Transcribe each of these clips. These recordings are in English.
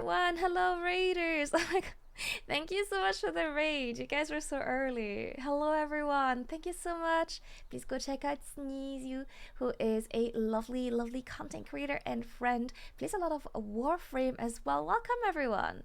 everyone. Hello, Raiders. Oh my God. Thank you so much for the raid. You guys were so early. Hello, everyone. Thank you so much. Please go check out Sneeze You, who is a lovely, lovely content creator and friend. Plays a lot of Warframe as well. Welcome, everyone.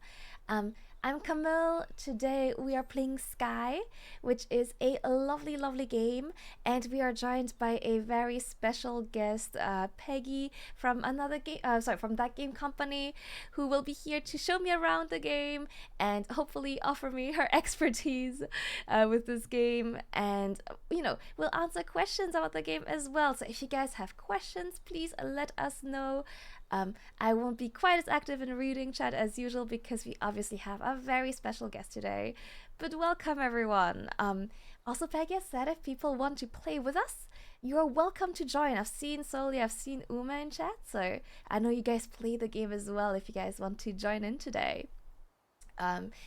Um, I'm Camille. Today we are playing Sky, which is a lovely, lovely game, and we are joined by a very special guest, Peggy from another game. Sorry, from that game company, who will be here to show me around the game and hopefully offer me her expertise with this game. And we'll answer questions about the game as well. So if you guys have questions, please let us know. I won't be quite as active in reading chat as usual because we obviously have a very special guest today. But welcome, everyone. Also, Peggy said if people want to play with us, you're welcome to join. I've seen Soli, I've seen Uma in chat, so I know you guys play the game as well if you guys want to join in today.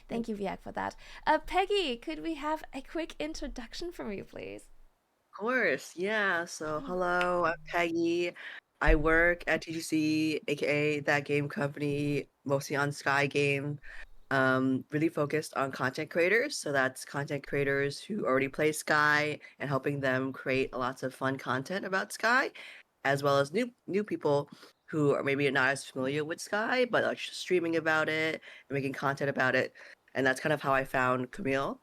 Thank you, Viag, for that. Peggy, could we have a quick introduction from you, please? Of course, yeah. So, hello, I'm Peggy. I work at TGC, aka That Game Company, mostly on Sky Game. Really focused on content creators. So that's content creators who already play Sky and helping them create lots of fun content about Sky, as well as new people who are maybe not as familiar with Sky, but are just streaming about it and making content about it. And that's kind of how I found Camille,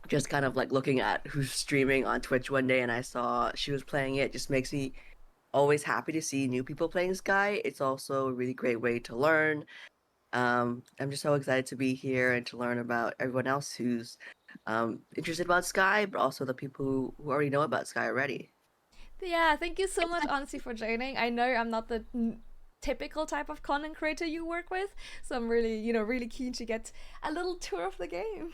just kind of like looking at who's streaming on Twitch one day and I saw she was playing it. Just makes me always happy to see new people playing Sky. It's also a really great way to learn. I'm just so excited to be here and to learn about everyone else who's interested about Sky, but also the people who already know about Sky already. Yeah, thank you so much, honestly, for joining. I know I'm not the typical type of content creator you work with, so I'm really, really keen to get a little tour of the game.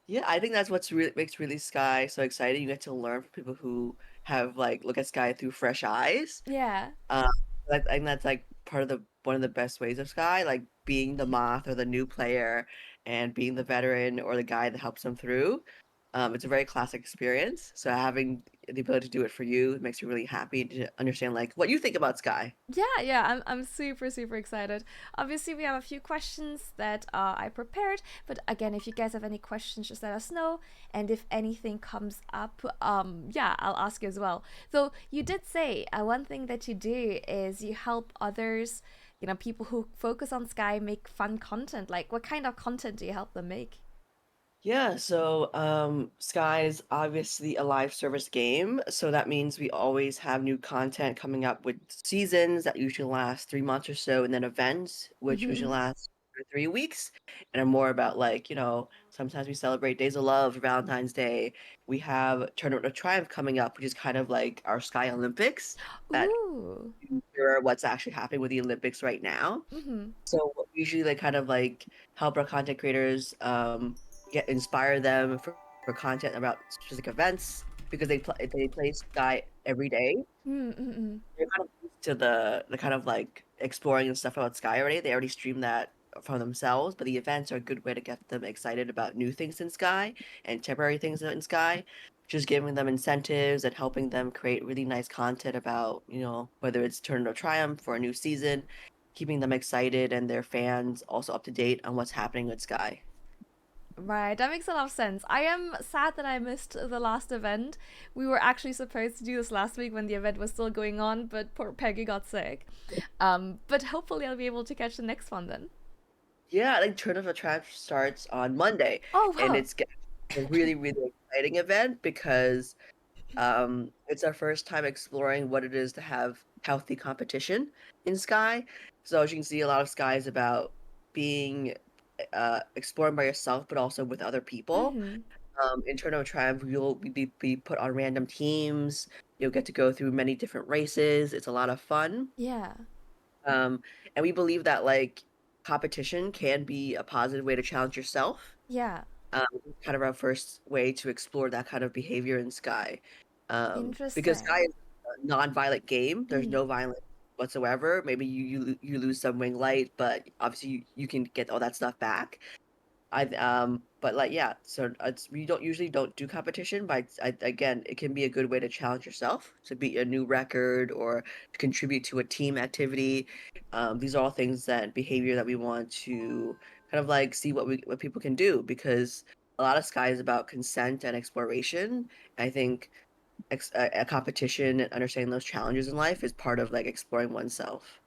Yeah, I think that's what's really makes really Sky so exciting. You get to learn from people who have like look at Sky through fresh eyes. Yeah. Um, I think that's like part of the one of the best ways of Sky, like being the moth or the new player and being the veteran or the guy that helps them through. It's a very classic experience. So having the ability to do it for you makes me really happy to understand like what you think about Sky. Yeah, I'm super, super excited. Obviously, we have a few questions that I prepared, but again, if you guys have any questions, just let us know. And if anything comes up, yeah, I'll ask you as well. Though you did say one thing that you do is you help others, people who focus on Sky make fun content. Like, what kind of content do you help them make? Yeah, so Sky is obviously a live service game, so that means we always have new content coming up with seasons that usually last 3 months or so, and then events which usually last 3 weeks, and are more about like, sometimes we celebrate Days of Love, Valentine's Day. We have Tournament of Triumph coming up, which is kind of like our Sky Olympics that Ooh. mirror what's actually happening with the Olympics right now. Mm-hmm. So we usually like kind of like help our content creators get inspire them for content about specific events because they play Sky every day. Mm-hmm. They're kind of used to the kind of like exploring and stuff about Sky already. They already stream that for themselves, but the events are a good way to get them excited about new things in Sky and temporary things in Sky. Just giving them incentives and helping them create really nice content about, whether it's Turn of Triumph for a new season, keeping them excited and their fans also up to date on what's happening with Sky. Right, that makes a lot of sense. I am sad that I missed the last event. We were actually supposed to do this last week when the event was still going on, but poor Peggy got sick. But hopefully I'll be able to catch the next one then. Yeah, I think Turn of the Triumph starts on Monday, Oh and wow. it's a really, really exciting event because it's our first time exploring what it is to have healthy competition in Sky. So as you can see, a lot of Sky is about being exploring by yourself, but also with other people. Mm-hmm. In Tournament of Triumph, you'll be put on random teams. You'll get to go through many different races. It's a lot of fun. Yeah. Um, and we believe that like competition can be a positive way to challenge yourself. Yeah. Um, Kind of our first way to explore that kind of behavior in Sky. Because Sky Interesting. is a non-violent game. There's Mm-hmm. no violence whatsoever. Maybe you lose some wing light, but obviously you can get all that stuff back. I But like yeah, so we don't usually don't do competition, but again, it can be a good way to challenge yourself to beat a new record or to contribute to a team activity. These are all things that behavior that we want to kind of like see what people can do, because a lot of Sky is about consent and exploration. I think a competition and understanding those challenges in life is part of like exploring oneself.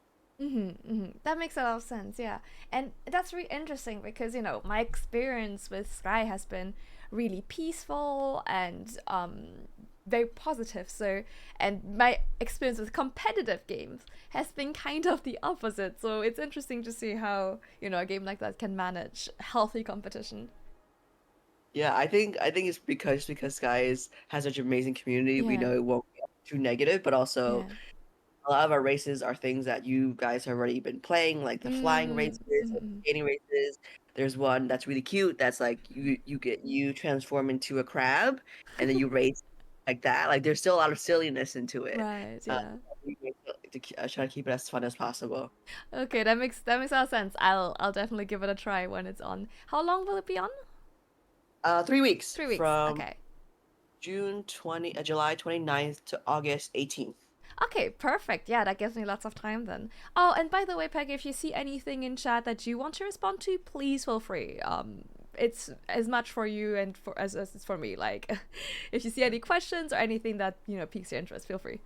That makes a lot of sense, yeah. And that's really interesting because, my experience with Sky has been really peaceful and very positive. So, and my experience with competitive games has been kind of the opposite. So, it's interesting to see how, a game like that can manage healthy competition. Yeah, I think it's because Sky has such an amazing community. We Yeah. know it won't be too negative, but also Yeah. a lot of our races are things that you guys have already been playing, like the flying races, or Mm-hmm. skating races. There's one that's really cute. That's like you transform into a crab, and then you race like that. Like there's still a lot of silliness into it. Right, Uh, yeah. we make try to keep it as fun as possible. Okay, that makes a lot of sense. I'll definitely give it a try when it's on. How long will it be on? 3 weeks 3 weeks. from Okay. July 29th to August 18th. Okay, perfect. Yeah, that gives me lots of time then. Oh, and by the way, Peggy, if you see anything in chat that you want to respond to, please feel free. It's as much for you and for as it's for me. Like, if you see any questions or anything that piques your interest, feel free.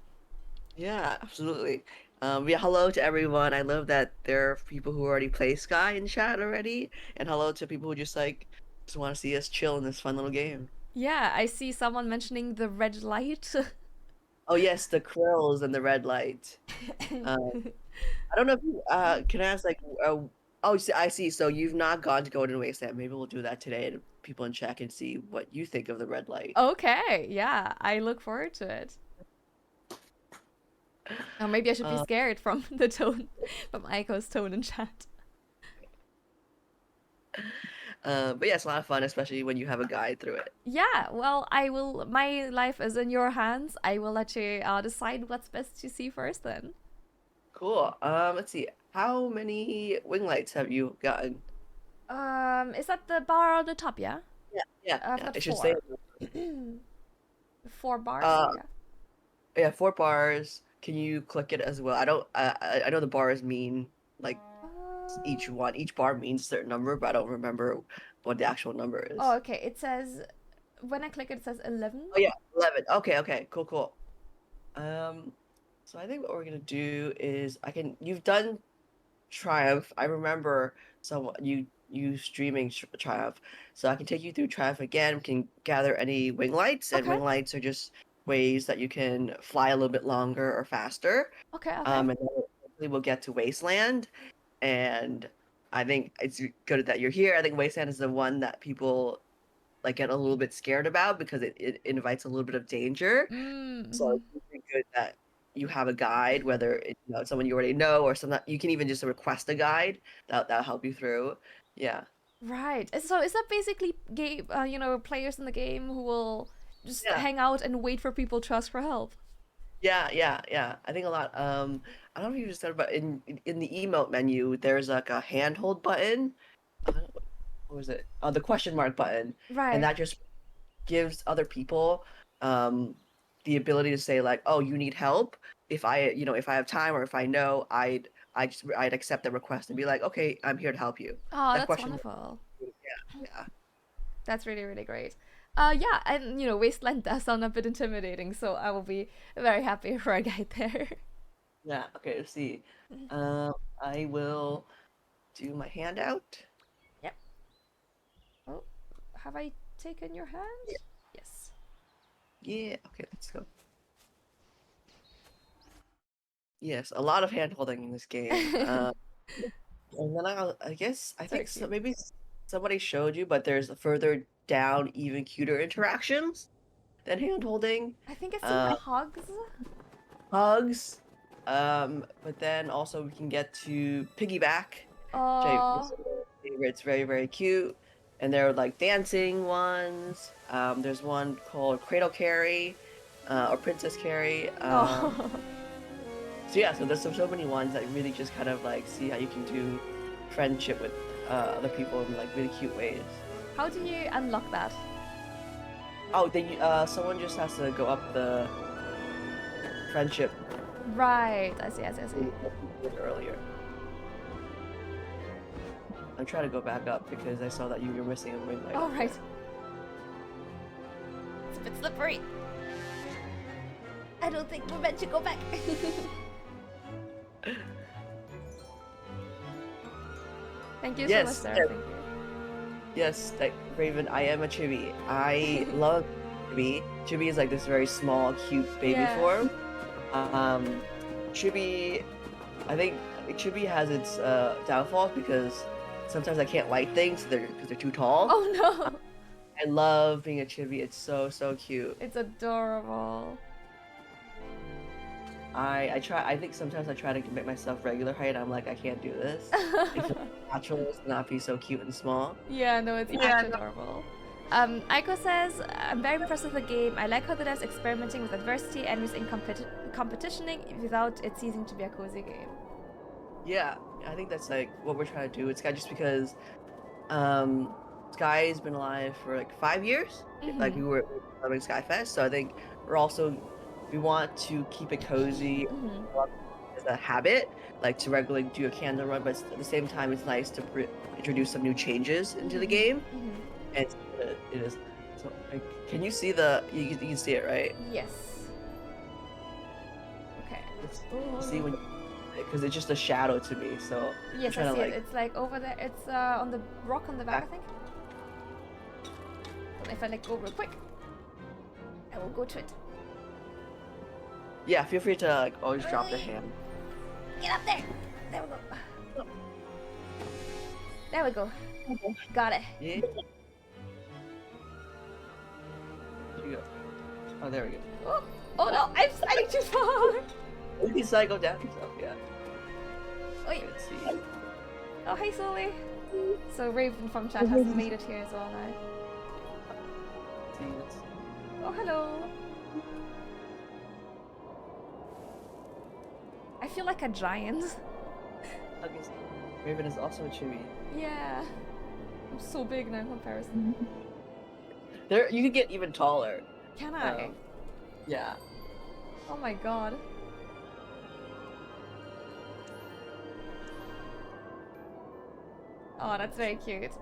Yeah, absolutely. Yeah, hello to everyone. I love that there are people who already play Sky in chat already, and hello to people who just want to see us chill in this fun little game. Yeah, I see someone mentioning the red light. Oh yes, the krills and the red light. I don't know if you can I ask like I see. So you've not gone to Golden Wasteland. Maybe we'll do that today, and people in chat can see what you think of the red light. Okay, yeah, I look forward to it. Or maybe I should be Uh, scared from the tone, from Aiko's tone in chat. but yeah, it's a lot of fun, especially when you have a guide through it. Yeah, well, I will. My life is in your hands. I will let you decide what's best to see first then. Cool. Let's see. How many wing lights have you gotten? Is that the bar on the top? Yeah, Yeah, yeah, I've yeah. got It should say. four. 4 bars. Uh, Yeah. yeah, 4 bars. Can you click it as well? I don't. I know the bars mean like each Uh, one. Each bar means a certain number, but I don't remember what the actual number oh, is. okay. It says when I click it, it says 11. Oh yeah, 11. Okay, okay, cool, cool. Um, so I think what we're gonna do is You've done Triumph. I remember you streaming Triumph, so I can take you through Triumph again. We can gather any wing lights, and Okay. wing lights are just ways that you can fly a little bit longer or faster. Okay. Okay. And then hopefully we'll get to Wasteland, and I think it's good that you're here. I think Wasteland is the one that people like get a little bit scared about because it invites a little bit of danger. So Mm-hmm. it's really good that you have a guide, whether it's someone you already know or some you can even just request a guide that'll help you through. Yeah. Right. So is that basically game? Players in the game who will just Yeah. hang out and wait for people to ask for help. Yeah, yeah, yeah. I think a lot. I don't know if you just said, but in the emote menu, there's like a handhold button. What was it? The question mark button, and Right. that just gives other people um the ability to say like, oh, you need help. If I have time or if I know, I'd accept the request and be like, okay, I'm here to help you. Oh, That that's question mark. wonderful. Yeah, yeah. That's really, really great. Yeah, and Wasteland does sound a bit intimidating, so I will be very happy for a guide there. Yeah, okay, let's see. Um, I will do my handout. Yep. Oh, have I taken your Yeah, hand? Yes. yeah, okay, let's go. Yes, a lot of hand holding in this game. And then I guess I So think so, cute. maybe somebody showed you, but there's further down even cuter interactions than hand holding. I think I see Uh, hugs. Hugs. But then also we can get to piggyback, which I Oh, was favorite. It's very, very cute. And there are like dancing ones. There's one called Cradle Carry, or Princess Carry. oh, So yeah, so there's so many ones that really just kind of like see how you can do friendship with other people in like really cute ways. How do you unlock that? Oh, someone just has to go up the friendship Right. I see. I see. I see. earlier. I'm trying to go back up because I saw that you were missing a wing light. Oh, right. It's a bit slippery. I don't think we're meant to go back. Thank you so much, Sarah. Thank you. Yes, like Raven, I am a chibi. I love chibi. Chibi is like this very small, cute baby form. Chibi, I think chibi has its downfalls because sometimes I can't like things because they're too tall. Oh no! I love being a chibi. It's so cute. It's adorable. I try. I think sometimes I try to make myself regular height. I'm like, I can't do this. It's natural to not be so cute and small. Yeah, no, it's actually adorable. Aiko says, I'm very impressed with the game. I like how the devs experimenting with adversity and with competitioning without it ceasing to be a cozy game. Yeah, I think that's like what we're trying to do. It's just because Sky's been alive for like 5 years. Like we were having Skyfest, so I think we want to keep it cozy as a habit, like to regularly do a candle run, but at the same time, it's nice to introduce some new changes into the game. And it is. So, like, can you see you can see it, right? Yes. Okay. See when, because it's just a shadow to me. So yes, I see it. It's like over there. It's on the rock on the back, I think. And if I go real quick, I will go to it. Yeah, feel free to like always drop your hand. Get up there. There we go. There we go. Got it. Yeah. Oh, there we go. Oh no, I'm sliding too far. You can cycle down yourself, yeah. Wait. Let's see. Oh, hey, Sully. So Raven from chat has made it here as well now. Oh, hello. I feel like a giant. Okay, so Raven is also a chibi. Yeah. I'm so big now in comparison. There, you can get even taller. Can I? Yeah. Oh my god. Oh, that's very cute.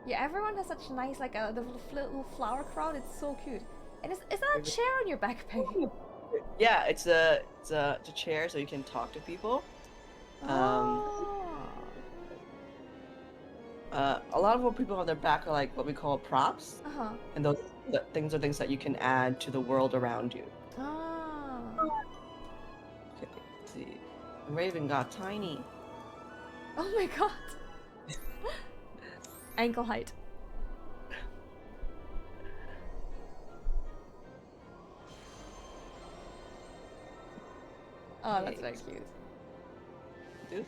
Yeah, everyone has such nice, like, the little flower crown. It's so cute. And is that a chair on your back, Peggy? Yeah, it's a chair so you can talk to people. A lot of what people on their back are like what we call props. And those things are things that you can add to the world around you. Okay, let's see. Raven got tiny. Oh my god. Ankle height. Oh, that's very cute. Dude.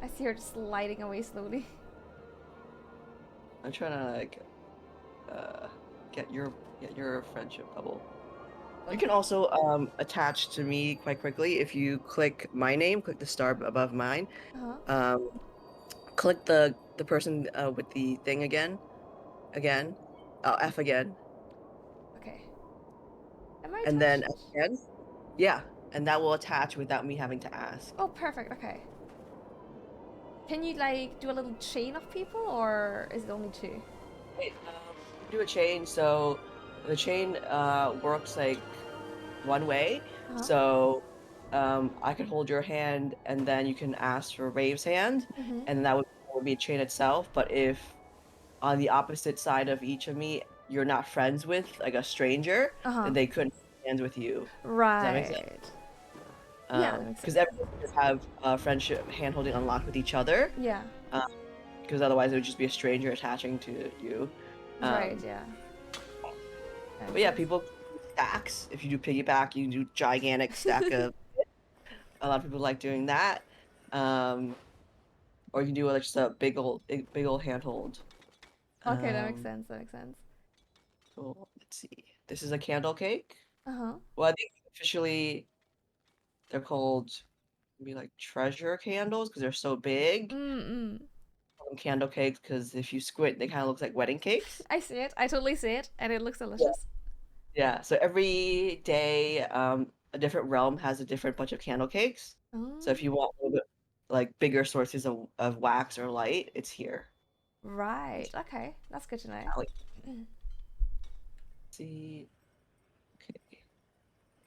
I see her just sliding away slowly. I'm trying to like get your friendship bubble. You can also attach to me quite quickly if you click my name, click the star above mine. Click the person with the thing again. F again. Okay. Am I and then attached? again, yeah, and that will attach without me having to ask. Oh, perfect. Okay. Can you like do a little chain of people, or is it only 2? Wait, do a chain. So the chain works like one way. So I could hold your hand, and then you can ask for Rave's hand, and that would be a chain itself. But if on the opposite side of each of me, you're not friends with like a stranger, then they couldn't be hands with you. Right. Does that make sense? Yeah, that makes sense. Because everyone should have friendship hand-holding unlocked with each other. Yeah. Because otherwise it would just be a stranger attaching to you. Right, yeah. But yeah, people stacks. If you do piggyback, you can do gigantic stack of. A lot of people like doing that. Or you can do like just a big old handhold. Okay, that makes sense. That makes sense. Cool. Let's see. This is a candle cake. Well, I think officially they're called maybe like treasure candles because they're so big. Mm-mm. Call them candle cakes because if you squint, they kind of look like wedding cakes. I see it. I totally see it, and it looks Yeah. delicious. Yeah. So every day, a different realm has a different bunch of candle cakes. So Oh, if you want a little bit like bigger sources of wax or light, it's here. right. It's Okay, that's good to know. like see. Okay,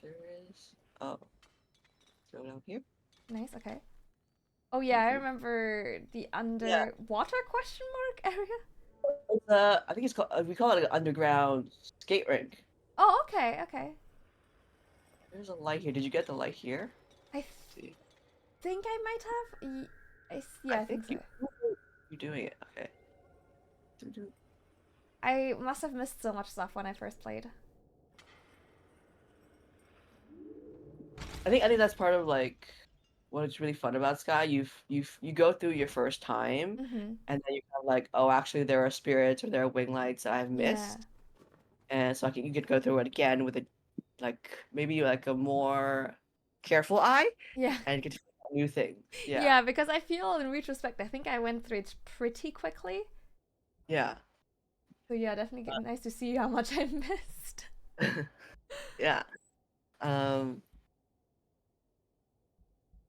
there is. Oh, go down here. Nice. Okay. Oh yeah, I Mhm. remember the Yeah, underwater question mark area. it's I think it's called. We call it an underground skate rink. Oh, okay, okay. There's a light here. Did you get the light here? I Let's see. think I might have. I Yeah, I think think so. you're doing it. Okay. I must have missed so much stuff when I first played. I think that's part of like what's really fun about Sky. You go through your first time, Mm-hmm. and then you kind of like, oh, actually there are spirits or there are wing lights that I've Yeah. missed, and so you could go through it again with a like maybe like a more careful eye, Yeah. and get to find new things. Yeah, Yeah, because I feel in retrospect, I think I went through it pretty quickly. yeah, So yeah, definitely nice to see how much I missed. yeah. Um,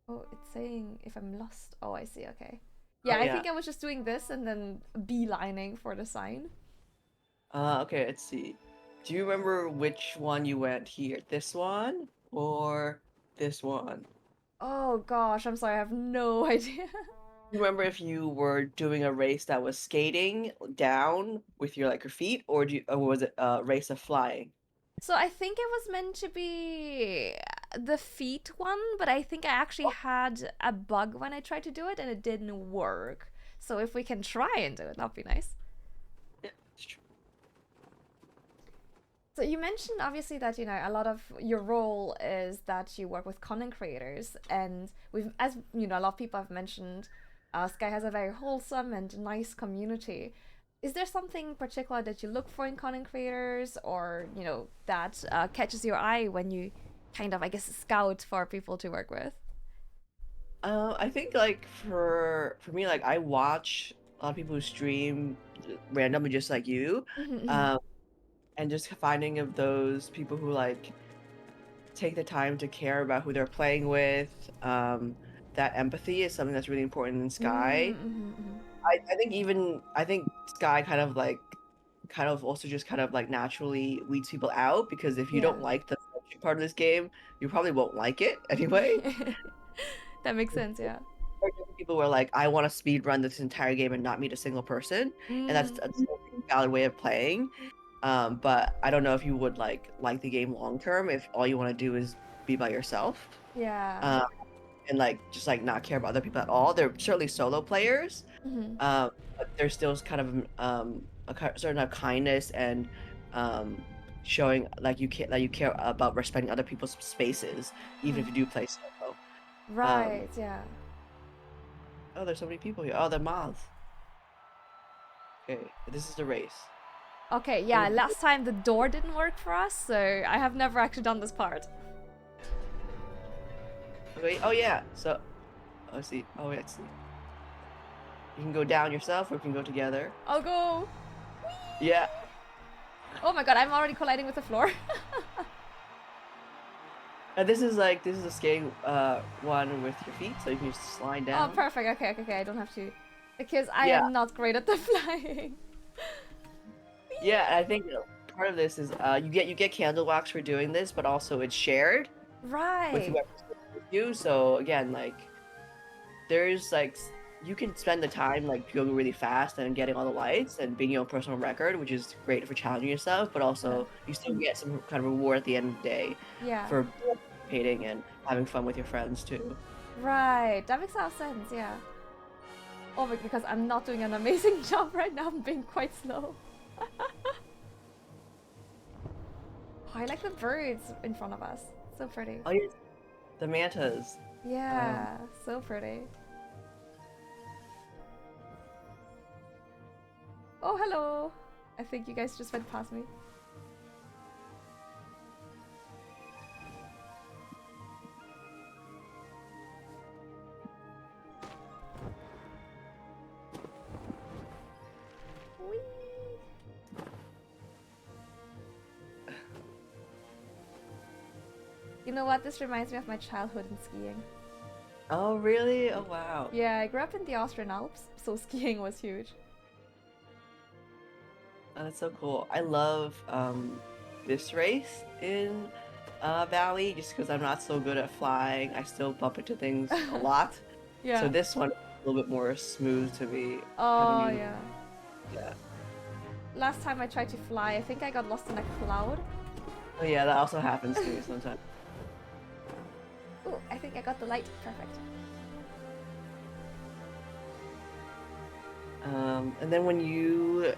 Oh, it's saying if I'm lost. Oh, I see. Okay. oh Yeah, I yeah. think I was just doing this and then beelining for the sign. Okay, let's see. Do you remember which one you went here? This one or this one? Oh gosh, I'm sorry, I have no idea. You remember if you were doing a race that was skating down with your like your feet, or was it a race of flying? So I think it was meant to be the feet one, but I think I actually Oh, had a bug when I tried to do it and it didn't work. So if we can try and do it, that'd be nice. yeah, it's true. So you mentioned obviously that a lot of your role is that you work with content creators, and we've, as a lot of people have mentioned, Sky has a very wholesome and nice community. Is there something particular that you look for in content creators, or that catches your eye when you kind of, I guess, scout for people to work with? I think like for me, like I watch a lot of people who stream randomly, just like you, Mm-hmm. um, and just finding of those people who like take the time to care about who they're playing with. That empathy is something that's really important in Sky. Mm-hmm. I think Sky kind of also just kind of like naturally weeds people out because if you Yeah. don't like the friendship part of this game, you probably won't like it anyway. That makes sense, yeah. There are different people who are like, I want to speed run this entire game and not meet a single person, and that's Mm, a totally valid way of playing. But I don't know if you would like the game long term if all you want to do is be by yourself. yeah. Um, and like just like not care about other people at all. They're certainly solo players, Mm-hmm. but there's still kind of certain amount of kindness and um, showing like you care about respecting other people's spaces, even if you do play solo. Um, Right, yeah. oh, there's so many people here. Oh, the moths. Okay, this is the race. Okay, yeah, Can last time the door didn't work for us, so I have never actually done this part. okay, oh yeah. So, let's see. Oh, let's see. You can go down yourself, or we can go together. I'll go. Yeah. Oh my god, I'm already colliding with the floor. And this is a skating one with your feet, so you can just slide Oh, down. perfect. Okay, okay, okay. I don't have to. Because I Yeah. am not great at the flying. Yeah, I think part of this is you get candle wax for doing this, but also it's shared with Right. whoever's with you. So again, like there's like you can spend the time like going really fast and getting all the lights and being your own personal record, which is great for challenging yourself, but Yeah. also you still get some kind of reward at the end of the day Yeah. for participating and having fun with your friends too. Right. That makes a lot of sense, yeah. Oh, but because I'm not doing an amazing job right now, I'm being quite slow. Oh, I like the birds in front of us. So pretty. Oh yes, the mantas. Um, Yeah, so pretty. Oh, hello. I think you guys just went past me. You know what? This reminds me of my childhood in skiing. Oh, really? Oh, wow. Yeah, I grew up in the Austrian Alps, so skiing was huge. Oh, that's so cool. I love this race in Valley just because I'm not so good at flying. I still bump into things a lot. So Yeah. this one is a little bit more smooth to me, having Oh, used, yeah. yeah. Last time I tried to fly, I think I got lost in a cloud. Oh yeah, that also happens to me sometimes. Ooh, I think I got the light. Perfect. And then when you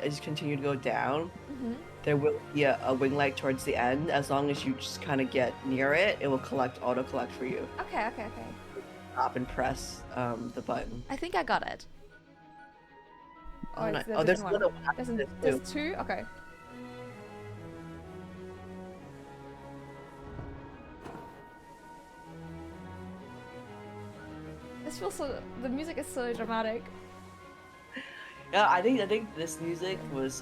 as you continue to go down, Mm-hmm. there will be a wing light towards the end. As long as you just kind of get near it, it will auto collect for you. Okay, okay, okay. Stop and press the button. I think I got it. Oh, Or no. it's a Oh, there's different one. another one after There's, this there's too. two? Okay. This feels so. The music is so dramatic. Yeah, I think this music was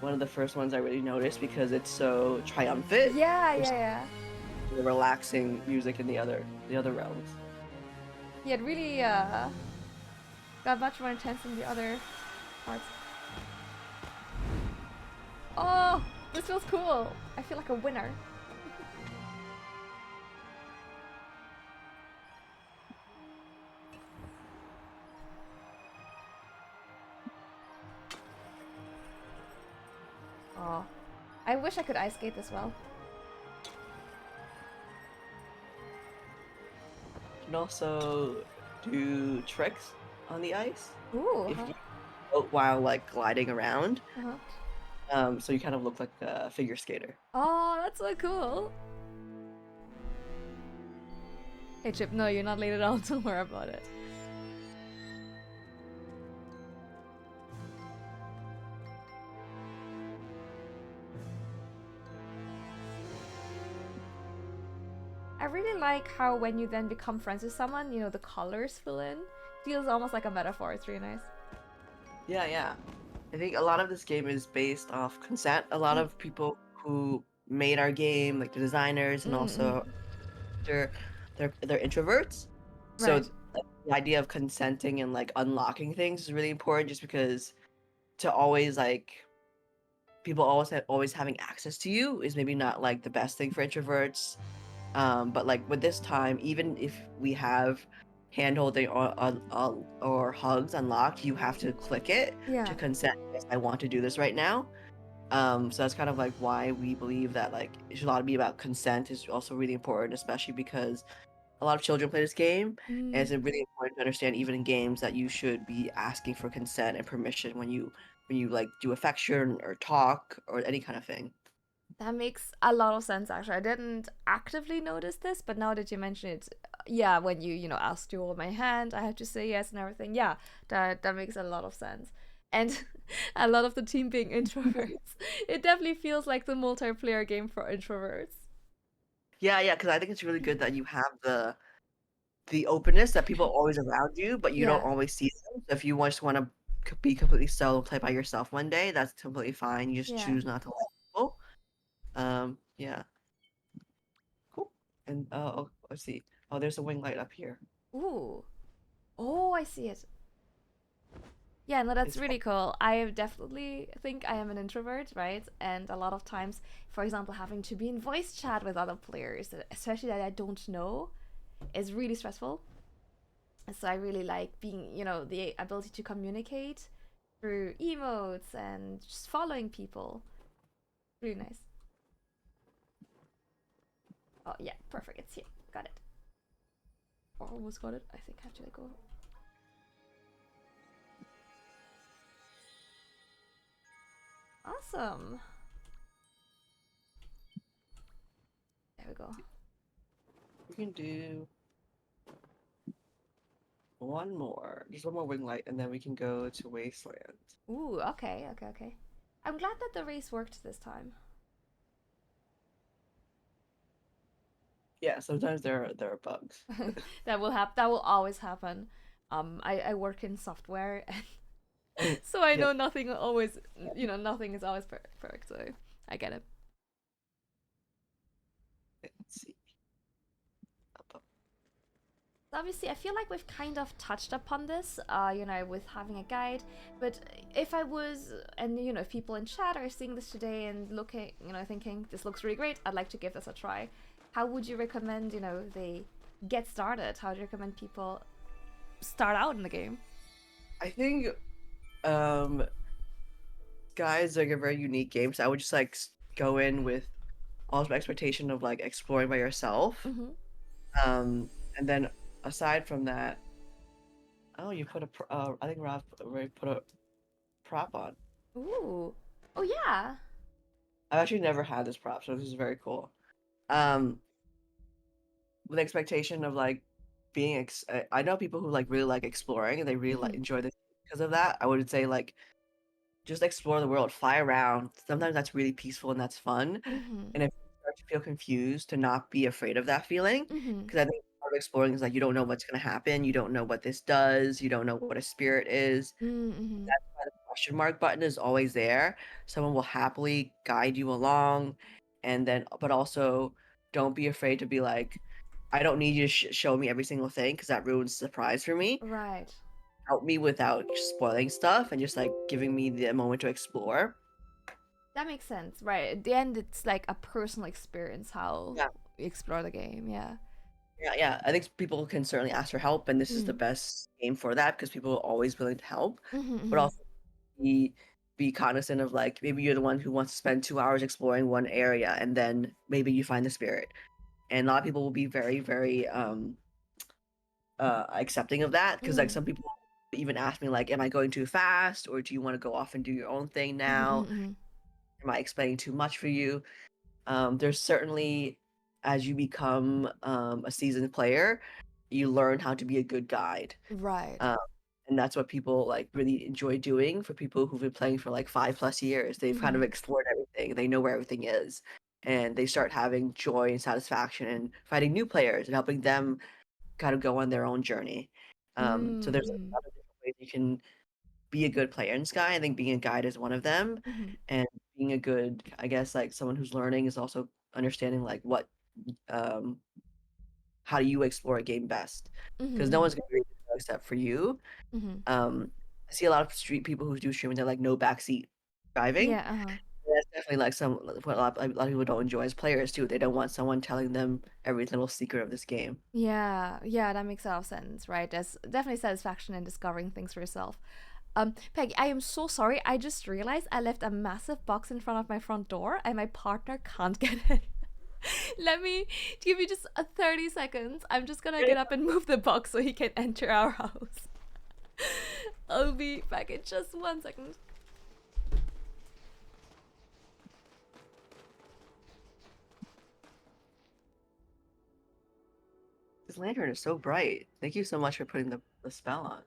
one of the first ones I really noticed because it's so triumphant. Yeah, There's yeah, yeah. relaxing music in the other realms. Yeah, it really got much more intense than the other parts. Oh, this feels cool. I feel like a winner. Oh, I wish I could ice skate as well. You can also do tricks on the ice Ooh, if huh? you float while like gliding around. Uh-huh. So you kind of look like a figure skater. Oh, that's so cool. Hey Chip, no, you're not late at all. Don't worry about it. I really like how when you then become friends with someone, you know, the colors fill in. Feels almost like a metaphor. It's really nice. Yeah, yeah. I think a lot of this game is based off consent. A lot Mm, of people who made our game, like the designers and mm. also they're they're introverts. So Right. like, the idea of consenting and like unlocking things is really important just because to always like people always having access to you is maybe not like the best thing for introverts. But like with this time, even if we have hand holding or hugs unlocked, you have to click it Yeah. to consent. Yes, I want to do this right now. So that's kind of like why we believe that like it should a lot be about consent is also really important, especially because a lot of children play this game, and Mm, it's really important to understand even in games that you should be asking for consent and permission when you like do affection or talk or any kind of thing. that makes a lot of sense, actually. I didn't actively notice this, but now that you mention it, yeah, when you know, ask to hold my hand, I have to say yes and everything. Yeah, that makes a lot of sense. And a lot of the team being introverts. It definitely feels like the multiplayer game for introverts. Yeah, yeah, because I think it's really good that you have the openness that people are always around you, but you don't Yeah, always see them. So if you just want to be completely solo play by yourself one day, that's completely fine. You just yeah. choose not to let people. Yeah, cool. And oh, let's see. Oh, there's a wing light up here. Ooh. Oh, I see it. Yeah, no, that's It's really cool. I definitely think I am an introvert, right? And a lot of times, for example, having to be in voice chat with other players, especially that I don't know, is really stressful. So I really like being, you know, the ability to communicate through emotes and just following people. Really nice. Oh, yeah, perfect. It's here. Got it. Almost got it. I think I have to let go. Awesome. There we go. we can do just one more wing light, and then we can go to Wasteland. Ooh, okay, okay, okay. I'm glad that the race worked this time. Yeah, sometimes there are bugs. That will happen. That will always happen. I work in software, and so I Yeah, know nothing always. You know, nothing is always perfect. So I get it. see. Obviously, I feel like we've kind of touched upon this, with having a guide. But if I was, and if people in chat are seeing this today and looking, thinking this looks really great, I'd like to give this a try. How would you recommend, they get started? How do you recommend people start out in the game? I think um Sky is like a very unique game, so I would just like go in with all the expectation of like exploring by yourself. Mm-hmm. And then aside from that, oh, you put I think Rob already put a prop on. Ooh. Oh yeah. I've actually never had this prop, so this is very cool. Um, with expectation of like being, I know people who like really like exploring and they really like Mm-hmm. enjoy this because of that. I would say like just explore the world, fly around. Sometimes that's really peaceful and that's fun. Mm-hmm. And if you start to feel confused, to not be afraid of that feeling, Mm-hmm. because I think part of exploring is like you don't know what's going to happen, you don't know what this does, you don't know what a spirit is. Mm-hmm. That's why the question mark button is always there. Someone will happily guide you along, and then, but also don't be afraid to be like, I don't need you to show me every single thing because that ruins the surprise for me. Right. Help me without spoiling stuff and just like giving me the moment to explore. That makes sense. Right. At the end, it's like a personal experience how Yeah, you explore the game. Yeah. yeah. I think people can certainly ask for help, and this is the Mm. best game for that because people are always willing to help. Mm-hmm. But Mm-hmm. also be cognizant of like maybe you're the one who wants to spend 2 hours exploring one area, and then maybe you find the spirit. And a lot of people will be very, very accepting of that because like Mm. some people even ask me like, am I going too fast, or do you want to go off and do your own thing Mm-hmm. now? Mm-hmm. Am I explaining too much for you? There's certainly, as you become a seasoned player, you learn how to be a good guide. Right. Um, and that's what people like really enjoy doing. For people who've been playing for like 5+ years, they've kind of Mm-hmm. explored everything. They know where everything is, and they start having joy and satisfaction and finding new players and helping them kind of go on their own journey. So there's a Mm-hmm. lot of different ways you can be a good player in Sky. I think being a guide is one of them, Mm-hmm. and being a good, I guess, like someone who's learning is also understanding like what, um, how do you explore a game best? Because no Mm-hmm. one's gonna be able to do except for you. Mm-hmm. I see a lot of street people who do streaming. They're like no backseat driving. Yeah. Uh-huh. That's definitely like what a lot of people don't enjoy as players too. They don't want someone telling them every little secret of this game. Yeah. Yeah. That makes a lot of sense. Right. There's definitely satisfaction in discovering things for yourself. Peggy, I am so sorry. I just realized I left a massive box in front of my front door, and my partner can't get in. Let me give you just a 30 seconds. I'm just gonna get up and move the box so he can enter our house. I'll be back in just 1 second. This lantern is so bright. Thank you so much for putting the spell on.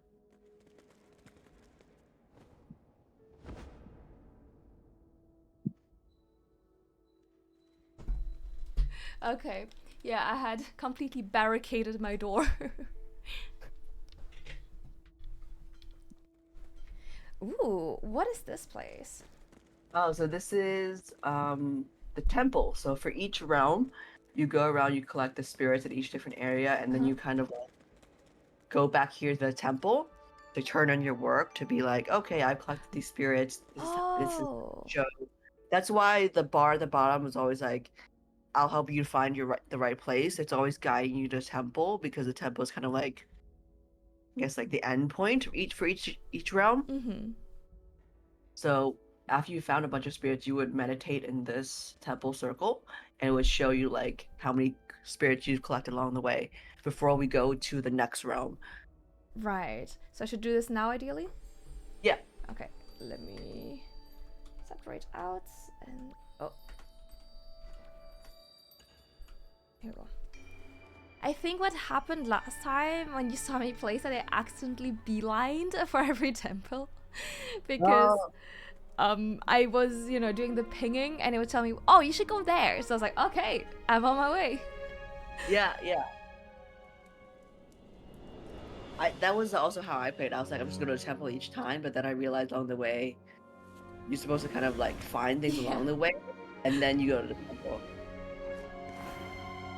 Okay. Yeah, I had completely barricaded my door. Ooh, what is this place? Oh, so this is the temple. So for each realm, you go around, you collect the spirits at each different area, and then Uh-huh. you kind of like go back here to the temple to turn in your work to be like, okay, I've collected these spirits. This is Oh. show. That's why the bar at the bottom is always like, I'll help you find the right place. It's always guiding you to temple because the temple is kind of like, I guess, like the end point for each realm. Mm-hmm. So after you found a bunch of spirits, you would meditate in this temple circle, and it would show you like how many spirits you've collected along the way before we go to the next realm. Right. So I should do this now, ideally? Yeah. Okay. Let me separate out and. Oh. Here we go. I think what happened last time when you saw me place it, I accidentally beelined for every temple because Oh. I was, doing the pinging and it would tell me, oh, you should go there. So I was like, okay, I'm on my way. Yeah, yeah. That was also how I played. I was like, I'm just going to the temple each time, but then I realized along the way, you're supposed to kind of like find things Yeah. along the way, and then you go to the temple.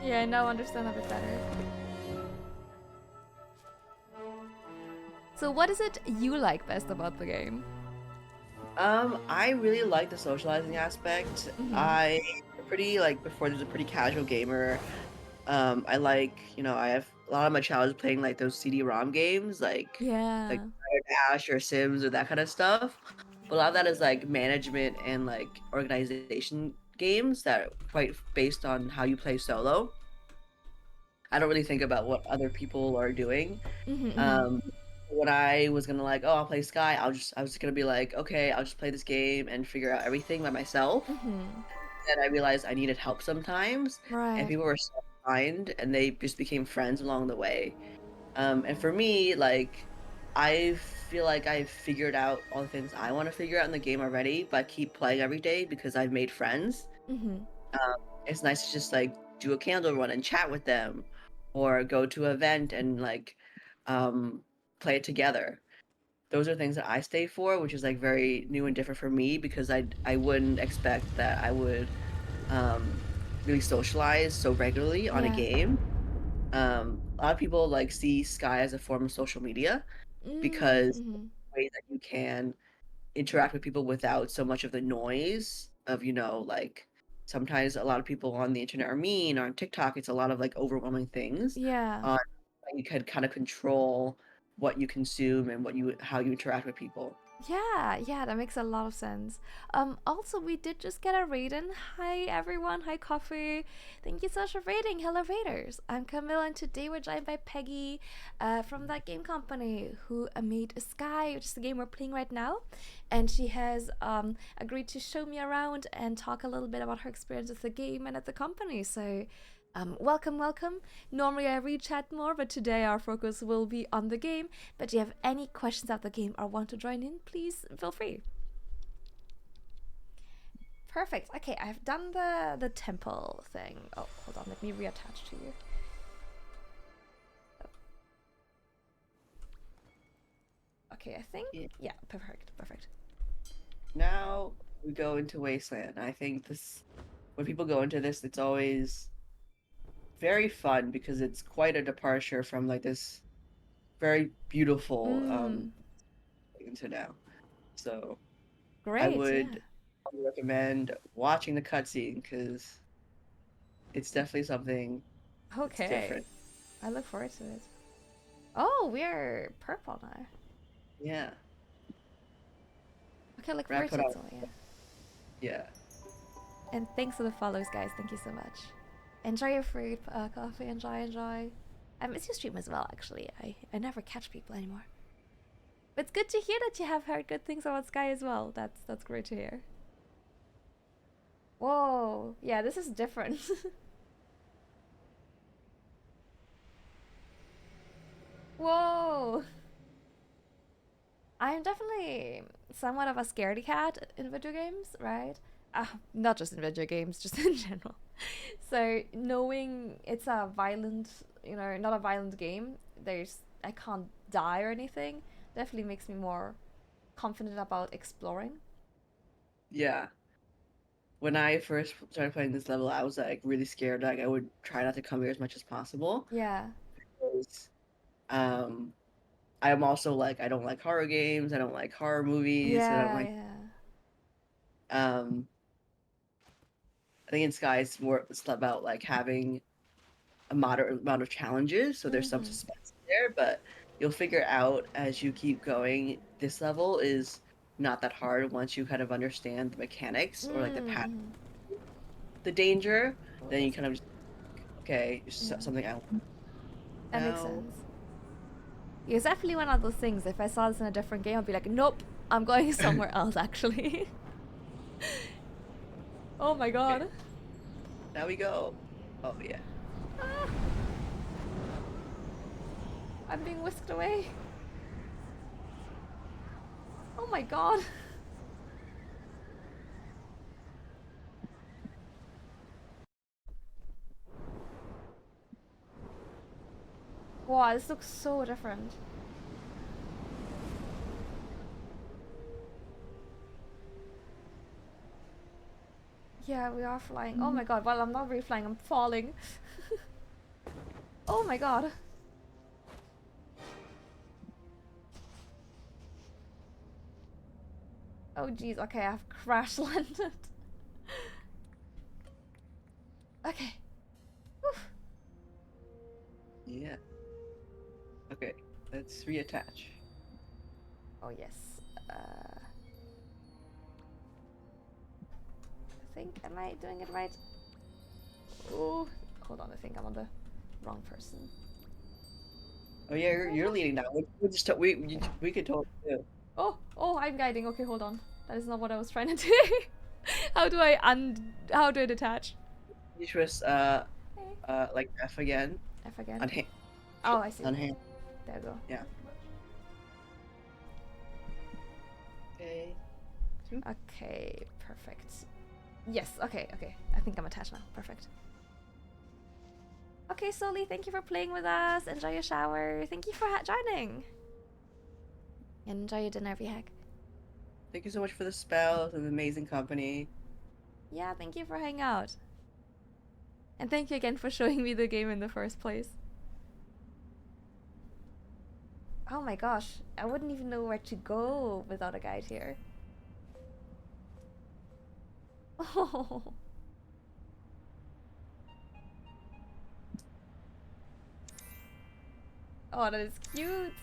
Yeah, I now understand a bit better. So what is it you like best about the game? I really like the socializing aspect. Mm-hmm. I pretty like before there's a pretty casual gamer. I like, I have a lot of my childhood playing like those CD-ROM games, like Yeah. Fire Dash or Sims or that kind of stuff. But a lot of that is like management and like organization games that are quite based on how you play solo. I don't really think about what other people are doing. Mm-hmm, mm-hmm. Um, when I was gonna like, oh, I'll play Sky, I was just gonna be like, okay, I'll just play this game and figure out everything by myself. Mm-hmm. Then I realized I needed help sometimes, and Right. people were so kind, and they just became friends along the way. And for me, like, I feel like I've figured out all the things I want to figure out in the game already, but I keep playing every day because I've made friends. Mm-hmm. Um, it's nice to just like do a candle run and chat with them, or go to an event and like um, play it together. Those are things that I stay for, which is like very new and different for me because I wouldn't expect that I would um, really socialize so regularly on a Yeah. game. A lot of people like see Sky as a form of social media because Mm-hmm. ways that you can interact with people without so much of the noise of, like sometimes a lot of people on the internet are mean, or on TikTok, it's a lot of like overwhelming things. Yeah. On You could kind of control what you consume and how you interact with people. Yeah, yeah, that makes a lot of sense. Also, we did just get a rating. Hi, everyone. Hi, Coffee. Thank you so much for rating. Hello, Raiders. I'm Camille, and today we're joined by Peggy from That Game Company, who made Sky, which is the game we're playing right now. And she has agreed to show me around and talk a little bit about her experience with the game and at the company. So, welcome, welcome. Normally I read chat more, but today our focus will be on the game. But do you have any questions about the game or want to join in, please feel free. Perfect. Okay, I've done the temple thing. Oh, hold on, let me reattach to you. Okay, I think Yeah. yeah, perfect, perfect. Now we go into Wasteland. I think this, when people go into this, it's always very fun because it's quite a departure from like this very beautiful Mm, into now. So I great, yeah. would recommend watching the cutscene because it's definitely something that's Okay, different. I look forward to it. Oh, we're purple now. Yeah. Okay, I look When I forward put to it, out, so yeah. yeah. And thanks for the follows, guys. Thank you so much. Enjoy your food, coffee. Enjoy, enjoy. I miss your stream as well, actually. I never catch people anymore. But it's good to hear that you have heard good things about Sky as well. That's great to hear. Whoa, yeah, this is different. Whoa, I'm definitely somewhat of a scaredy cat in video games, right? Not just in video games, just in general. So knowing it's a violent, not a violent game, I can't die or anything. Definitely makes me more confident about exploring. Yeah. When I first started playing this level, I was like really scared. Like I would try not to come here as much as possible. Yeah. 'Cause, Um, I'm also like I don't like horror games. I don't like horror movies. I don't Yeah, like. yeah. Um, I think in Sky it's about like having a moderate amount of challenges, so there's some Mm-hmm. suspense there, but you'll figure out as you keep going. This level is not that hard once you kind of understand the mechanics or like the path, Mm-hmm. the danger. Oh, Then you that's kind of just okay, yeah. something I want That makes now. sense. Yeah, it's definitely one of those things. If I saw this in a different game, I'd be like, nope, I'm going somewhere else. Actually. Oh my Okay, god. now we go. Oh yeah. Ah, I'm being whisked away. Oh my god. Wow, this looks so different. Yeah, we are flying. Oh my god, well, I'm not really flying, I'm falling. Oh my god. Oh jeez, okay, I've crash landed. Okay. Whew. Yeah. Okay, let's reattach. Oh yes. I think, am I doing it right? Oh, hold on, I think I'm on the wrong person. Oh yeah, you're leading now. We could totally do. Oh, I'm guiding. Okay, hold on. That is not what I was trying to do. How do I detach? You twist like F again. F again. On hand. Oh, I see. On hand. There we go. Yeah. Okay. Okay, perfect. Yes, okay. I think I'm attached now. Perfect. Okay, Soli, thank you for playing with us. Enjoy your shower. Thank you for joining. And enjoy your dinner, VHack. Thank you so much for the spells and the amazing company. Yeah, thank you for hanging out. And thank you again for showing me the game in the first place. Oh my gosh, I wouldn't even know where to go without a guide here. Oh. Oh, that is cute.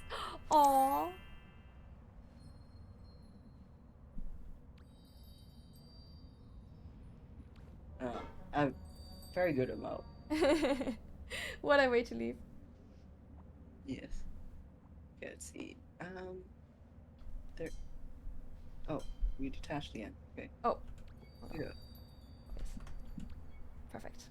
Aww. I'm very good at Mo. What a way to leave. Yes. Okay, let's see. There. Oh, we detached the end. Okay. Oh. Yeah. Yes. Perfect.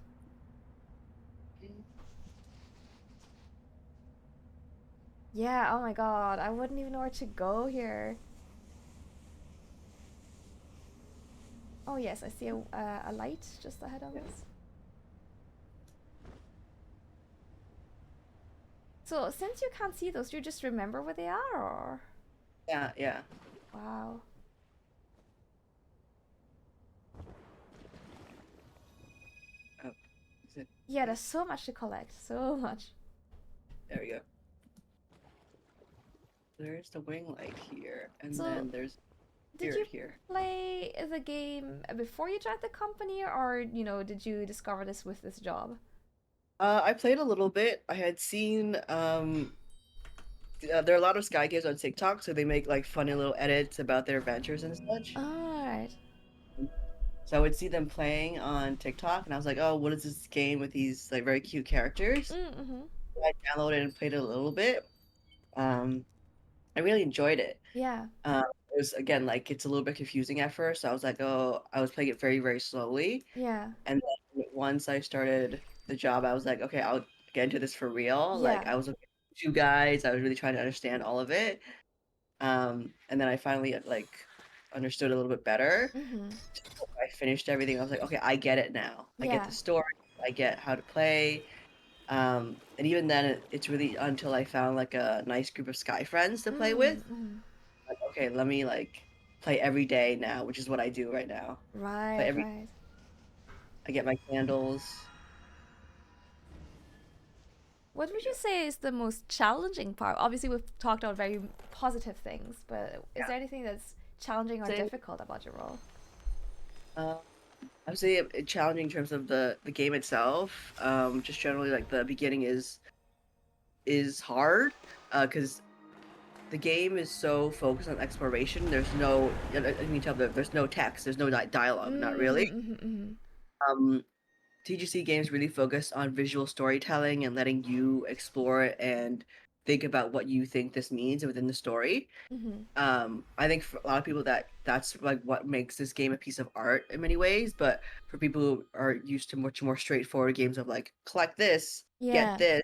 Yeah, oh my god, I wouldn't even know where to go here. Oh yes, I see a light just ahead of us. So, since you can't see those, do you just remember where they are, or? Yeah, yeah. Wow. Oh, is it? Yeah, there's so much to collect, so much. There we go. There's the wing light here, and So, then there's did you here. play the game before you joined the company, or, did you discover this with this job? I played a little bit. I had seen there are a lot of Sky games on TikTok, so they make like funny little edits about their adventures and such. Alright. So I would see them playing on TikTok, and I was like, "Oh, what is this game with these like very cute characters?" Mm-hmm. So I downloaded and played it a little bit. Um, I really enjoyed it. Yeah. It was again like it's a little bit confusing at first. So I was like, "Oh," I was playing it very, very slowly, Yeah. and then once I started the job, I was like, "Okay, I'll get into this for real." Like Yeah. I was looking at you guys, I was really trying to understand all of it. And then I finally like understood a little bit better. Mm-hmm. I finished everything. I was like, okay, I get it now. I get Yeah. the story. I get how to play. And even then, it's really until I found like a nice group of Sky friends to play with. Mm-hmm. Like, okay, let me like play every day now, which is what I do right now. Play Right, every. right. I get my candles. What There would we you go. say is the most challenging part? Obviously, we've talked about very positive things, but is Yeah. there anything that's challenging or Say, difficult about your role? uh, I would say it challenging in terms of the game itself. Just generally like the beginning is hard because the game is so focused on exploration. There's no, I mean, tell that there's no text, there's no dialogue, not really. Mm-hmm. Um, TGC games really focus on visual storytelling and letting you explore and think about what you think this means within the story. Mm-hmm. I think for a lot of people that's like what makes this game a piece of art in many ways. But for people who are used to much more straightforward games of like collect this, get Yeah. this,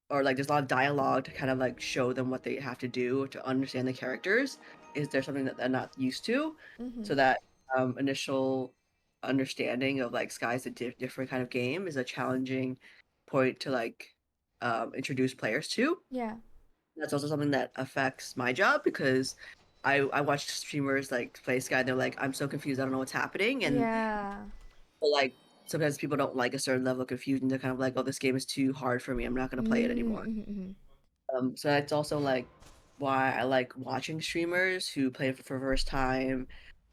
or like there's a lot of dialogue to kind of like show them what they have to do to understand the characters. Is there something that they're not used to? Mm-hmm. So that initial understanding of like Sky's a different kind of game is a challenging point to like introduce players to. Yeah. That's also something that affects my job because I watch streamers like play Sky, they're like, I'm so confused, I don't know what's happening. And Yeah. like sometimes people don't like a certain level of confusion. They're kind of like, oh, this game is too hard for me. I'm not gonna play it anymore. Mm-hmm. So that's also like why I like watching streamers who play it for the first time,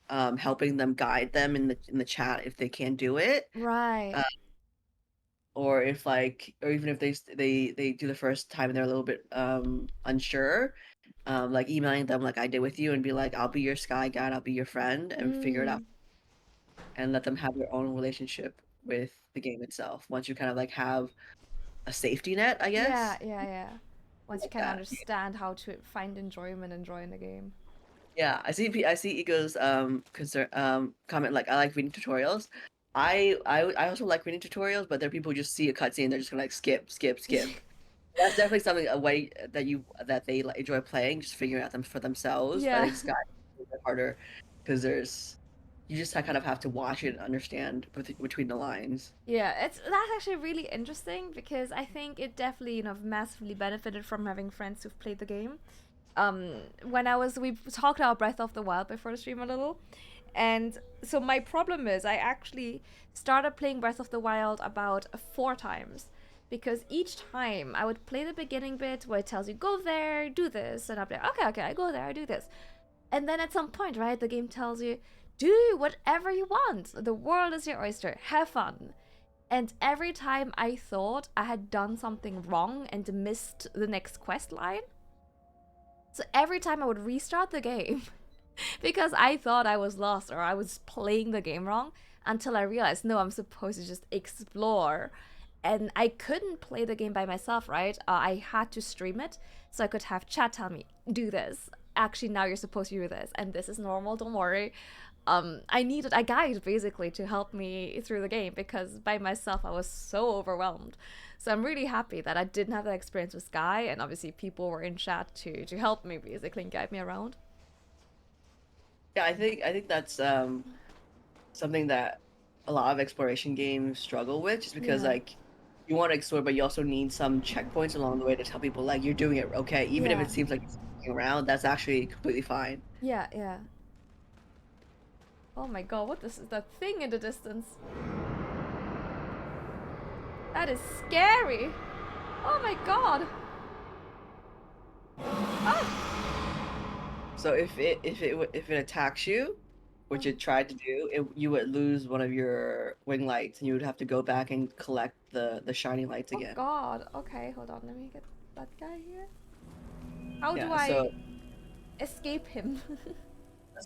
helping them guide them in the chat if they can't do it. Right. Uh, or if like or even if they do the first time and they're a little bit unsure, like emailing them like I did with you and be like, I'll be your Sky guide, I'll be your friend and figure it out Mm. and let them have their own relationship with the game itself. Once you kind of like have a safety net, I Yeah, guess. yeah, yeah. Once you Like can that. understand how to find enjoyment enjoying the game. Yeah, I see Ego's concern comment like I like reading tutorials. I also like reading tutorials, but there are people who just see a cutscene they're just gonna like skip, skip, skip. That's definitely something a way that they like, enjoy playing, just figuring out them for themselves. But I Yeah. think Sky is a little bit harder because there's you just kind of have to watch it and understand between the lines. Yeah, that's actually really interesting because I think it definitely, massively benefited from having friends who've played the game. When we talked about Breath of the Wild before the stream a little, and so my problem is I actually started playing Breath of the Wild about 4 times because each time I would play the beginning bit where it tells you go there, do this, and I'll be like, okay, I go there, I do this, and then at some point, right, the game tells you do whatever you want. The world is your oyster. Have fun. And every time I thought I had done something wrong and missed the next quest line, so every time I would restart the game because I thought I was lost or I was playing the game wrong until I realized no, I'm supposed to just explore. And I couldn't play the game by myself, right? I had to stream it so I could have chat tell me, do this. Actually, now you're supposed to do this, and this is normal, don't worry. I needed a guide basically to help me through the game because by myself I was so overwhelmed. So I'm really happy that I didn't have that experience with Sky, and obviously people were in chat to help me basically and guide me around. Yeah, I think that's something that a lot of exploration games struggle with, just because Yeah, like you want to explore, but you also need some checkpoints along the way to tell people like you're doing it okay, even if yeah, it seems like you're sticking around. That's actually completely fine. yeah, yeah. Oh my god, what is that thing in the distance? That is scary. Oh my god. Ah! So if it attacks you, which Oh, it tried to do, you would lose one of your wing lights, and you would have to go back and collect the shiny lights oh again. god. Okay, hold on. Let me get that guy here. How do Yeah, I escape him?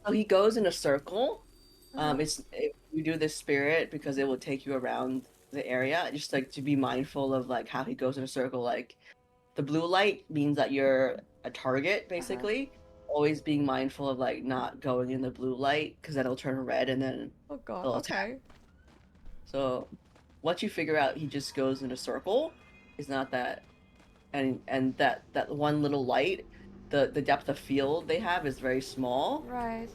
so he goes in a circle. Uh-huh. You do this spirit because it will take you around the area, just like to be mindful of like how he goes in a circle. Like the blue light means that you're a target, Uh-huh. basically. Always being mindful of like not going in the blue light because then it'll turn red and then Oh god, it'll attack. okay. So once you figure out he just goes in a circle, it's not that and that one little light, the depth of field they have is very small. Right.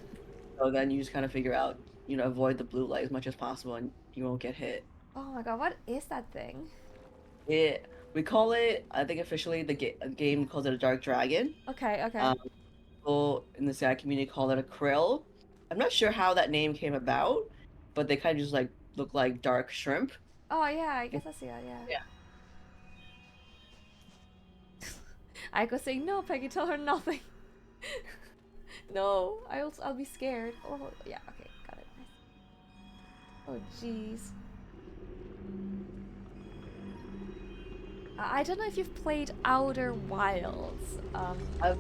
So then you just kind of figure out, avoid the blue light as much as possible and you won't get hit. Oh my god, what is that thing? We call it, I think officially the game calls it a dark dragon. Okay, okay. Um, People in the Sky community call it a krill. I'm not sure how that name came about, but they kind of just like look like dark shrimp. Oh yeah, I guess I see that, yeah. Yeah. I could say no, Peggy, tell her nothing. No, I'll be scared. Oh yeah, okay, got it. Nice. Oh jeez. I don't know if you've played Outer Wilds. I've,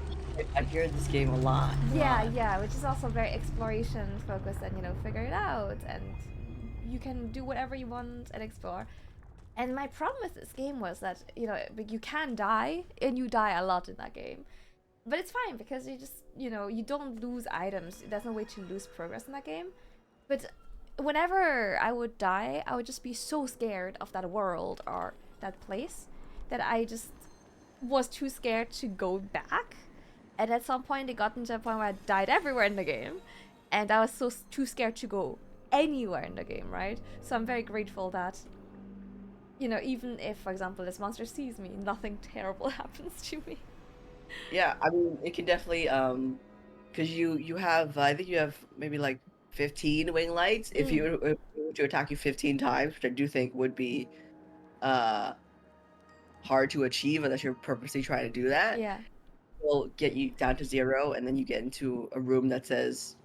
I hear this game a lot. Yeah, yeah, which is also very exploration focused and figure it out and you can do whatever you want and explore. And my problem with this game was that you can die and you die a lot in that game, but it's fine because you just you don't lose items. There's no way to lose progress in that game. But whenever I would die, I would just be so scared of that world or that place that I just was too scared to go back. And at some point, it got into a point where I died everywhere in the game, and I was too scared to go anywhere in the game, right? So I'm very grateful that, even if, for example, this monster sees me, nothing terrible happens to me. Yeah, I mean, it can definitely because you have I think you have maybe like 15 wing lights. If Mm, were to attack you 15 times, which I do think would be uh hard to achieve unless you're purposely trying to do that, yeah. will get you down to 0, and then you get into a room that says,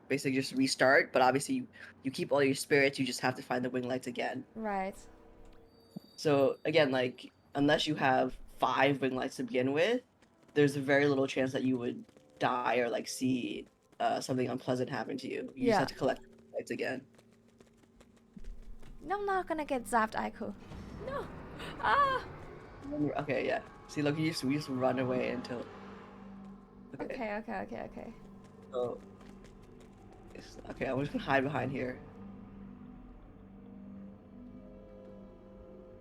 basically just restart. But obviously, you keep all your spirits. You just have to find the wing lights again. Right. So again, like unless you have 5 wing lights to begin with, there's a very little chance that you would die or like see something unpleasant happen to you. You just Yeah. have to collect lights again. No, I'm not gonna get zapped, Aiko. No. Ah. Okay, yeah. See, look, we just run away until. Okay, Okay, okay, okay, okay. so okay, I'm just gonna hide behind here.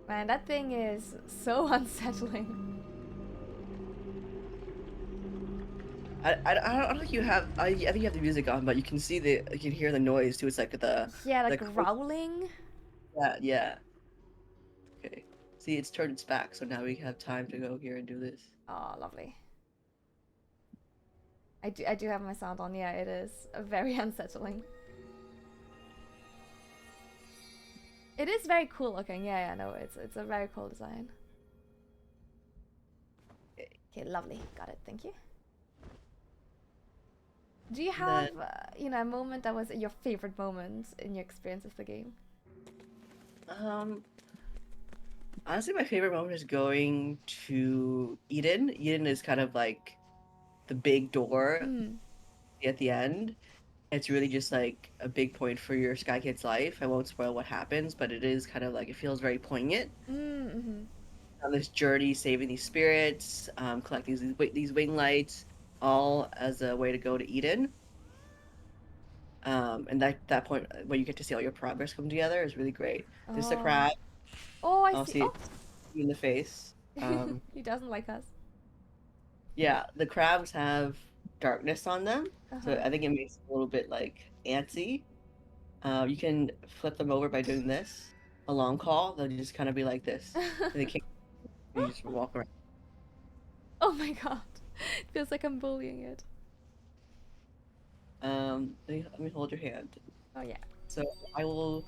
Man, that thing is so unsettling. I don't think you have. I think you have the music on, but you can see you can hear the noise too. It's like Yeah, like the growling. yeah. Okay. See, it's turned its back, so now we have time to go here and do this. Oh, lovely. I do have my sound on. Yeah, it is very unsettling. It is very cool looking. Yeah, yeah, no, it's a very cool design. Okay. Okay, lovely. Got it. Thank you. Do you And have, then a moment that was your favorite moment in your experience of the game? um honestly my favorite moment is going to Eden. Eden is kind of like the big door Mm. at the end. It's really just like a big point for your Sky Kid's life. I won't spoil what happens, but it is kind of like it feels very poignant Mm, mm-hmm. on this journey, saving these spirits, collecting these wing lights, all as a way to go to Eden. And that point where you get to see all your progress come together is really great. There's the Oh. crab. Oh, I I'll see. see Oh, it in the face. he doesn't like us. Yeah, the crabs have darkness on them, so Uh-huh. I think it makes it a little bit like antsy. You can flip them over by doing this. A long call, they'll just kind of be like this. And they can't. You just walk around. Oh my god. It feels like I'm bullying it. Let me hold your hand. Oh yeah. So I will.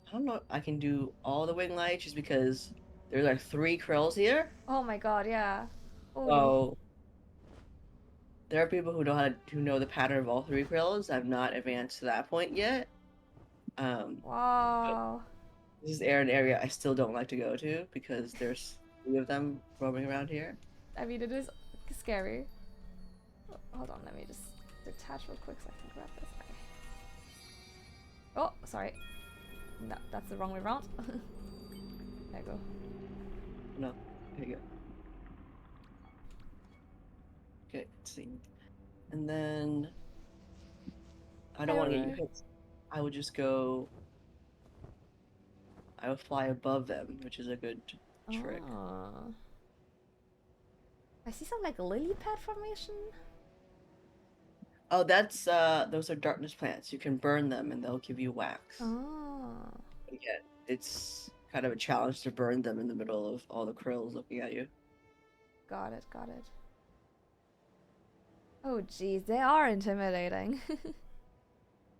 I don't know. I can do all the wing lights just because there's like 3 krills here. Oh my god, yeah. Oh. So there are people who know the pattern of all 3 krills. I've not advanced to that point yet. But Wow. this is an area I still don't like to go to because there's 3 of them roaming around here. I mean, it is scary. Oh, hold on, let me just detach real quick so I can grab this. Okay. Oh, sorry. No, that's the wrong way around. There you go. No, there you go. Okay, let's see. And then I don't Hi, want to get you Aurora. hit. I would just go. I would fly above them, which is a good trick. Oh. I see some like lily pad formation. Oh, that's those are darkness plants. You can burn them and they'll give you wax. Oh. Again, it's kind of a challenge to burn them in the middle of all the krills looking at you. Got it, got it. Oh geez, they are intimidating.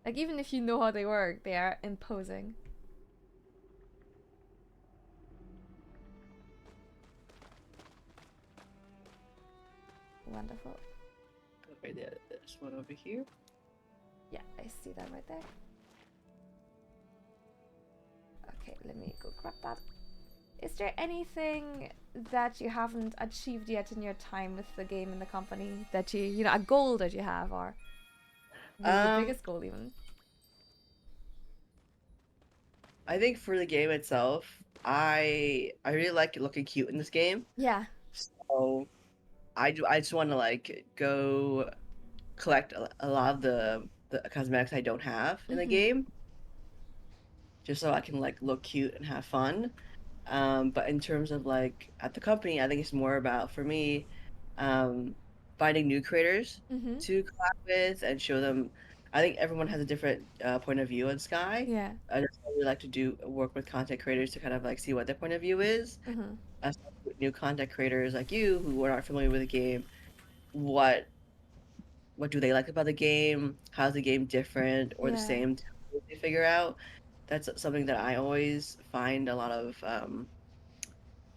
Like even if you know how they work, they are imposing. Wonderful. Okay, there's one over here. Yeah, I see that right there. Okay, let me go grab that. Is there anything that you haven't achieved yet in your time with the game and the company that a goal that you have, or maybe the Um, biggest goal even? I think for the game itself, I really like it looking cute in this game. Yeah. So I just want to like go collect a lot of the cosmetics I don't have in the Mm-hmm. game, just so I can like look cute and have fun. But in terms of like at the company, I think it's more about for me, um, finding new creators Mm-hmm. to collab with and show them. I think everyone has a different point of view on Sky. Yeah. I just really like to do work with content creators to kind of like see what their point of view is. Mm-hmm. As new content creators like you who are not familiar with the game, what what do they like about the game? How's the game different or the Yeah. same to they figure out? That's something that I always find a lot of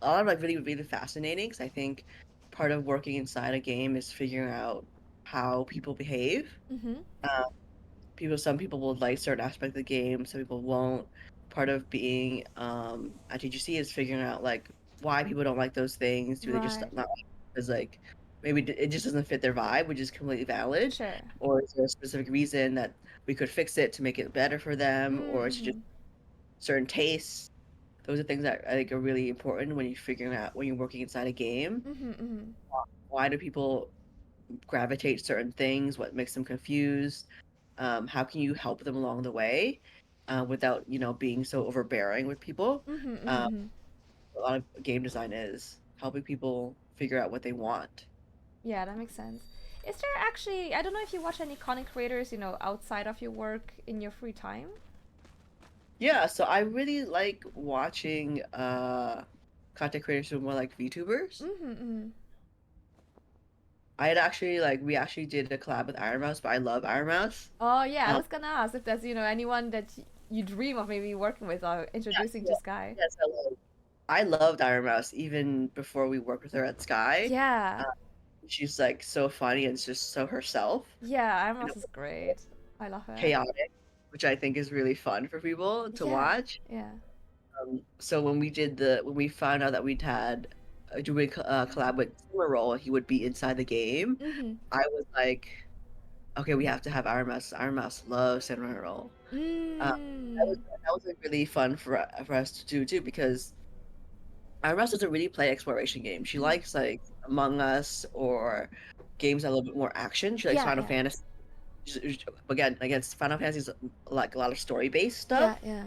like really really fascinating because I think part of working inside a game is figuring out how people behave. Mm-hmm. Um, some people will like certain aspect of the game, some people won't. Part of being at TGC is figuring out like why people don't like those things. Do they just Right. not like because like maybe it just doesn't fit their vibe, which is completely valid, Sure. or is there a specific reason that we could fix it to make it better for them, or it's just Mm-hmm. certain tastes. Those are things that I think are really important when you're figuring out when you're working inside a game. Mm-hmm. Mm-hmm. Why do people gravitate certain things? What makes them confused? How can you help them along the way without being so overbearing with people? Mm-hmm. Um, Mm-hmm. a lot of game design is helping people figure out what they want. Yeah, that makes sense. Is there actually, I don't know if you watch any content creators, outside of your work in your free time? Yeah, so I really like watching content creators who are more like VTubers. Mm-hmm. Mm-hmm. I had actually like we actually did a collab with Iron Mouse, but I love Iron Mouse. Oh, yeah, I Um, was gonna ask if there's, anyone that you dream of maybe working with or yes, introducing to yes, Sky. yes, I loved Iron Mouse even before we worked with her at Sky. Yeah. Uh, she's like so funny and just so herself, Yeah, you know, Amos is great. I love her. chaotic, which I think is really fun for people to Yeah. watch. Yeah. So when we found out that we'd had doing collab with Roll, he would be inside the game. Mm-hmm. I was like, okay, we have to have Iron Mouse. Iron Mouse loves Roll. Mm. That was like really fun for us to do too because Iron Mouse doesn't really play exploration games. She Mm-hmm. likes like Among Us or games that are a little bit more action. She likes Yeah, Final yeah. Fantasy. Again, against Final Fantasy is like a lot of story based Yeah, stuff. yeah.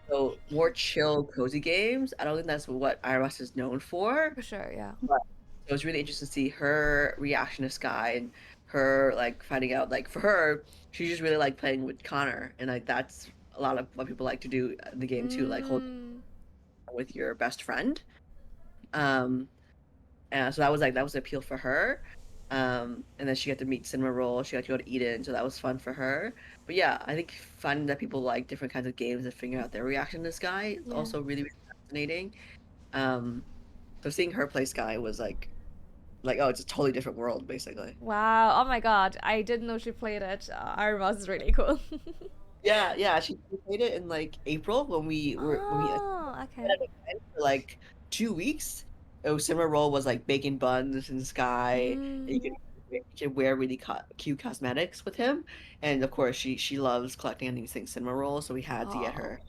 So more chill, cozy games. I don't think that's what Iris is known for. For sure, yeah. But it was really interesting to see her reaction to Sky and her like finding out like for her, she just really like playing with Connor and like that's a lot of what people like to do in the game too, like hold Mm. with your best friend. Um, and so that was like that was an appeal for her. And then she got to meet Cinema Roll. She got to go to Eden, so that was fun for her. But yeah, I think finding that people like different kinds of games and figuring out their reaction to Sky is Yeah. also really, really fascinating. Um, so seeing her play Sky was like oh, it's a totally different world basically. Wow. Oh my god. I didn't know she played it. Iron Mouse is really cool. Yeah, yeah, she played it in like April when we Oh, at okay. an event for like 2 weeks. Oh, Cinema Roll was like baking buns in Sky. And Mm. you could wear really cute cosmetics with him, and of course she loves collecting these things Cinema Roll, so we had to get her. Oh,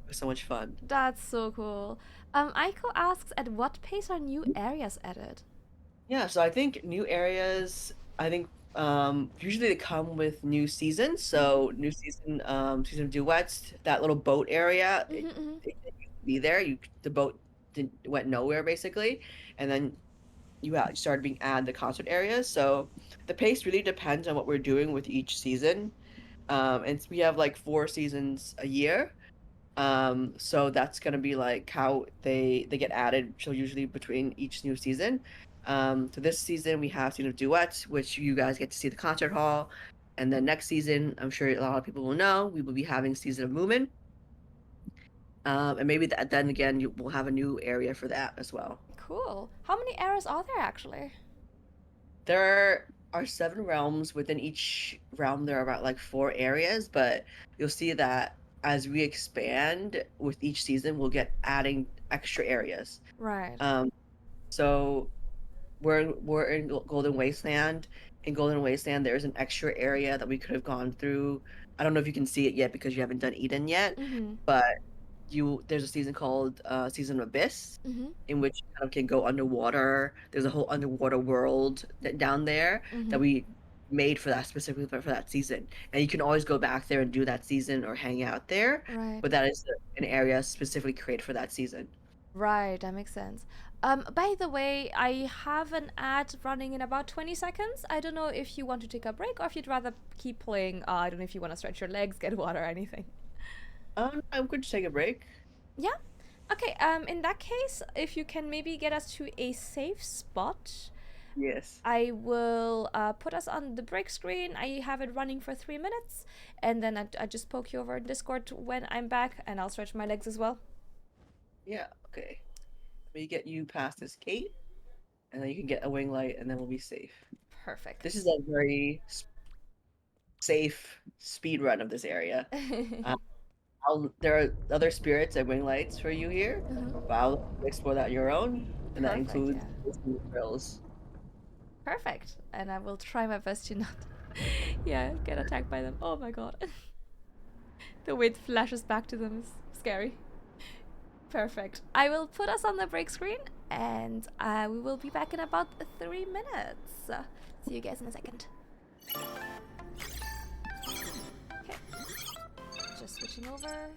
It was so much fun. that's so cool. Aiko asks, at what pace are new areas added? Yeah, so I think new areas. I think usually they come with new seasons. Mm-hmm. So new season of duets. That little boat area, Mm-hmm, mm-hmm. it used to be there. The boat went nowhere basically, and then you started being added the concert areas. So the pace really depends on what we're doing with each season. And we have like 4 seasons a year. So that's gonna be like how they get added. So usually between each new season. So this season we have season of duets, which you guys get to see the concert hall, and then next season, I'm sure a lot of people will know, we will be having season of Moomin. And maybe then again you will have a new area for that as well. Cool. How many areas are there actually? There are 7 realms. Within each realm, there are about like 4 areas, but you'll see that as we expand with each season, we'll get adding extra areas. Right. Um, so we're in Golden Wasteland. In Golden Wasteland, there's an extra area that we could have gone through. I don't know if you can see it yet because you haven't done Eden yet, Mm-hmm. but you there's a season called Season of Abyss, Mm-hmm. in which you kind of can go underwater. There's a whole underwater world down there that Mm-hmm. we made for that specifically for that season. And you can always go back there and do that season or hang out there, Right. but that is an area specifically created for that season. Right, that makes sense. By the way, I have an ad running in about 20 seconds. I don't know if you want to take a break or if you'd rather keep playing. I don't know if you want to stretch your legs, get water, or anything. I'm going to take a break. Yeah? Okay, in that case, if you can maybe get us to a safe spot, Yes. I will put us on the break screen. I have it running for 3 minutes, and then I just poke you over in Discord when I'm back, and I'll stretch my legs as well. Yeah. Okay. Let me get you past this gate, and then you can get a wing light, and then we'll be safe. Perfect. This is a very safe speed run of this area. Uh, there are other spirits and wing lights for you here, but I'll explore that on your own, and that Perfect, includes yeah. thrills. Perfect. And I will try my best to not, yeah, get attacked by them. Oh my god. The way it flashes back to them is scary. Perfect. I will put us on the break screen, and we will be back in about 3 minutes. See you guys in a second. Okay. Just switching over.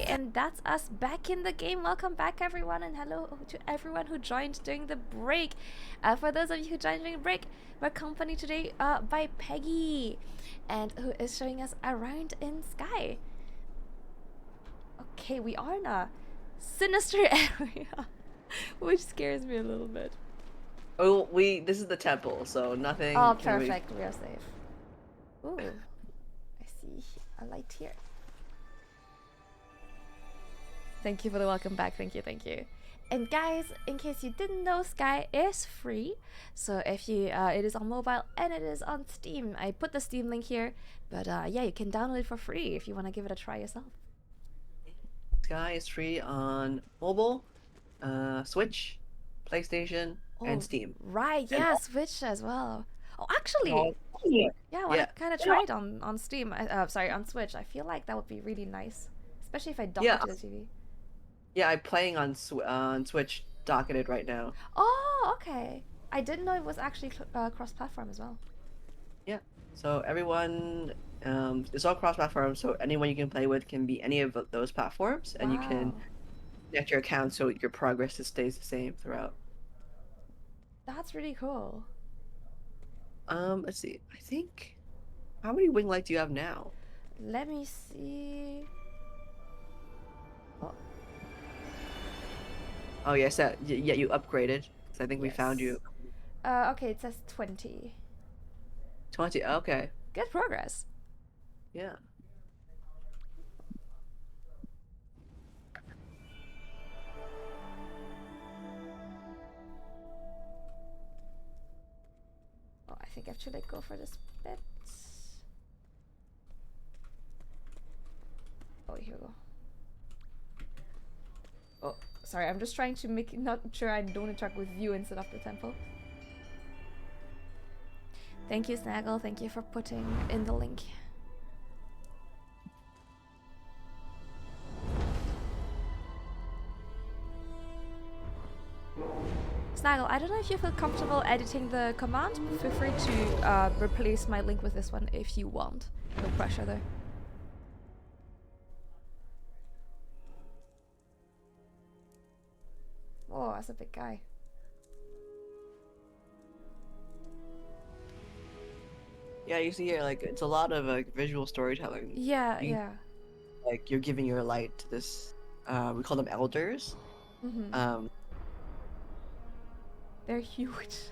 and that's us back in the game. Welcome back, everyone, and hello to everyone who joined during the break. For those of you who joined during the break, we're accompanied today by Peggy, and who is showing us around in Sky. Okay, we are in a sinister area, which scares me a little bit. Oh, this is the temple, so nothing. Oh, perfect. We are safe. Ooh, I see a light here. Thank you for the welcome back. Thank you, thank you. And guys, in case you didn't know, Sky is free. So if you, it is on mobile and it is on Steam. I put the Steam link here, but yeah, you can download it for free if you want to give it a try yourself. Sky is free on mobile, Switch, PlayStation, and Steam. Right, yeah, Switch as well. Oh, actually, yeah, I want to kind of try it on Steam. Sorry, on Switch. I feel like that would be really nice, especially if I dock it to the TV. Yeah, I'm playing on Switch, docketed right now. Oh, okay. I didn't know it was actually cross-platform as well. Yeah, so everyone, it's all cross-platform, so anyone you can play with can be any of those platforms, and you can connect your account so your progress stays the same throughout. That's really cool. Let's see. I think, how many wing light do you have now? Let me see. Oh, yes, yeah, you upgraded. So I think we found you. Okay, it says 20. 20, okay. Good progress. Yeah. Oh, I think I should go for this bit. Oh, here we go. Oh, sorry, I'm just trying to make not sure I don't interact with you instead of the temple. Thank you, Snaggle. Thank you for putting in the link. Snaggle, I don't know if you feel comfortable editing the command. Feel free to replace my link with this one if you want. No pressure there. Oh, that's a big guy. Yeah, you see here, like, it's a lot of visual storytelling. Yeah, yeah. Like, you're giving your light to this, we call them elders. They're huge.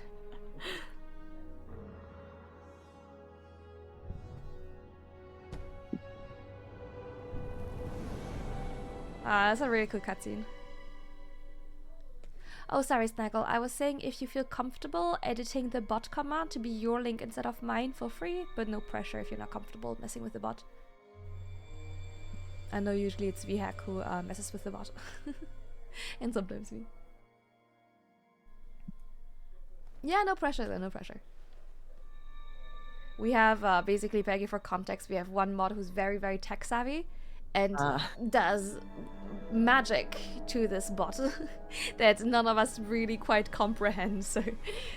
That's a really cool cutscene. Oh, sorry, Snaggle. I was saying if you feel comfortable editing the bot command to be your link instead of mine for free, but no pressure if you're not comfortable messing with the bot. I know usually it's VHack who messes with the bot. And sometimes me. Yeah, no pressure though, no pressure. We have, basically, Peggy, for context, we have one mod who's very, very tech savvy and does magic to this bot that none of us really quite comprehend, so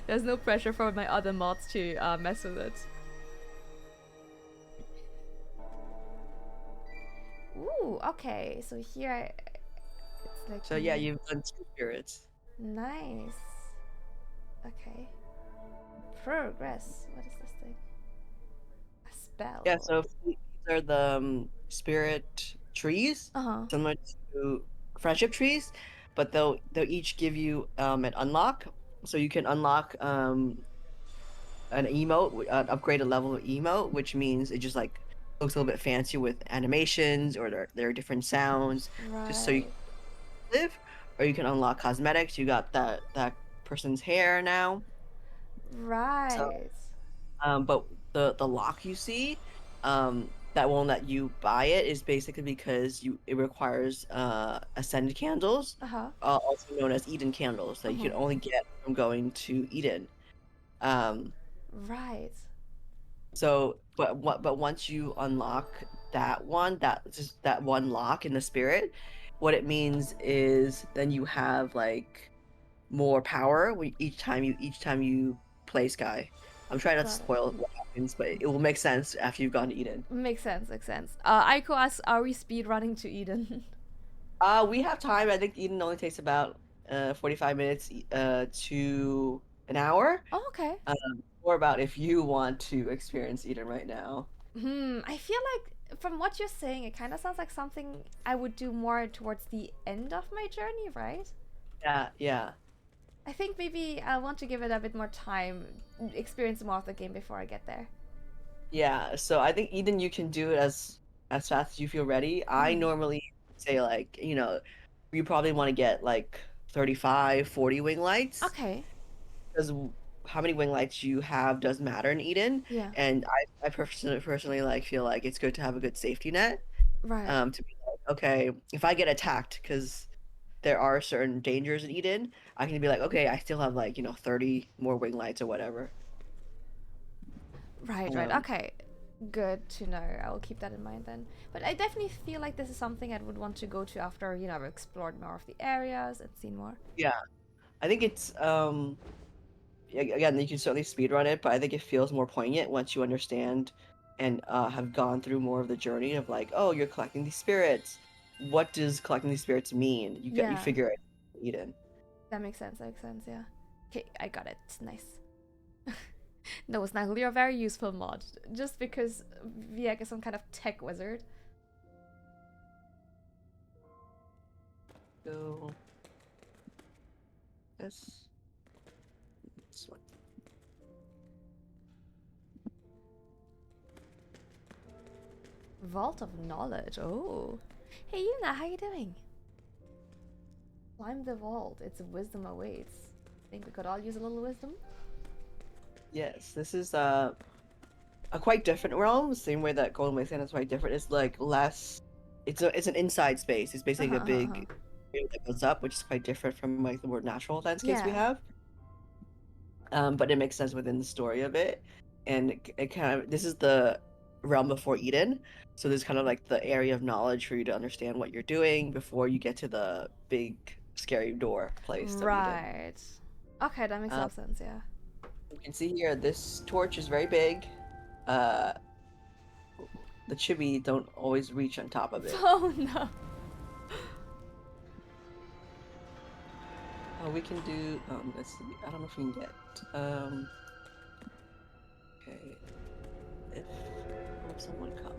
there's no pressure for my other mods to mess with it. Ooh, okay, so here it's like... So yeah, you've done 2 spirits. Nice. Okay. Progress. What is this thing? A spell. Yeah, so these are the spirit trees, similar to friendship trees, but they'll each give you an unlock. So you can unlock an emote, an upgraded level of emote, which means it just like looks a little bit fancy with animations, or there are different sounds, just so you can live. Or you can unlock cosmetics. You got that person's hair now. Right. So, but the lock you see, that won't let you buy it is basically because it requires ascended candles, also known as Eden candles, that you can only get from going to Eden. Right. So, but once you unlock that one lock in the spirit, what it means is then you have like more power each time you play Sky. I'm trying not to spoil what happens, but it will make sense after you've gone to Eden. Makes sense, makes sense. Aiko asks, are we speed running to Eden? We have time. I think Eden only takes about 45 minutes to an hour. Oh, okay. Or about if you want to experience Eden right now. I feel like from what you're saying, it kind of sounds like something I would do more towards the end of my journey, right? Yeah, yeah. I think maybe I want to give it a bit more time, experience more of the game before I get there. Yeah, so I think Eden you can do it as fast as you feel ready. I Mm. normally say like, you probably want to get like 35, 40 wing lights Okay. because how many wing lights you have does matter in Eden. Yeah. And I personally like feel like it's good to have a good safety net. Right. To be like, okay, if I get attacked, because there are certain dangers in Eden, I can be like, okay, I still have like, 30 more wing lights or whatever. Right, right. Um, Okay. Good to know. I will keep that in mind then. But I definitely feel like this is something I would want to go to after, I've explored more of the areas and seen more. yeah, I think it's again, you can certainly speedrun it, but I think it feels more poignant once you understand and have gone through more of the journey of like, oh, you're collecting these spirits. What does collecting these spirits mean? You Yeah. figure it out, Eden. That makes sense. That makes sense, yeah. Okay, I got it. Nice. No, Snaggle, you're a very useful mod. Just because Viek is some kind of tech wizard. So this one. Vault of Knowledge. Oh. Hey, Yuna, how you doing? Climb the vault. Its wisdom awaits. Think we could all use a little wisdom? Yes, this is a quite different realm. The same way that Golden Wasteland is quite different. It's like less. It's an inside space. It's basically a big area that goes up, which is quite different from like the more natural landscapes we Yeah. have. But it makes sense within the story of it, and it kind of this is the realm before Eden, so there's kind of like the area of knowledge for you to understand what you're doing before you get to the big scary door place of Eden. Right. Okay, that makes a lot Um, of sense, yeah. you can see here this torch is very big. Uh, the chibi don't always reach on top of it. Oh no. Oh, we can do. Let's see. I don't know if we can get. Okay. If someone come.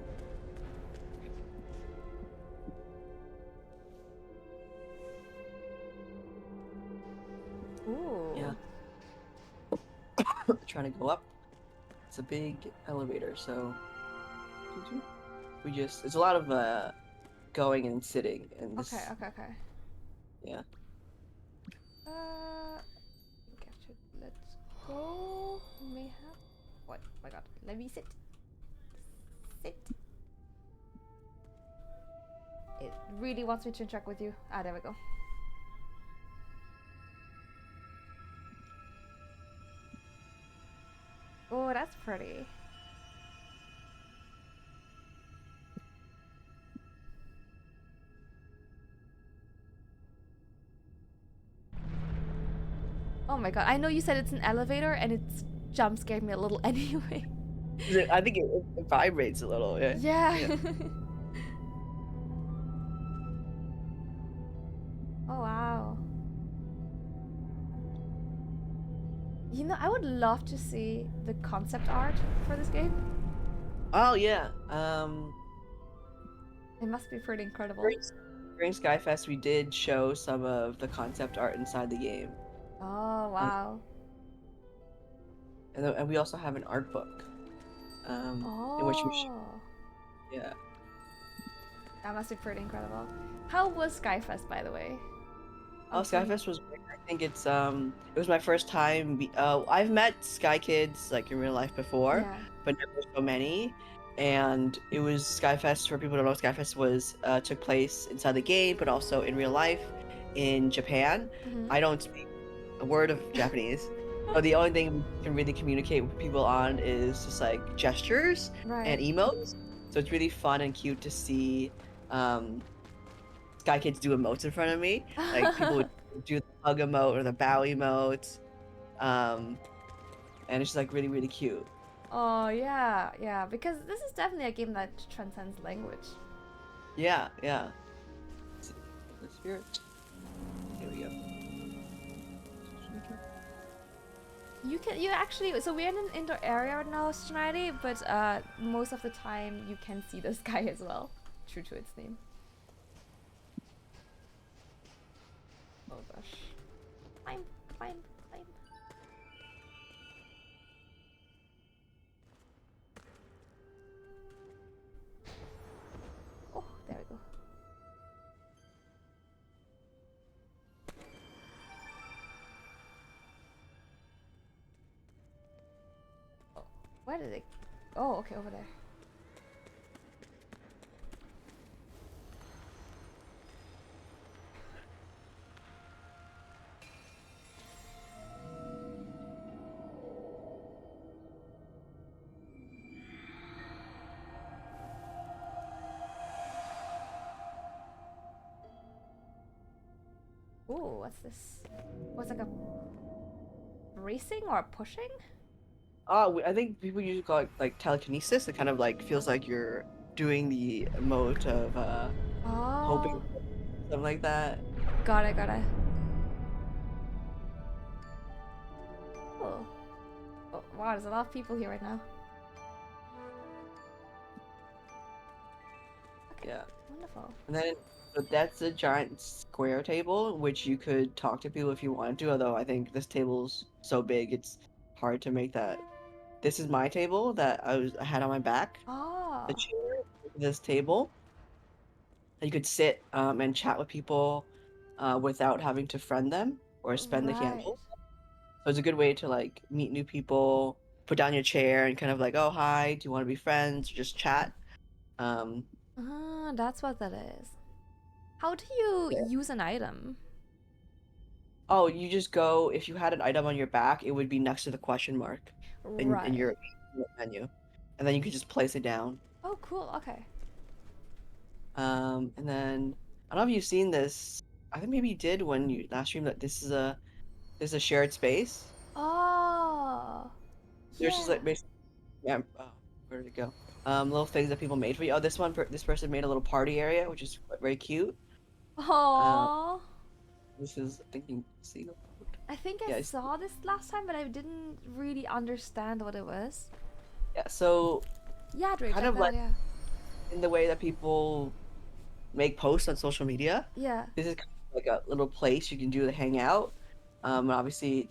Ooh. Yeah. Trying to go up. It's a big elevator, so we just. It's a lot of going and sitting, and this. Okay, okay, okay. Yeah. I think I should let's go. May have what? Oh my god. Let me sit. Sit. It really wants me to interact with you. Ah, there we go. Oh, that's pretty. Oh my god. I know you said it's an elevator and it's jump scared me a little anyway. I think it vibrates a little. Yeah. Yeah. Oh wow. I would love to see the concept art for this game. Oh yeah. It must be pretty incredible. During Skyfest, we did show some of the concept art inside the game. Oh Um, wow. and we also have an art book, in which we Oh. yeah. That must be pretty incredible. How was Skyfest, by the way? Oh, Obviously. Skyfest was great. I think it was my first time. I've met Sky Kids like in real life before, Yeah. but never so many. And it was Skyfest. For people who don't know, Skyfest was took place inside the game, but also in real life in Japan. Mm-hmm. I don't speak a word of Japanese, so the only thing we can really communicate with people on is just like gestures and Right. emotes. So it's really fun and cute to see um, Sky Kids do emotes in front of me. Like people would do the hug emote or the bow emotes. Um, and it's just like really, really cute. Oh yeah, yeah. Because this is definitely a game that transcends language. Yeah, yeah. the spirit. Here we go. You actually, so we're in an indoor area right now, Schneidy, but most of the time you can see the sky as well, true to its name. Oh gosh. Climb, climb, climb. Oh, there we go. Oh, where did it? Oh, okay, over there. Ooh, what's this? What's like a racing or pushing? I think people usually call it like telekinesis. It kind of like feels like you're doing the mode of hoping, Oh, something like that. got it, got it. Cool. Oh, wow, there's a lot of people here right now. Okay, Yeah. wonderful. And then but that's a giant square table in which you could talk to people if you wanted to, although I think this table's so big it's hard to make that. This is my table that I had on my back. The Oh, chair, this table. You could sit and chat with people without having to friend them or spend the right. candle. So it's a good way to like meet new people, put down your chair and kind of like, oh hi, do you want to be friends? Just chat. Um, Ah, that's what that is. How do you yeah. use an item? Oh, you just go if you had an item on your back, it would be next to the question mark in Right. your menu, and then you could just place it down. Oh, cool. Okay. And then I don't know if you've seen this. I think maybe you did when you last streamed that this is a shared space. Oh, There's just yeah. like basically yeah. Oh, where did it go? Little things that people made for you. Oh, this person made a little party area, which is very cute. Um, Oh, this is I think you can see the I think I yeah, saw this last time, but I didn't really understand what it was. yeah. So Yeah, I'd really kind check of that like out. Yeah. in the way that people make posts on social media. Yeah. This is kind of like a little place you can do to hang out. And obviously,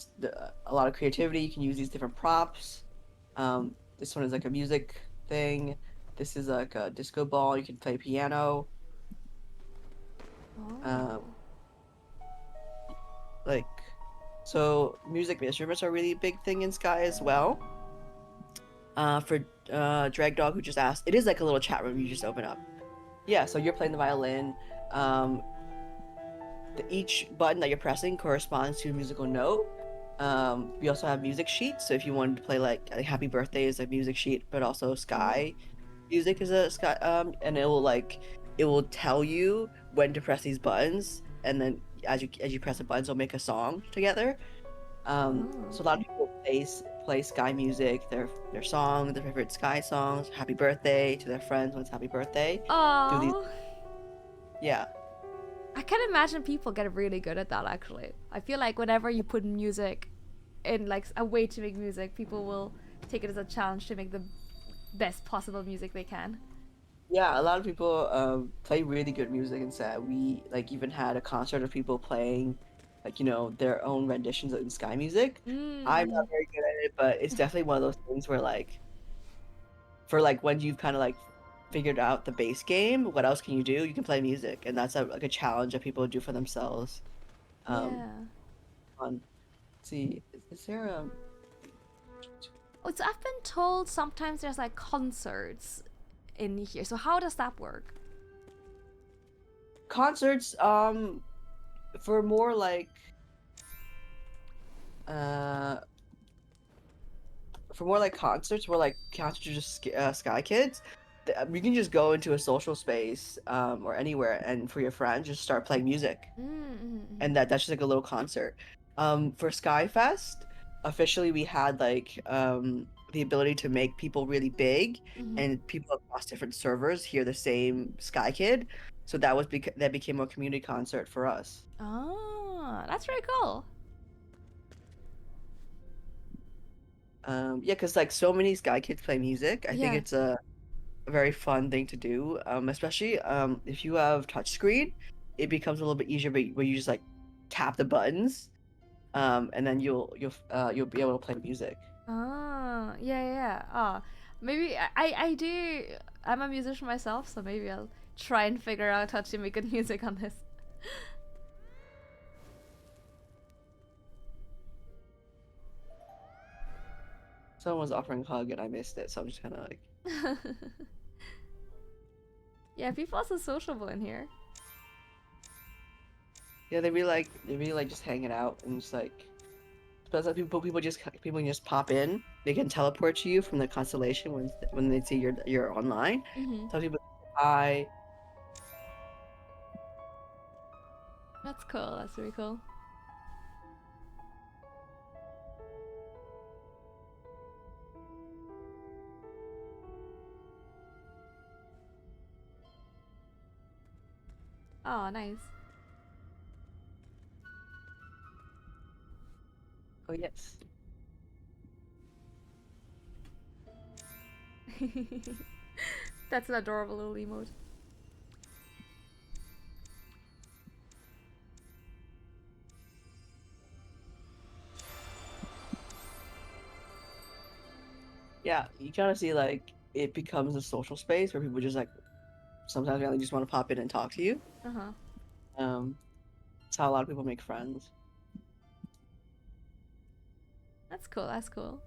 a lot of creativity. You can use these different props. This one is like a music thing. This is like a disco ball. You can play piano. Um, Oh. like, so music instruments are a really big thing in Sky as well. For Drag Dog, who just asked, it is like a little chat room you just open up. Yeah, so you're playing the violin. Um, each button that you're pressing corresponds to a musical note. We also have music sheets, so if you wanted to play like Happy Birthday is a music sheet, but also Oh. Sky music is a Sky, and it will tell you when to press these buttons, and then as you press the buttons, it'll make a song together. Oh. So a lot of people play Sky music, their song, their favorite Sky songs, Happy Birthday to their friends when it's Happy Birthday, through these, Oh. yeah. I can imagine people get really good at that actually. I feel like whenever you put music in like a way to make music, people will take it as a challenge to make the best possible music they can. Yeah, a lot of people play really good music instead. We like even had a concert of people playing like, their own renditions of Sky music. I'm Mm-hmm. not very good at it, but it's definitely one of those things where like for like when you've kind of like figured out the base game, what else can you do? You can play music, and that's like a challenge that people do for themselves. Um, Yeah. on let's see, is there Oh, so I've been told sometimes there's like concerts in here. So how does that work? concerts for more like uh concerts where like concerts are just Sky Kids, you can just go into a social space or anywhere and for your friends just start playing music, Mm-hmm. and that's just like a little concert. For Sky Fest, officially we had like the ability to make people really big Mm-hmm. and people across different servers hear the same Sky Kid. So that became a community concert for us. Oh, that's very cool. Yeah, because like so many Sky Kids play music. I think Yeah. it's a very fun thing to do. Especially if you have touchscreen, it becomes a little bit easier, but where you just like tap the buttons, and then you'll be able to play music. Oh, yeah, yeah, yeah. Oh, maybe I do. I'm a musician myself, so maybe I'll try and figure out how to make good music on this. Someone was offering a hug and I missed it, so I'm just kind of like, Yeah, people are so sociable in here. yeah, they really like just hanging out and just like, especially people can just pop in. They can teleport to you from the constellation when they see you're online. Mm-hmm. Some people say hi. That's cool. That's really cool. Oh, nice. Oh yes. That's an adorable little emote. Yeah, you kind of see like it becomes a social space where people just like sometimes really just want to pop in and talk to you. Uh huh. Um, it's how a lot of people make friends. That's cool. That's cool.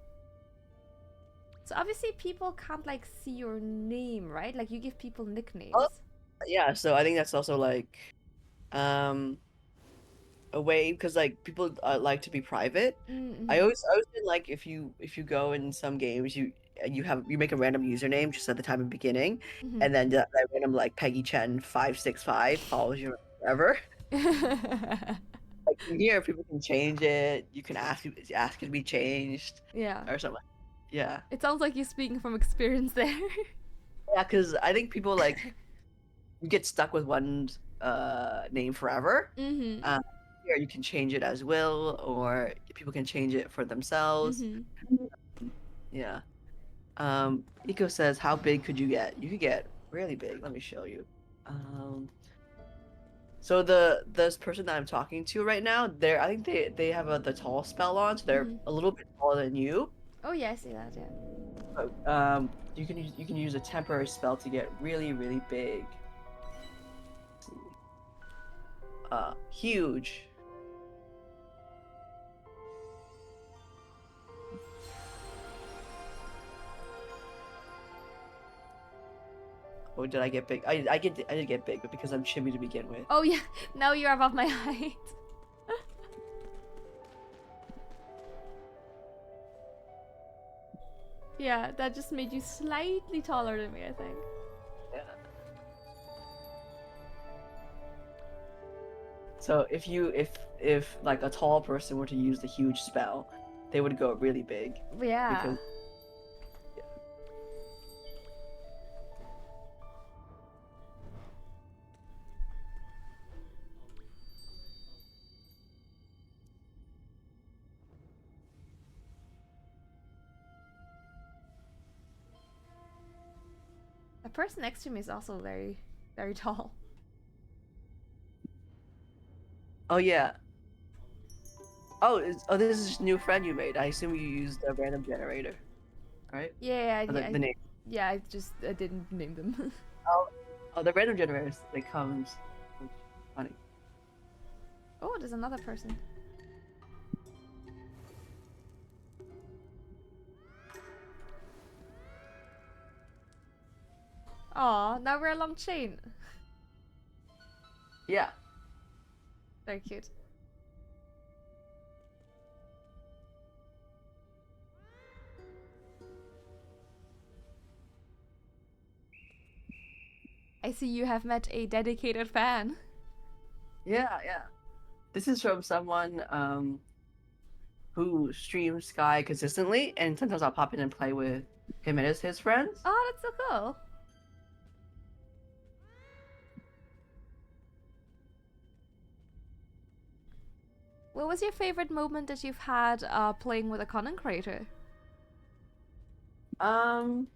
So obviously people can't like see your name, right? Like you give people Oh, nicknames. yeah, so I think that's also like um a way because like people like to be private. Mm-hmm. I always feel like if you go in some games you make a random username just at the time of beginning, and then that random like Peggy Chen 565 follows you forever. Mm-hmm. Like in here, people can change it. You can ask it to be changed Yeah. or something. Yeah, It sounds like you're speaking from experience there. yeah, because I think people like you get stuck with one name forever. Mm-hmm. Um, Here you can change it as will, or people can change it for themselves. Mm-hmm. Yeah. Eco says, how big could you get? You could get really big. Let me show you. Um, so this person that I'm talking to right now, I think they have the tall spell on, so they're Mm-hmm. a little bit taller than you. Oh yeah, I see that. Yeah. But, you can use a temporary spell to get really big. Let's see. Huge. Or did I get big? I did get big, but because I'm chubby to begin with. Oh yeah. Now you're above my height. Yeah, that just made you slightly taller than me, I think. Yeah. So if like a tall person were to use the huge spell, they would go really big Yeah. because yeah. The person next to me is also very, very tall. Oh yeah. Oh, this is just a new friend you made. I assume you used a random generator, right? Yeah, Or the name. yeah. I didn't name them. Oh, oh, the random generators. They comes. Funny. Oh, there's another person. Aw, now we're a long chain. Yeah. Very cute. I see you have met a dedicated fan. Yeah. This is from someone who streams Sky consistently, and sometimes I'll pop in and play with him and his friends. Oh, that's so cool. What was your favorite moment that you've had playing with a content creator? Um,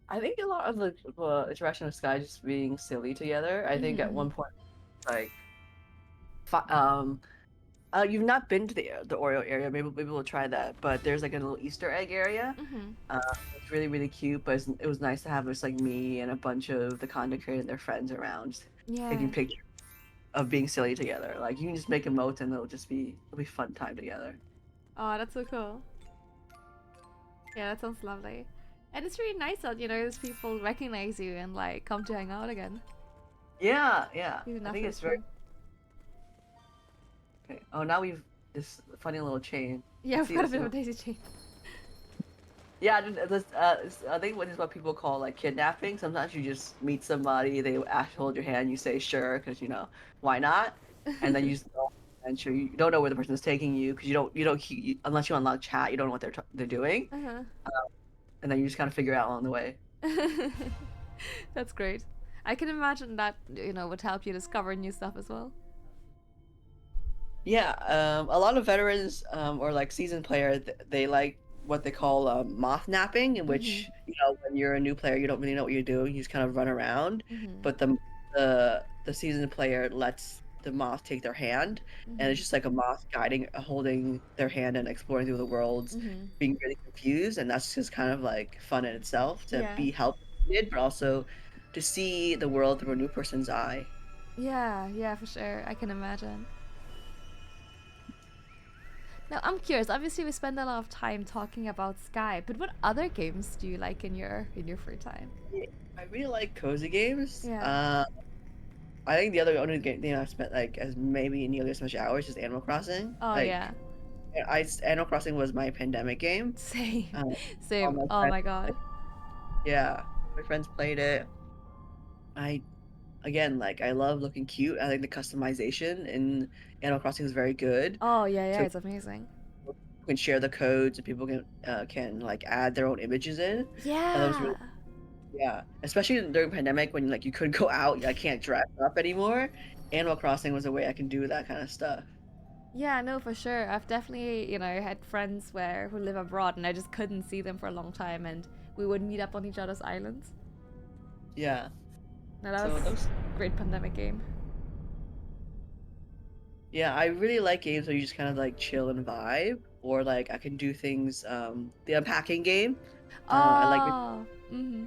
I think a lot of the interaction of Sky just being silly together. I think at Mm-hmm. one point, like, you've not been to the Oreo area. Maybe we'll try that. But there's like a little Easter egg area. Mm-hmm. It's really cute. But it was nice to have just like me and a bunch of the content creators and their friends around, just Yeah. taking pictures of being silly together. Like you can just make emotes and it'll be fun time together. Oh, that's so cool. Yeah, that sounds lovely. And it's really nice that, those people recognize you and like come to hang out again. Yeah. Even I after think it's it's very fun. okay. Oh, now we've this funny little chain. Yeah, Let's I've see got a this bit of a little. daisy chain. Yeah, I think what is what people call like kidnapping. Sometimes you just meet somebody, they actually hold your hand, you say sure, because why not? And then you just go and sure you don't know where the person is taking you because you don't unless you unlock chat, you don't know what they're doing, Uh-huh. and then you just kind of figure it out along the way. That's great. I can imagine that, would help you discover new stuff as well. Yeah, a lot of veterans or like seasoned player, they like what they call moth napping, in Mm-hmm. which when you're a new player, you don't really know what you're doing. You just kind of run around, Mm-hmm. but the seasoned player lets the moth take their hand, and Mm-hmm. it's just like a moth guiding, holding their hand and exploring through the worlds, Mm-hmm. being really confused, and that's just kind of like fun in itself to Yeah. be helped, but also to see the world through a new person's eye. Yeah, for sure. I can imagine. Now, I'm curious. Obviously, we spend a lot of time talking about Sky, but what other games do you like in your free time? I really like cozy games. Yeah. I think the other only thing I've spent like as maybe nearly as much hours is Animal Crossing. Oh yeah. Like, Animal Crossing was my pandemic game. Same. Um, all Same. my Oh friends, my god. yeah, my friends played it. I again like I love looking cute. I think the customization in Animal Crossing is very good. Oh yeah, So it's amazing. people can share the codes and people can like add their own images in. That was Yeah. really yeah, especially during pandemic when like you couldn't go out, I can't dress up anymore. Animal Crossing was a way I can do that kind of stuff. Yeah, no, for sure. I've definitely, had friends who live abroad and I just couldn't see them for a long time and we would meet up on each other's islands. Yeah. Now that So was those a great pandemic game. yeah, I really like games where you just kind of like chill and vibe, or like I can do things. The unpacking game, I like it Oh. Mm-hmm.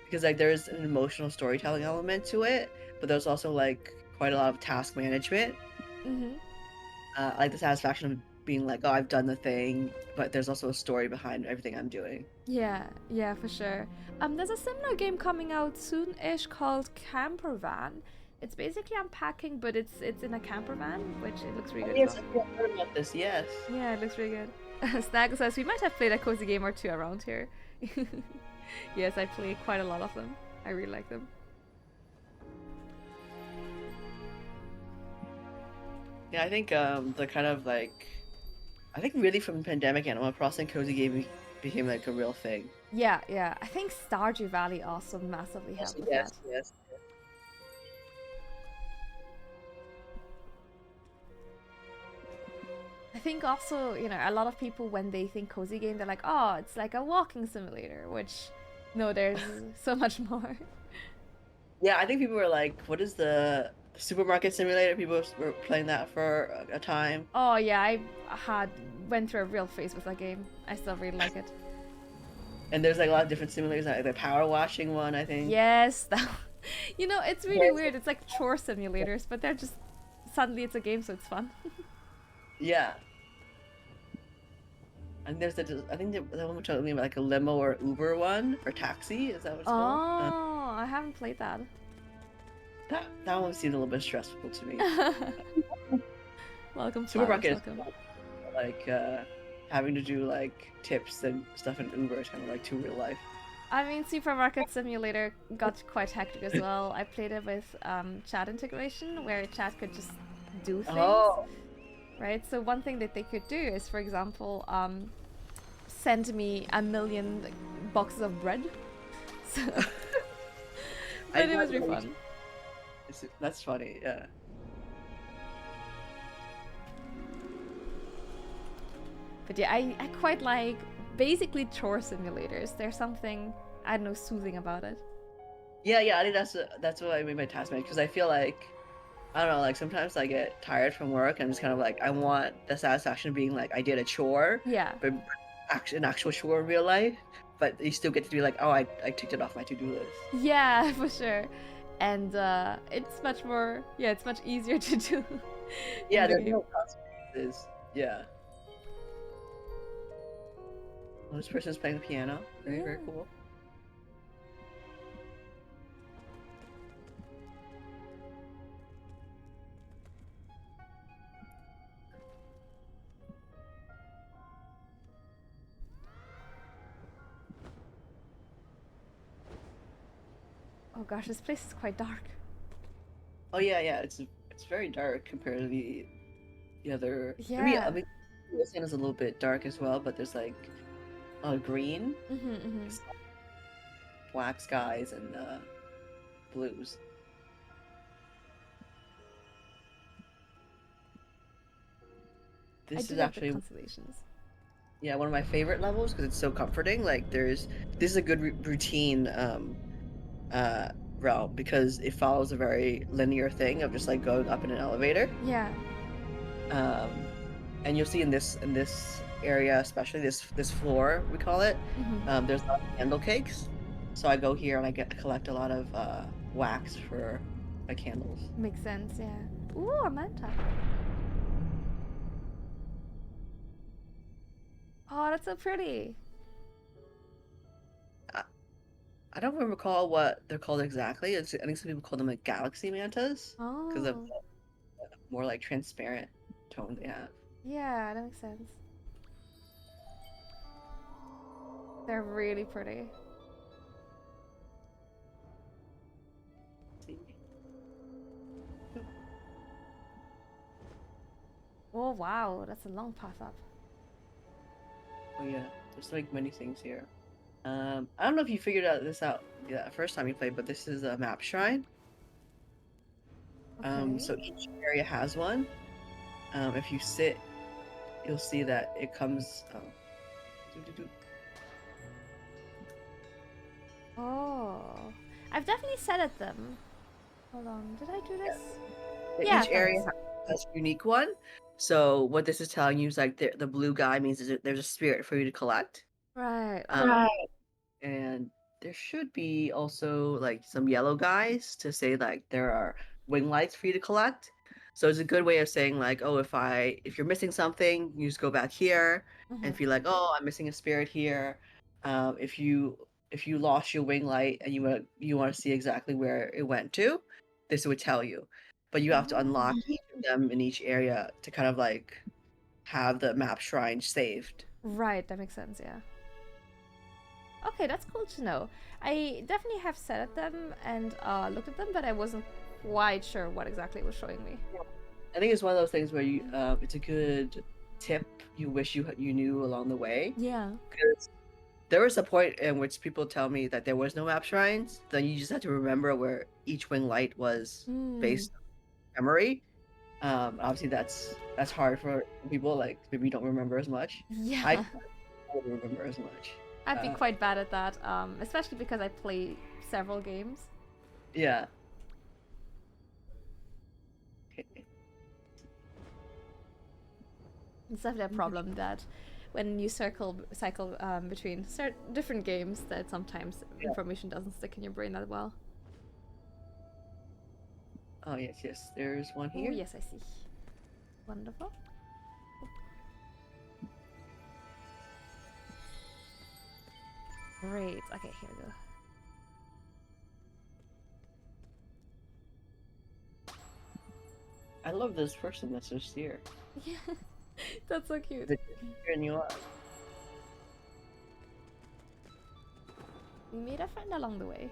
because like there's an emotional storytelling element to it, but there's also like quite a lot of task management. Mm-hmm. I like the satisfaction of being like, oh, I've done the thing, but there's also a story behind everything I'm doing. Yeah, for sure. There's a similar game coming out soon-ish called Camper Van. It's basically unpacking, but it's in a camper van, which it looks really Oh good as yes, well. I heard about this. Yes. Yeah, it looks really good. Snag says we might have played a cozy game or two around here. Yes, I play quite a lot of them. I really like them. Yeah, I think the kind of like I think really from pandemic Animal Crossing cozy gaming became like a real thing. Yeah. I think Stardew Valley also massively Yes, helped with that. yes. I think also, a lot of people when they think cozy game, they're like, oh, it's like a walking simulator, which no, there's so much more. Yeah, I think people were like, "What is the supermarket simulator?" People were playing that for a time. Oh yeah, I had went through a real phase with that game. I still really like it. And there's like a lot of different simulators, like the power washing one, I think. Yes, that. It's really Yes. weird. It's like chore simulators, but they're just suddenly it's a game, so it's fun. Yeah. And there's I think the one we're talking about like a limo or Uber one or taxi. Is that what it's called? Oh, I haven't played that. That one seemed a little bit stressful to me. Welcome, flowers. Supermarket is Welcome. fun, like having to do like tips and stuff in Uber is kind of like too real life. I mean, Supermarket Simulator got quite hectic as well. I played it with chat integration, where chat could just do things. Oh. right? So one thing that they could do is, for example, send me 1,000,000 boxes of bread. So, I but it was really fun. That's funny. Yeah. But yeah, I quite like basically chore simulators. There's something, I don't know, soothing about it. Yeah, yeah. I think that's what I made my task because I feel like I don't know, like sometimes I get tired from work and I'm just kind of like I want the satisfaction of being like I did a chore, Yeah. but an actual chore in real life. But you still get to be like, oh, I ticked it off my to-do list. Yeah, for sure. And it's much more, yeah, it's much easier to do in Yeah, the there's game. no consequences. Yeah. Well, this person's playing the piano. Very, very Yeah. cool. Oh gosh, this place is quite dark. Oh yeah, yeah. It's very dark compared to the other. Yeah. I mean, this one is a little bit dark as well, but there's like green, it's black skies, and blues. I This do is like the actually constellations. yeah one of my favorite levels because it's so comforting. Like this is a good routine uh route because it follows a very linear thing of just like going up in an elevator. Yeah. Um, and you'll see in this area, especially this floor we call it, there's a lot of candle cakes. So I go here and I collect a lot of wax for my candles. Makes sense, yeah. Ooh, a manta. Oh, that's so pretty. I, I don't recall what they're called exactly. I think some people call them like galaxy mantas because of Oh. the more like transparent tone they have. Yeah, that makes sense. They're really pretty. Let's see. Oh, wow, that's a long path up. Oh yeah, there's like many things here. I don't know if you figured this out the first time you played, but this is a map shrine. Okay. So each area has one. If you sit, you'll see that it comes. Doo, doo, doo. Oh. I've definitely said at them. Hold on, did I do this? Yeah, Yeah, each I've done area this. has a unique one. So what this is telling you is like the blue guy means there's a spirit for you to collect. Right, okay. Right. And there should be also like some yellow guys to say like there are wing lights for you to collect. So it's a good way of saying like, oh, if you're missing something, you just go back here and feel like, oh, I'm missing a spirit here. If you lost your wing light and you want to see exactly where it went to, this would tell you. But you have to unlock each of them in each area to kind of like have the map shrine saved. Right, that makes sense, yeah. Okay, that's cool to know. I definitely have set at them and looked at them, but I wasn't quite sure what exactly it was showing me. I think it's one of those things where it's a good tip you wish you knew along the way. Yeah. Because there was a point in which people tell me that there was no map shrines. Then you just had to remember where each wing light was based on memory. Obviously that's hard for people. Like maybe you don't remember as much. Yeah. I don't remember as much. I'd be quite bad at that, especially because I play several games. Yeah. Okay. It's definitely a problem that when you cycle between different games, that sometimes information doesn't stick in your brain that well. Oh yes, yes. There's one Oh here. yes, I see. Wonderful. Great. Okay, here we go. I love this person that's just here. Yeah, that's so cute. Cheering you up. We made a friend along the way.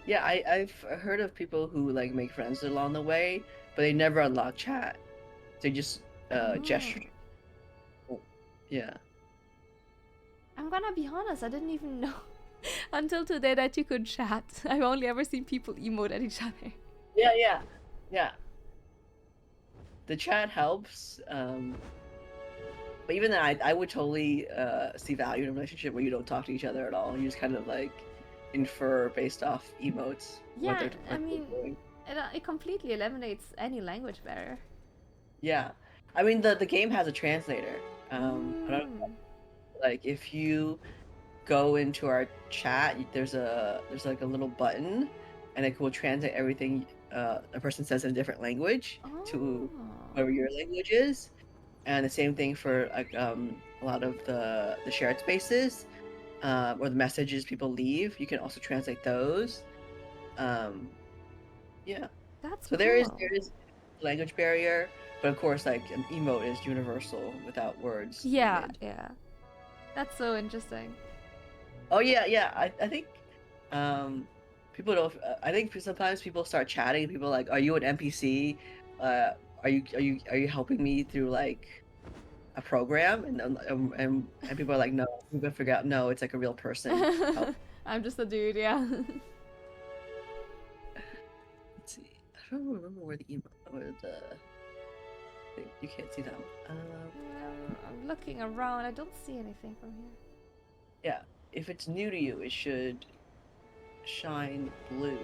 Yeah, I've heard of people who like make friends along the way, but they never unlock chat. They just gesture. Mm. Oh, yeah. I'm gonna be honest, I didn't even know until today that you could chat. I've only ever seen people emote at each other. Yeah. The chat helps. But even then, I would totally see value in a relationship where you don't talk to each other at all. You just kind of like infer based off emotes what Yeah, they're I what they're mean, doing. it completely eliminates any language barrier. Yeah, I mean the game has a translator. I don't know, Mm. like if you go into our chat, there's like a little button, and it will translate everything a person says in a different language to Oh. whatever your language is. And the same thing for like a lot of the shared spaces or the messages people leave. You can also translate those. Um, yeah. That's So cool. there is language barrier, but of course, like an emote is universal without words Yeah, needed. yeah. That's so interesting. Oh yeah. I think people don't. I think sometimes people start chatting. People are like, "Are you an NPC? Uh, are you helping me through like a program?" And people are like, "No." People figure out, no, it's like a real person. Help. I'm just a dude, yeah. Let's see. I don't remember where the email or the thing. You can't see that one. I'm looking around. I don't see anything from here. Yeah. If it's new to you, it should shine blue.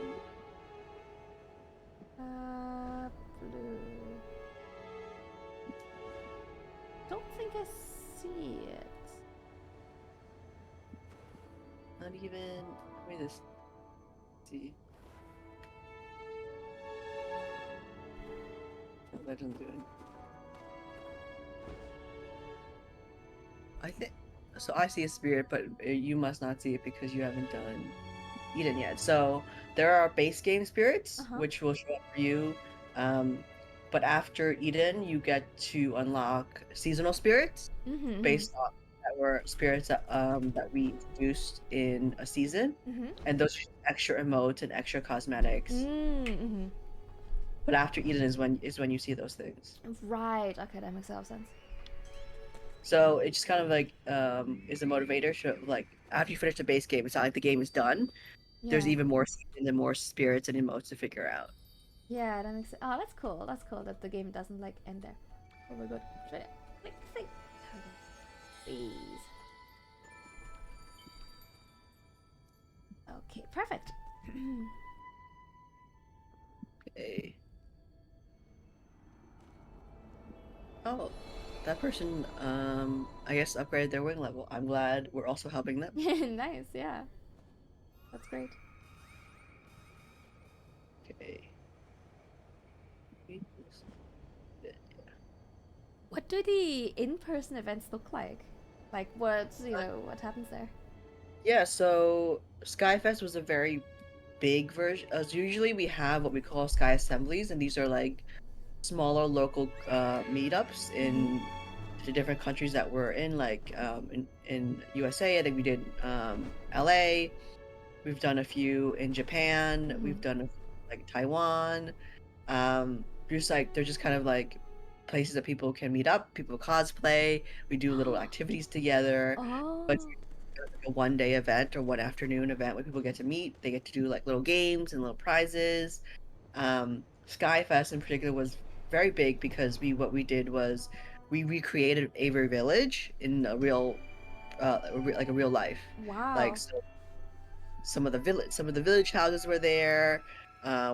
Blue. Don't think I see it. Not even. Let me just see. No, that doesn't do it. I think. So I see a spirit, but you must not see it because you haven't done Eden yet. So there are base game spirits, Uh-huh. which will show up for you. Um, but after Eden, you get to unlock seasonal spirits Mm-hmm. based on that were spirits that we introduced in a season, Mm-hmm. and those are extra emotes and extra cosmetics. Mm-hmm. But after Eden is when you see those things. Right. Okay, that makes a lot of sense. So it just kind of like is a motivator. Like after you finish the base game, it's not like the game is done. There's Yeah. even more seasons and more spirits and emotes to figure out. Yeah, that makes sense. Oh, that's cool. That's cool that the game doesn't like end there. Oh my god. Try it. Like, think. Please. Okay, perfect. Okay. Oh, that person, I guess upgraded their wing level. I'm glad we're also helping them. Nice, yeah. That's great. Okay. What do the in-person events look like? Like what happens there? Yeah, so Skyfest was a very big version. As usually we have what we call Sky Assemblies, and these are like smaller local meetups Mm-hmm. in the different countries that we're in, like in USA. I think we did LA. We've done a few in Japan. Mm-hmm. We've done a few, like Taiwan. Just like they're just kind of like places that people can meet up, people cosplay, we do little activities together, but it's Oh. like a 1 day event or one afternoon event where people get to meet, they get to do like little games and little prizes. Skyfest in particular was very big because we what we did was we recreated Avery Village in a real like a real life. Like Wow. so some of the village houses were there.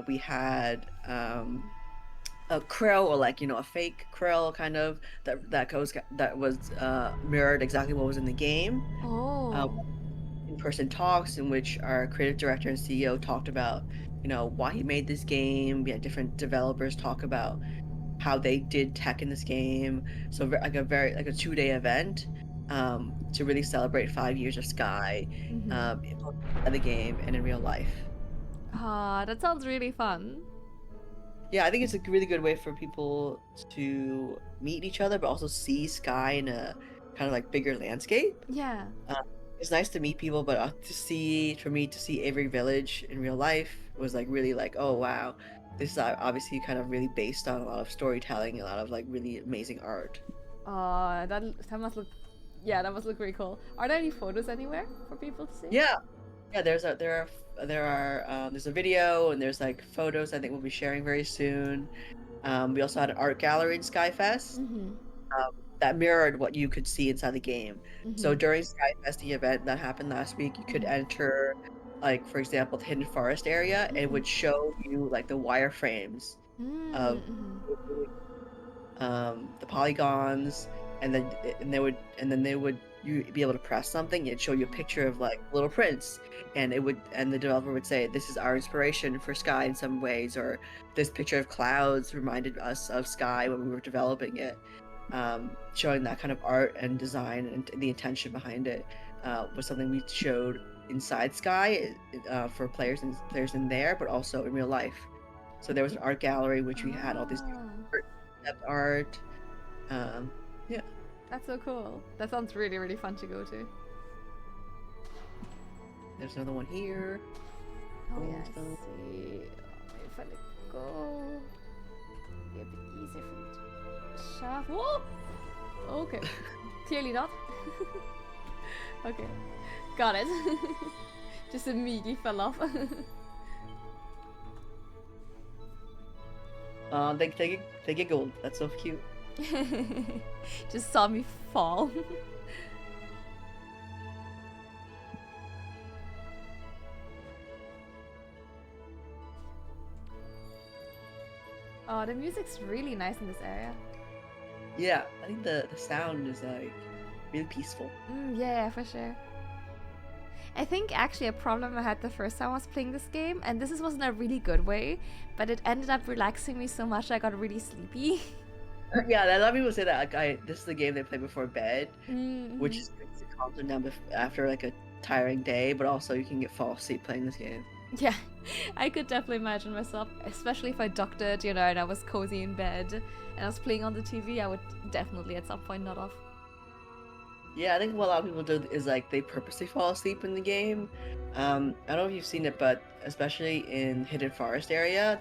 We had a krill or like a fake krill kind of that was mirrored exactly what was in the game. Uh, Oh. in-person talks in which our creative director and CEO talked about why he made this game. We had different developers talk about how they did tech in this game. So like a very like a 2 day event to really celebrate 5 years of Sky, Mm-hmm. both in the game and in real life. Ah, that sounds really fun. Yeah, I think it's a really good way for people to meet each other, but also see Sky in a kind of like bigger landscape. Yeah. Uh, it's nice to meet people, but for me to see Avery Village in real life was like really like, oh wow. this is obviously kind of really based on a lot of storytelling, a lot of like really amazing art. That must look, yeah, that must look really cool. Are there any photos anywhere for people to see? Yeah, yeah. There's a video and there's like photos. I think we'll be sharing very soon. We also had an art gallery in Skyfest Mm-hmm. that mirrored what you could see inside the game. So Mm-hmm. during Skyfest, the event that happened last week, you could Mm-hmm. enter, like for example, the hidden forest area, and it Mm-hmm. would show you like the wireframes of Mm-hmm. the polygons, and then they would you be able to press something. It'd show you a picture of like Little Prince, and the developer would say, "This is our inspiration for Sky in some ways," or "This picture of clouds reminded us of Sky when we were developing it." Showing that kind of art and design and the intention behind it was something we showed inside Sky for players in there, but also in real life. So there was an art gallery which we had all these Ah, concept art. Um, yeah, that's so cool. That sounds really, really fun to go to. there's another one here. Oh yeah, I Also, see. If I let go, be a bit easier for me to shove. Whoa! Okay. Clearly not. Okay. Got it. Just immediately fell off. they giggled. That's so cute. Just saw me fall. Oh, the music's really nice in this area. Yeah, I think the sound is like really peaceful. Yeah, for sure. I think actually a problem I had the first time I was playing this game, and this wasn't a really good way, but it ended up relaxing me so much I got really sleepy. Yeah, a lot of people say that. Like, this is the game they play before bed, which Mm-hmm. is great to calm them down after like a tiring day, but also you can get fall asleep playing this game. Yeah, I could definitely imagine myself, especially if I doctored, and I was cozy in bed and I was playing on the TV, I would definitely at some point nod off. Yeah, I think what a lot of people do is like they purposely fall asleep in the game. I don't know if you've seen it, but especially in Hidden Forest area,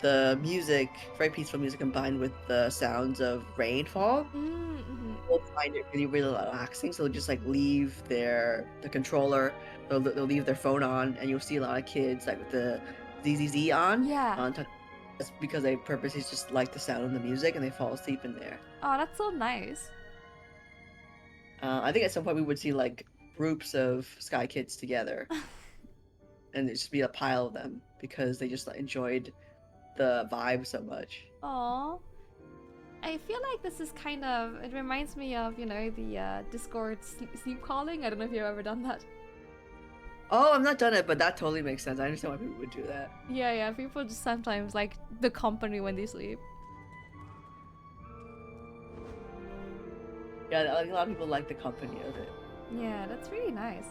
the music, very peaceful music combined with the sounds of rainfall, Mm-hmm. people find it really, really relaxing. So they'll just like leave the controller, they'll leave their phone on, and you'll see a lot of kids like with the ZZZ Yeah. on touch, just because they purposely just like the sound of the music and they fall asleep in there. Oh, that's so nice. I think at some point we would see like groups of Sky Kids together, and it'd just be a pile of them because they just like, enjoyed the vibe so much. Aw. I feel like this is kind of, it reminds me of, the Discord sleep calling. I don't know if you've ever done that. Oh, I've not done it, but that totally makes sense. I understand why people would do that. Yeah, people just sometimes like the company when they sleep. Yeah, like, a lot of people like the company of it. Yeah, that's really nice.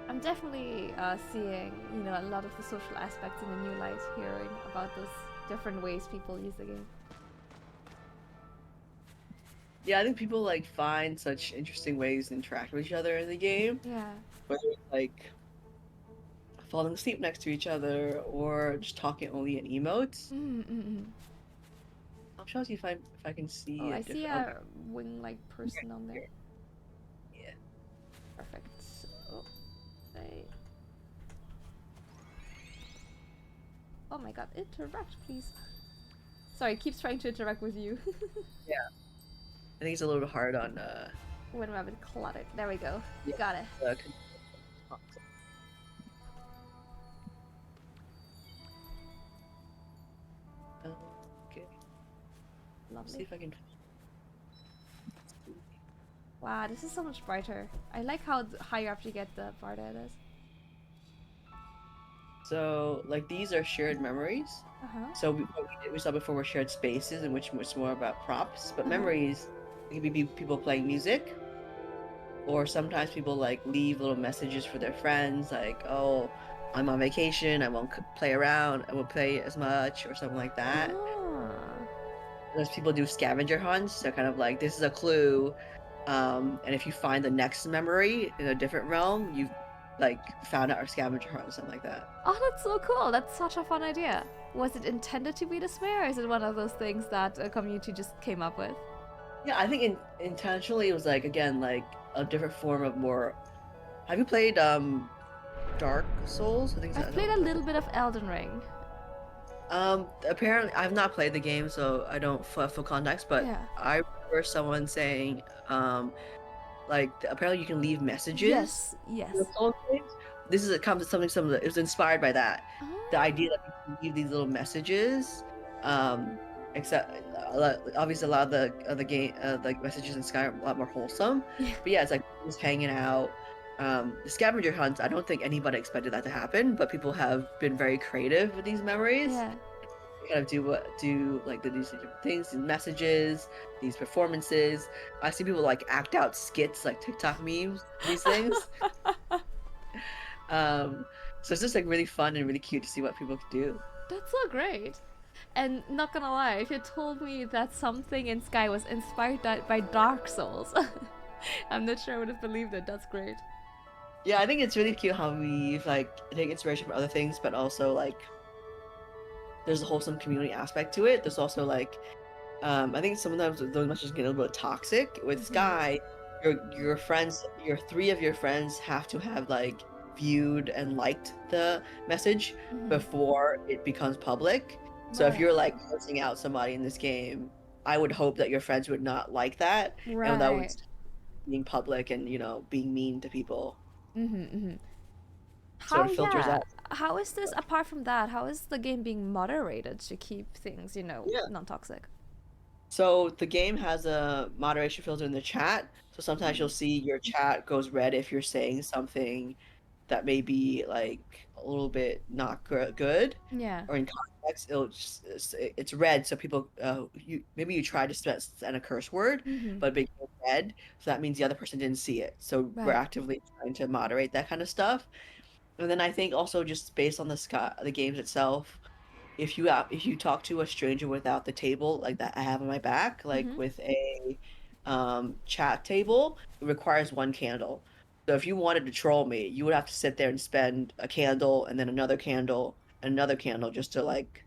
I'm definitely seeing, a lot of the social aspects in the new light, hearing about those different ways people use the game. Yeah, I think people like find such interesting ways to interact with each other in the game, Yeah. whether it's like falling asleep next to each other or just talking only in emotes. Mm-mm-mm. I'll show you if I can Oh, see I a see different. a wing-like person on there. Yeah. Perfect. Oh, I... oh my god, interact, please. Sorry, it keeps trying to interact with you. Yeah. I think it's a little bit hard on When I'm a bit cluttered. There we go. yeah, Got it. Okay. Lovely. See if I can. Wow, this is so much brighter. I like how higher up you get, the brighter it is. So, like, these are shared memories. Uh-huh. So what we saw before were shared spaces, in which it's more about props. But Uh-huh. memories, it could be people playing music, or sometimes people like leave little messages for their friends, like, "Oh, I'm on vacation. I won't play around. I won't play as much," or something like that. Ah. Because people do scavenger hunts, so kind of like this is a clue, and if you find the next memory in a different realm, like found out our scavenger hunt or something like that. Oh, that's so cool. That's such a fun idea. Was it intended to be this way, or is it one of those things that a community just came up with? Yeah, I think intentionally it was like again like a different form of more. Have you played Dark Souls? I think I've is that played what a it's called? little bit of Elden Ring. Apparently I've not played the game, so I don't full context. But Yeah. I remember someone saying, like apparently you can leave messages Yes, in the yes. Souls games. This is a comes something some it was inspired by that. The idea Oh. that you can leave these little messages, except obviously a lot of the game the messages in Sky are a lot more wholesome. Yeah. But yeah, it's like just hanging out. The scavenger hunts, I don't think anybody expected that to happen, but people have been very creative with these memories. Yeah. Kind of do like these different things, these messages, these performances. I see people like act out skits, like TikTok memes, these things. Um, so it's just like really fun and really cute to see what people can do. That's so great. And not gonna lie, if you told me that something in Sky was inspired by Dark Souls, I'm not sure I would have believed it. That's great. Yeah, I think it's really cute how we like take inspiration from other things, but also like there's a wholesome community aspect to it. There's also like I think sometimes those messages get a little bit toxic. With Sky, your friends, your three of your friends have to have like viewed and liked the message before it becomes public. So if Right. you're like cursing out somebody in this game, I would hope that your friends would not like that, and that would Right. being public and being mean to people. So How, it filters yeah. out. How is this, apart from that, how is the game being moderated to keep things, Yeah. non toxic? So the game has a moderation filter in the chat. So sometimes you'll see your chat goes red if you're saying something that may be like a little bit not good, Yeah. or in context, it's red. So people, you try to send a curse word, but it became red. So that means the other person didn't see it. So we're Right. actively trying to moderate that kind of stuff. And then I think also just based on the games itself, if you talk to a stranger without the table like that I have on my back, like with a chat table, it requires one candle. So if you wanted to troll me, you would have to sit there and spend a candle and then another candle just to like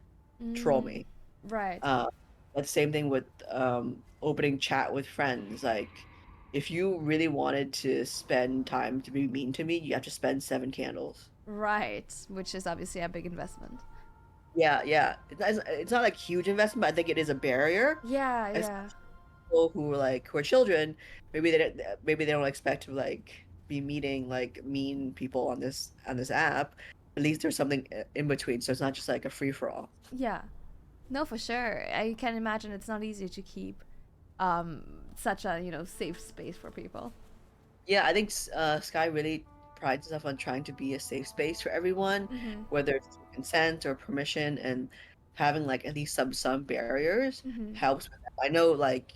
troll me. Right. Uh, that's the same thing with opening chat with friends. Like if you really wanted to spend time to be mean to me, you have to spend 7 candles. Right. Which is obviously a big investment. Yeah, yeah. It's not like huge investment, but I think it is a barrier. Yeah, As yeah. people who are children, maybe they don't expect to like be meeting like mean people on this app. At least there's something in between, so it's not just like a free for all. Yeah. No, for sure. I can imagine it's not easy to keep such a, safe space for people. Yeah, I think Sky really prides itself on trying to be a safe space for everyone, whether it's through consent or permission, and having like at least some barriers helps with that. I know like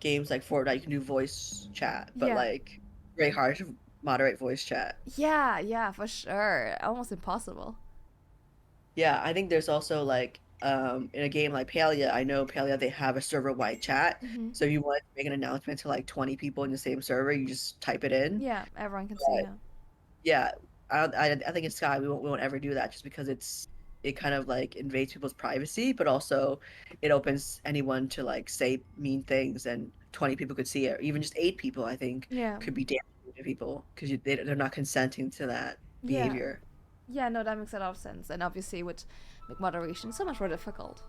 games like Fortnite, you can do voice chat, but Yeah. like very hard to moderate voice chat. Yeah, yeah, for sure. Almost impossible. Yeah, I think there's also like in a game like Palia, I know Palia they have a server wide chat. So if you want to make an announcement to like 20 people in the same server, you just type it in. Yeah, everyone can see, yeah. Yeah, I think in Sky we won't ever do that just because it kind of like invades people's privacy, but also it opens anyone to like say mean things, and 20 people could see it, or even just 8 people I think Yeah. could be damaging to people because they're not consenting to that Yeah. behavior. Yeah, no, that makes a lot of sense. And obviously would make moderation so much more difficult.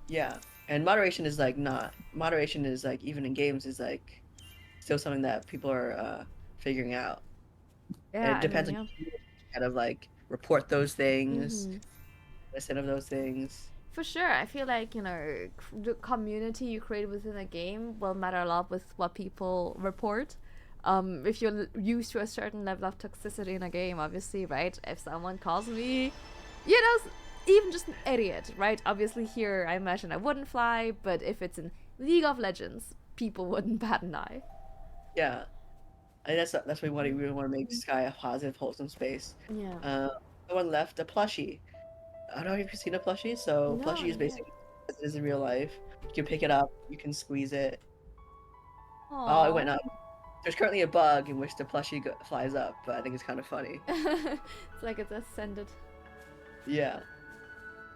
Yeah, and moderation is like even in games is like still something that people are figuring out, and Yeah, it I mean, depends on yeah. you to kind of like report those things, listen of those things. For sure, I feel like, the community you create within a game will matter a lot with what people report. If you're used to a certain level of toxicity in a game, obviously, right? If someone calls me, even just an idiot, right? Obviously, here I imagine I wouldn't fly, but if it's in League of Legends, people wouldn't bat an eye. Yeah. That's why we really want to make Sky a positive, wholesome space. Yeah. Uh, Someone left a plushie. I don't know if you've seen a plushie. So No, plushie is not yet. basically as it is in real life. You can pick it up, you can squeeze it. Oh, it went Aww. up. There's currently a bug in which the plushie flies up, but I think it's kind of funny. It's like it's ascended. Yeah, you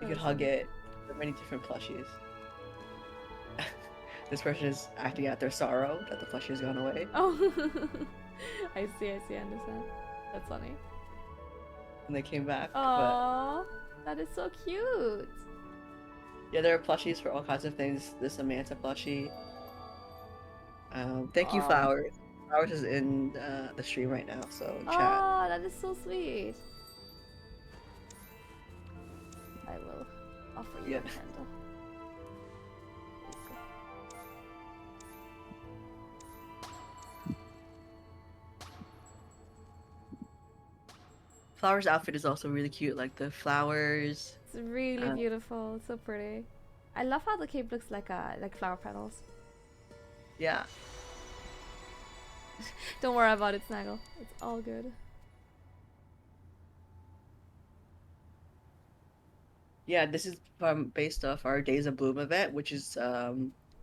That can is hug funny. it. There are many different plushies. This person is acting out their sorrow that the plushie has gone away, Oh, I see, I understand. That's funny. and they came back. But Oh, that is so cute. yeah, there are plushies for all kinds of things. This Samantha plushie. Thank you, Oh, Flowers. Flowers is in the stream right now, so chat. oh, that is so sweet. I will offer you Yeah. a candle. Flowers' outfit is also really cute, like the flowers. It's really Uh, beautiful. It's so pretty. I love how the cape looks like flower petals. yeah, Don't worry about it, Snaggle. It's all good. yeah. This is from based off our Days of Bloom event, which is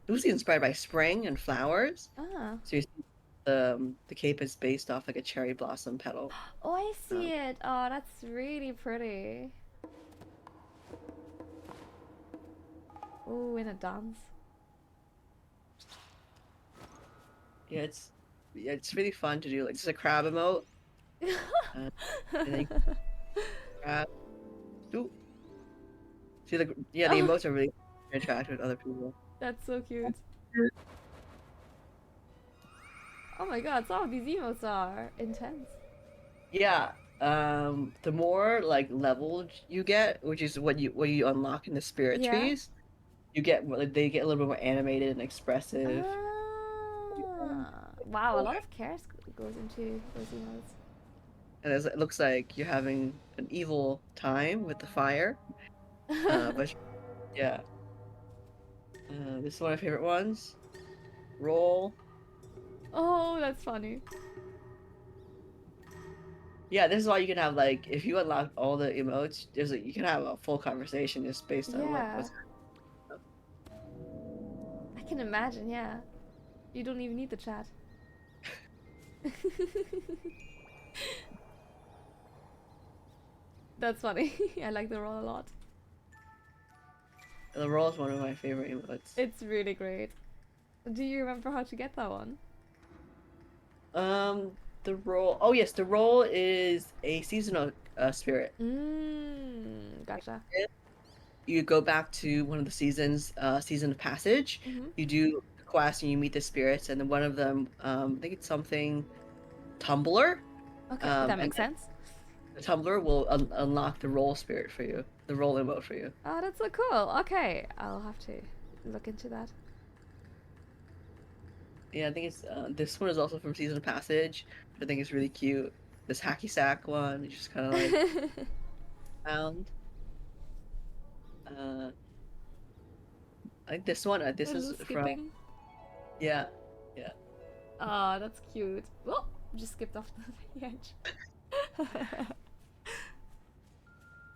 loosely inspired by spring and flowers. Ah. So you see the cape is based off like a cherry blossom petal. Oh, I Um, see it. Oh, that's really pretty. Oh, in a dance. yeah, it's really fun to do. Like, it's a crab emote, uh, and then you crab. Ooh. See, the Oh, emotes are really interact with other people. that's so cute. Oh my god, some of these emotes are intense. Yeah, the more like leveled you get, which is what you unlock in the spirit Yeah. trees, you get like they get a little bit more animated and expressive. Wow, a lot of care goes into those emotes. And it looks like you're having an evil time with the fire. But yeah, this is one of my favorite ones. Roll. Oh, that's funny. Yeah, this is why you can have like if you unlock all the emotes, you can have a full conversation just based on like Yeah, what's. I can imagine, yeah. You don't even need the chat. That's funny. I like the roll a lot. The roll is one of my favorite emotes. It's really great. Do you remember how to get that one? Um, the roll. Oh yes, the roll is a seasonal spirit. Gotcha. You go back to one of the seasons, season of passage. Mm-hmm. You do the quest and you meet the spirits, and then one of them, I think it's something Tumbler, Okay, that and makes sense. the Tumbler will unlock the roll spirit for you, the roll emote for you. Oh, that's so cool. Okay, I'll have to look into that. Yeah, I think it's this one is also from season of passage. I think it's really cute. This hacky sack one, it's just kind of like found. Uh, I think this one, A this is little from skipping. yeah, yeah, Oh, that's cute. Oh, just skipped off the edge.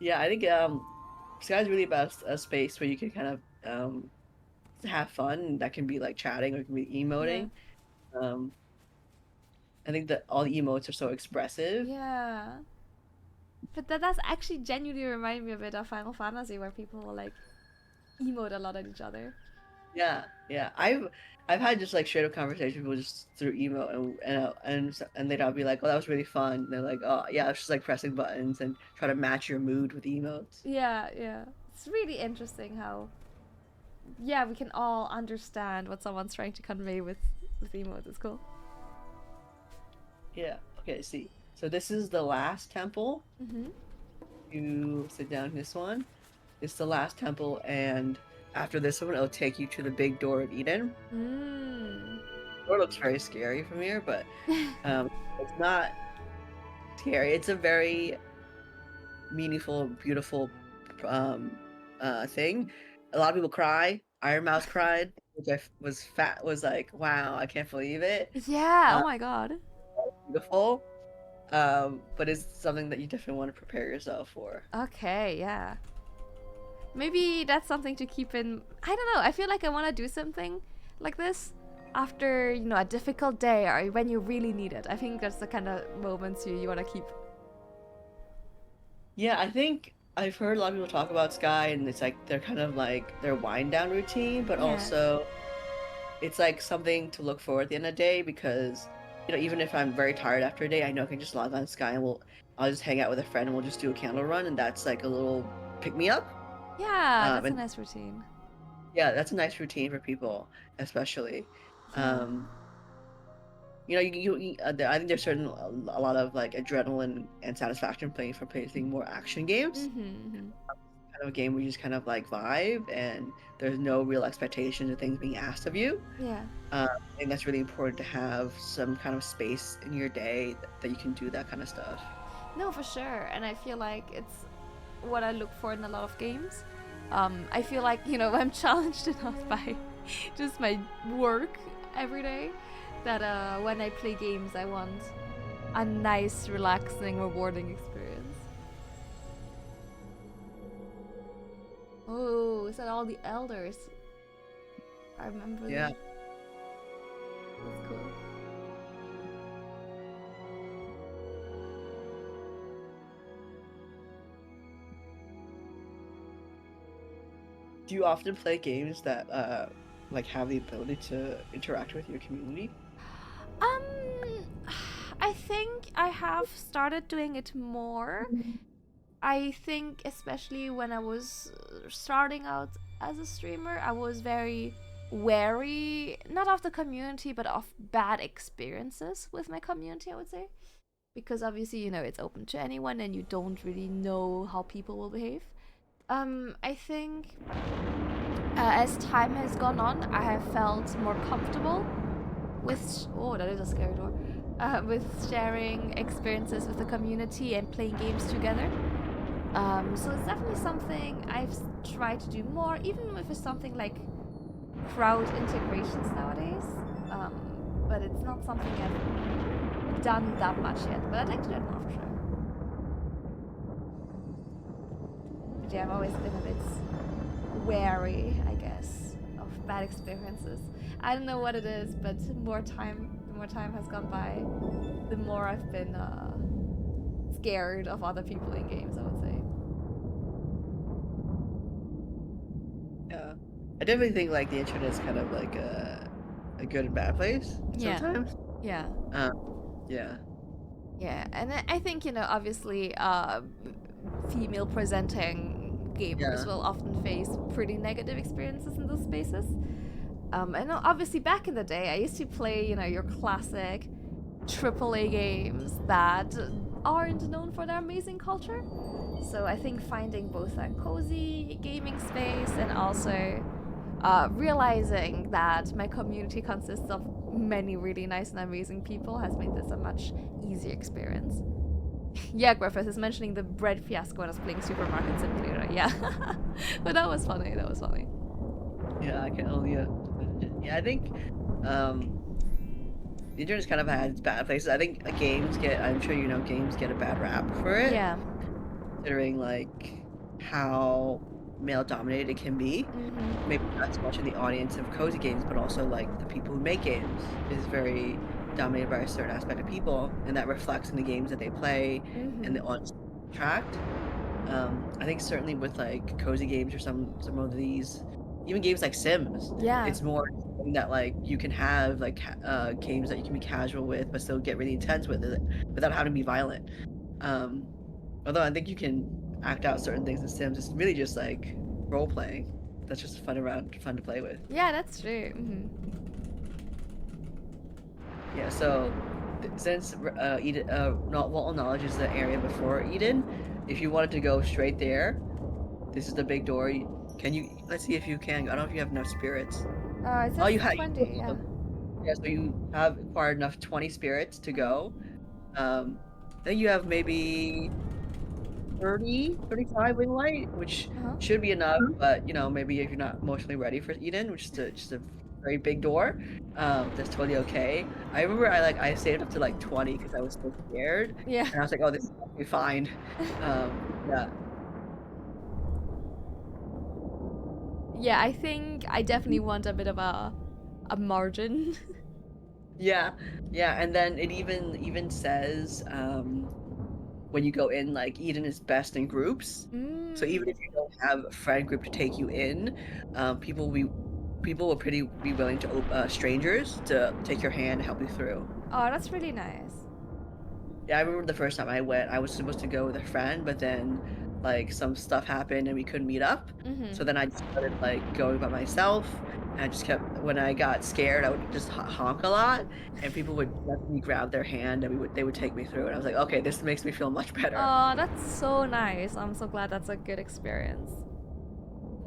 yeah. I think Sky's really about a space where you can kind of have fun. That can be like chatting or it can be Yeah. emoting. Um, I think that all the emotes are so expressive. Yeah. But that does actually genuinely remind me a bit of Final Fantasy, where people will like emote a lot at each other. Yeah, yeah. I've had just like straight up conversations with people just through email and they'd all be like, "Oh, that was really fun." And they're like, "Oh, yeah, it's just like pressing buttons and try to match your mood with emotes." Yeah, yeah. It's really interesting how, yeah, we can all understand what someone's trying to convey with emotes. It's cool. Yeah. Okay. See. So this is the last temple. Mm-hmm. You sit down in this one. It's the last temple, and after this one, it'll take you to the big door of Eden. Mm. The door looks very scary from here, but it's not scary. It's a very meaningful, beautiful thing. A lot of people cry. Iron Mouse cried, which was like, wow, I can't believe it. Yeah. Oh Uh, my god. Beautiful. But it's something that you definitely want to prepare yourself for. Okay. Yeah. Maybe that's something to keep in. I don't know. I feel like I want to do something like this, after, you know, a difficult day or when you really need it. I think that's the kind of moments you want to keep. Yeah, I think I've heard a lot of people talk about Sky, and it's like they're kind of like their wind down routine, but Yeah. also it's like something to look for at the end of the day because, even if I'm very tired after a day, I know I can just log on Sky and I'll just hang out with a friend and we'll just do a candle run, and that's like a little pick me up. Yeah, that's a And nice routine. yeah, that's a nice routine for people, especially. Yeah. Um, I think there's a lot of like adrenaline and satisfaction playing more action games. Mm-hmm. Kind of a game where you just kind of like vibe and there's no real expectations or things being asked of you. Yeah. I think that's really important to have some kind of space in your day that you can do that kind of stuff. No, for sure. And I feel like it's what I look for in a lot of games. I feel like, you know, I'm challenged enough by just my work every day that when I play games, I want a nice, relaxing, rewarding experience. Oh, is that all the elders? I remember Yeah. them. That's cool. Do you often play games that like have the ability to interact with your community? Um, I think I have started doing it more. I think especially when I was starting out as a streamer, I was very wary, not of the community, but of bad experiences with my community, I would say. Because obviously, you know, it's open to anyone and you don't really know how people will behave. I think as time has gone on, I have felt more comfortable with oh, that is a scary door. With sharing experiences with the community and playing games together. So it's definitely something I've tried to do more, even if it's something like crowd integrations nowadays. But it's not something I've done that much yet. But I'd like to do it more for sure. But yeah, I've always been a bit wary, I guess, of bad experiences. I don't know what it is, but the more time has gone by, the more I've been scared of other people in games, I would say. Yeah. I definitely think like the internet is kind of like a good and bad place sometimes. Yeah. Yeah. Yeah, and I think, you know, obviously, female presenting gamers Yeah. will often face pretty negative experiences in those spaces. And obviously, back in the day, I used to play, you know, your classic AAA games that aren't known for their amazing culture. So I think finding both a cozy gaming space and also realizing that my community consists of many really nice and amazing people has made this a much easier experience. Yeah, Griffith is mentioning the bread fiasco when I was playing Supermarket Simulator. Yeah, but that was funny. That was funny. Yeah, I can only yeah, I think the internet's kind of had its bad places. I think I'm sure you know, games get a bad rap for it. Yeah. Considering like how male dominated it can be. Mm-hmm. Maybe not so much in the audience of cozy games, but also like the people who make games is very dominated by a certain aspect of people, and that reflects in the games that they play and the Mm-hmm. audience attract. I think certainly with like cozy games or some of these, even games like Sims, Yeah. it's more something that like you can have like games that you can be casual with, but still get really intense with it without having to be violent. Um, Although I think you can act out certain things in Sims, it's really just like role playing. That's just fun to play with. Yeah, that's true. Mm-hmm. Yeah. So since Eden, not Walton Knowledge is the area before Eden, if you wanted to go straight there, this is the big door. Can you? Let's see if you can. I don't know if you have enough spirits. It Oh, says you have. 20. Yeah. Yeah. So you have acquired enough 20 spirits to Uh-huh. go. Then you have maybe 30, 35 wing light, which Uh-huh. should be enough, but maybe if you're not emotionally ready for Eden, which is just a very big door, that's totally okay. I remember I saved up to like 20 because I was so scared, Yeah. and I was like, oh, this is gonna be fine. Yeah. Yeah, I think I definitely want a bit of a a margin. Yeah, yeah, and then it even says when you go in, like Eden is best in groups. So even Mm. if you don't have a friend group to take you in, people will pretty be willing to strangers to take your hand and help you through. Oh, that's really nice. Yeah, I remember the first time I went, I was supposed to go with a friend, but then like some stuff happened and we couldn't meet up. Mm-hmm. So then I just started like going by myself. And I just kept, when I got scared, I would just honk a lot, and people would let me grab their hand and they would take me through. And I was like, okay, this makes me feel much better. Oh, that's so nice. I'm so glad that's a good experience.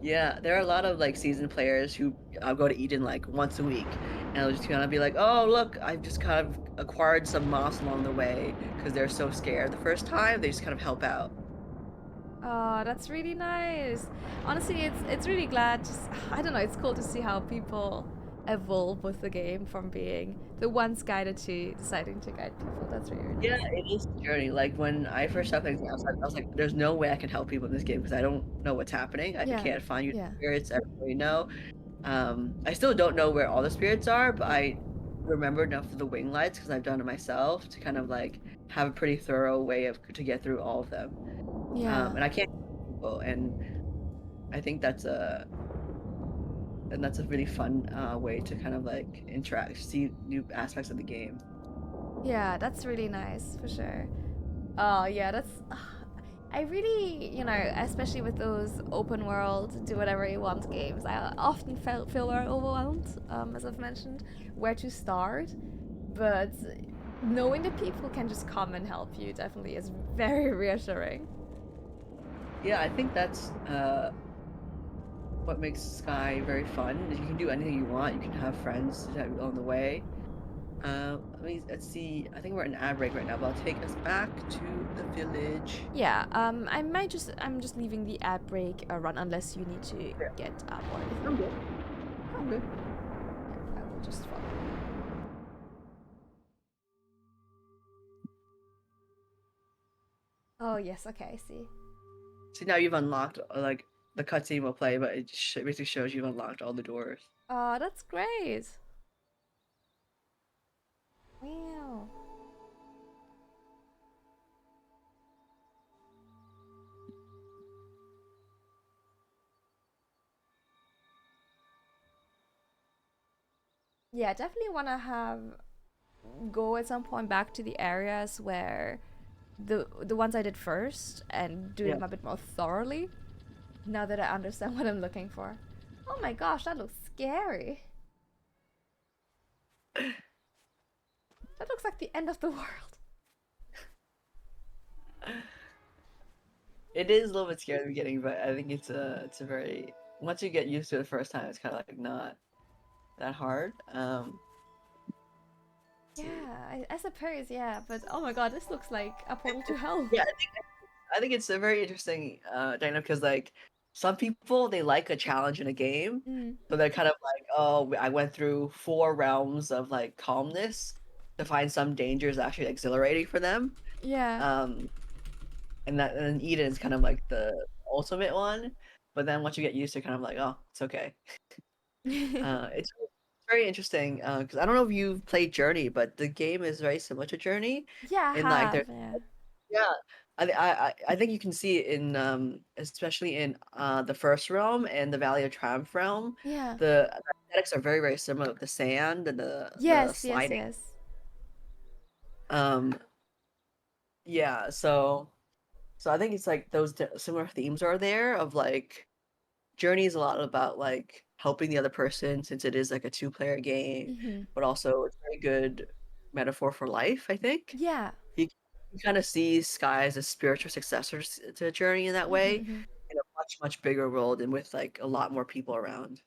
Yeah, there are a lot of like seasoned players who go to Eden like once a week, and they'll just kind of be like, "Oh, look, I've just kind of acquired some moss along the way," because they're so scared the first time. They just kind of help out. Oh, that's really nice. Honestly, it's really glad. Just I don't know. It's cool to see how people evolve with the game from being the once guided to deciding to guide people. That's really, really Yeah, nice. it is a journey. Like when I first started playing, I was like, "There's no way I can help people in this game because I don't know what's happening. I Yeah, can't find you yeah, spirits. I don't really know." I still don't know where all the spirits are, but yeah, I remember enough of the wing lights because I've done it myself to kind of like have a pretty thorough way of to get through all of them. yeah, And I can't people, and I think that's a really fun way to kind of like interact, see new aspects of the game. yeah. That's really nice for sure. Oh, yeah. That's. I really, especially with those open world, do whatever you want games, I often feel very overwhelmed, as I've mentioned, where to start. But knowing that people can just come and help you definitely is very reassuring. Yeah, I think that's what makes Sky very fun. Is you can do anything you want. You can have friends to have on the way. Let's see. I think we're in ad break right now, but I'll take us back to the village. Yeah, I'm just leaving the ad break run unless you need to Yeah, get up or anything. I'm good. Oh, I'm good. yeah, I will just follow. Oh, yes, okay, I see. See, now you've unlocked like the cutscene will play, but it basically shows you've unlocked all the doors. Oh, that's great. Wow. Yeah, definitely want to have go at some point back to the areas where the ones I did first and do Yeah. them a bit more thoroughly. Now that I understand what I'm looking for. Oh my gosh, that looks scary. That looks like the end of the world. It is a little bit scary at the beginning, but I think it's a very once you get used to it the first time, it's kind of like not that hard. Yeah, Let's see. I suppose, yeah, but oh my god, this looks like a portal to hell. Yeah, I think it's a very interesting dynamic because like some people they like a challenge in a game, Mm. so they're kind of like, oh, I went through 4 realms of like calmness to find some dangers actually exhilarating for them. Yeah. Um, and Eden is kind of like the ultimate one, but then once you get used to, it, kind of like, oh, it's okay. It's very interesting because I don't know if you've played Journey, but the game is very similar to Journey, Yeah, I in like have, there. yeah. Yeah, I think you can see it in especially in the first realm and the Valley of Triumph realm. Yeah. The aesthetics are very, very similar with the sand and the Yes, yes, sliding. yes. Um, yeah, so I think it's like those similar themes are there of like Journey is a lot about like helping the other person since it is like a two-player game, Mm-hmm. but also it's a very good metaphor for life, I think. Yeah. You kind of see Sky as a spiritual successor to Journey in that Mm-hmm, way, mm-hmm. in a much, much bigger world and with like a lot more people around.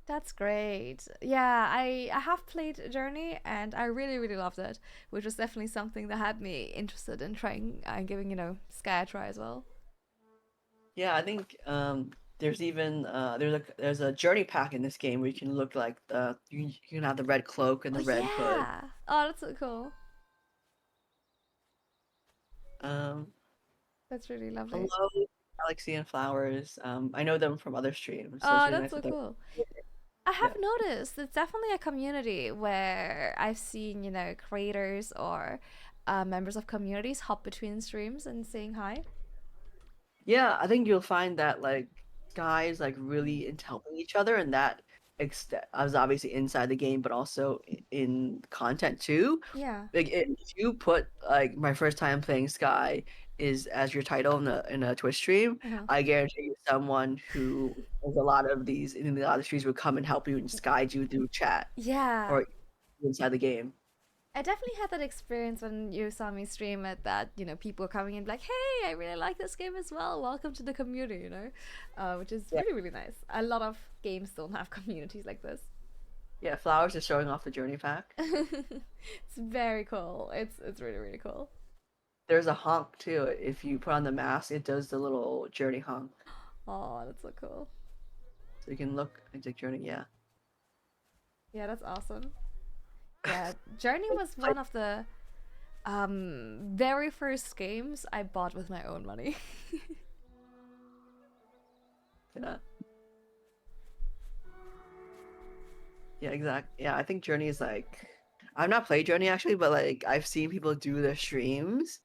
That's great. Yeah, I have played Journey and I really really loved it, which was definitely something that had me interested in trying and giving Sky a try as well. Yeah, I think there's even there's a journey pack in this game where you can look like you can have the red cloak and Oh the red hood. yeah. Oh, that's so cool. Um, That's really lovely. Hello, Galaxy and Flowers. I know them from other streams, so it's Oh, really that's nice so that they're cool. I have Yeah. noticed it's definitely a community where I've seen, creators or members of communities hop between streams and saying hi. Yeah, I think you'll find that like guys like really into helping each other, and that extent I was obviously inside the game, but also in content too. Yeah. Like if you put like my first time playing Sky is as your title in a Twitch stream, Uh-huh. I guarantee you someone who has a lot of these in a lot of streams would come and help you and just guide you through chat Yeah. or inside the game. I definitely had that experience when you saw me stream it that, people coming in like, hey, I really like this game as well. Welcome to the community, which is Yeah, really, really nice. A lot of games don't have communities like this. yeah. Flowers is showing off the journey pack. It's very cool. It's really, really cool. There's a honk too. If you put on the mask, it does the little journey honk. Oh, that's so cool. So you can look and take journey. Yeah. Yeah, that's awesome. Yeah, Journey was Like one of the very first games I bought with my own money. yeah. Yeah, exactly. Yeah, I think Journey is like I've not played Journey actually, but like I've seen people do their streams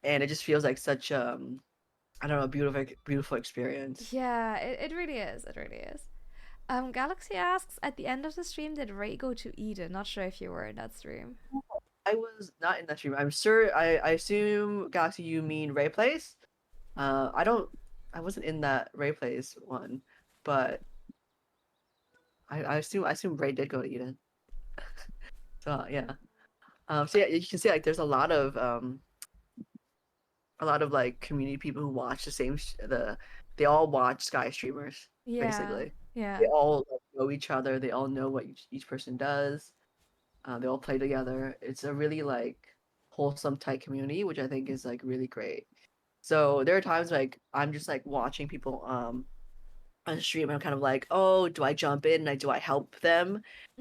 and it just feels like such I don't know, beautiful experience. Yeah, it really is. It really is. Galaxy asks, at the end of the stream, did Ray go to Eden? Not sure if you were in that stream. I was not in that stream. I'm sure I assume Galaxy you mean Ray Place. I don't I wasn't in that Ray Place one, but I assume Ray did go to Eden. So yeah. So yeah, you can see like there's a lot of like community people who watch the same they all watch Sky streamers Yeah, basically. yeah. They all like, know each other. They all know what each person does. They all play together. It's a really like wholesome tight community, which I think is like really great. So there are times like I'm just like watching people on stream. I'm kind of like, oh, do I jump in? Like, do I help them?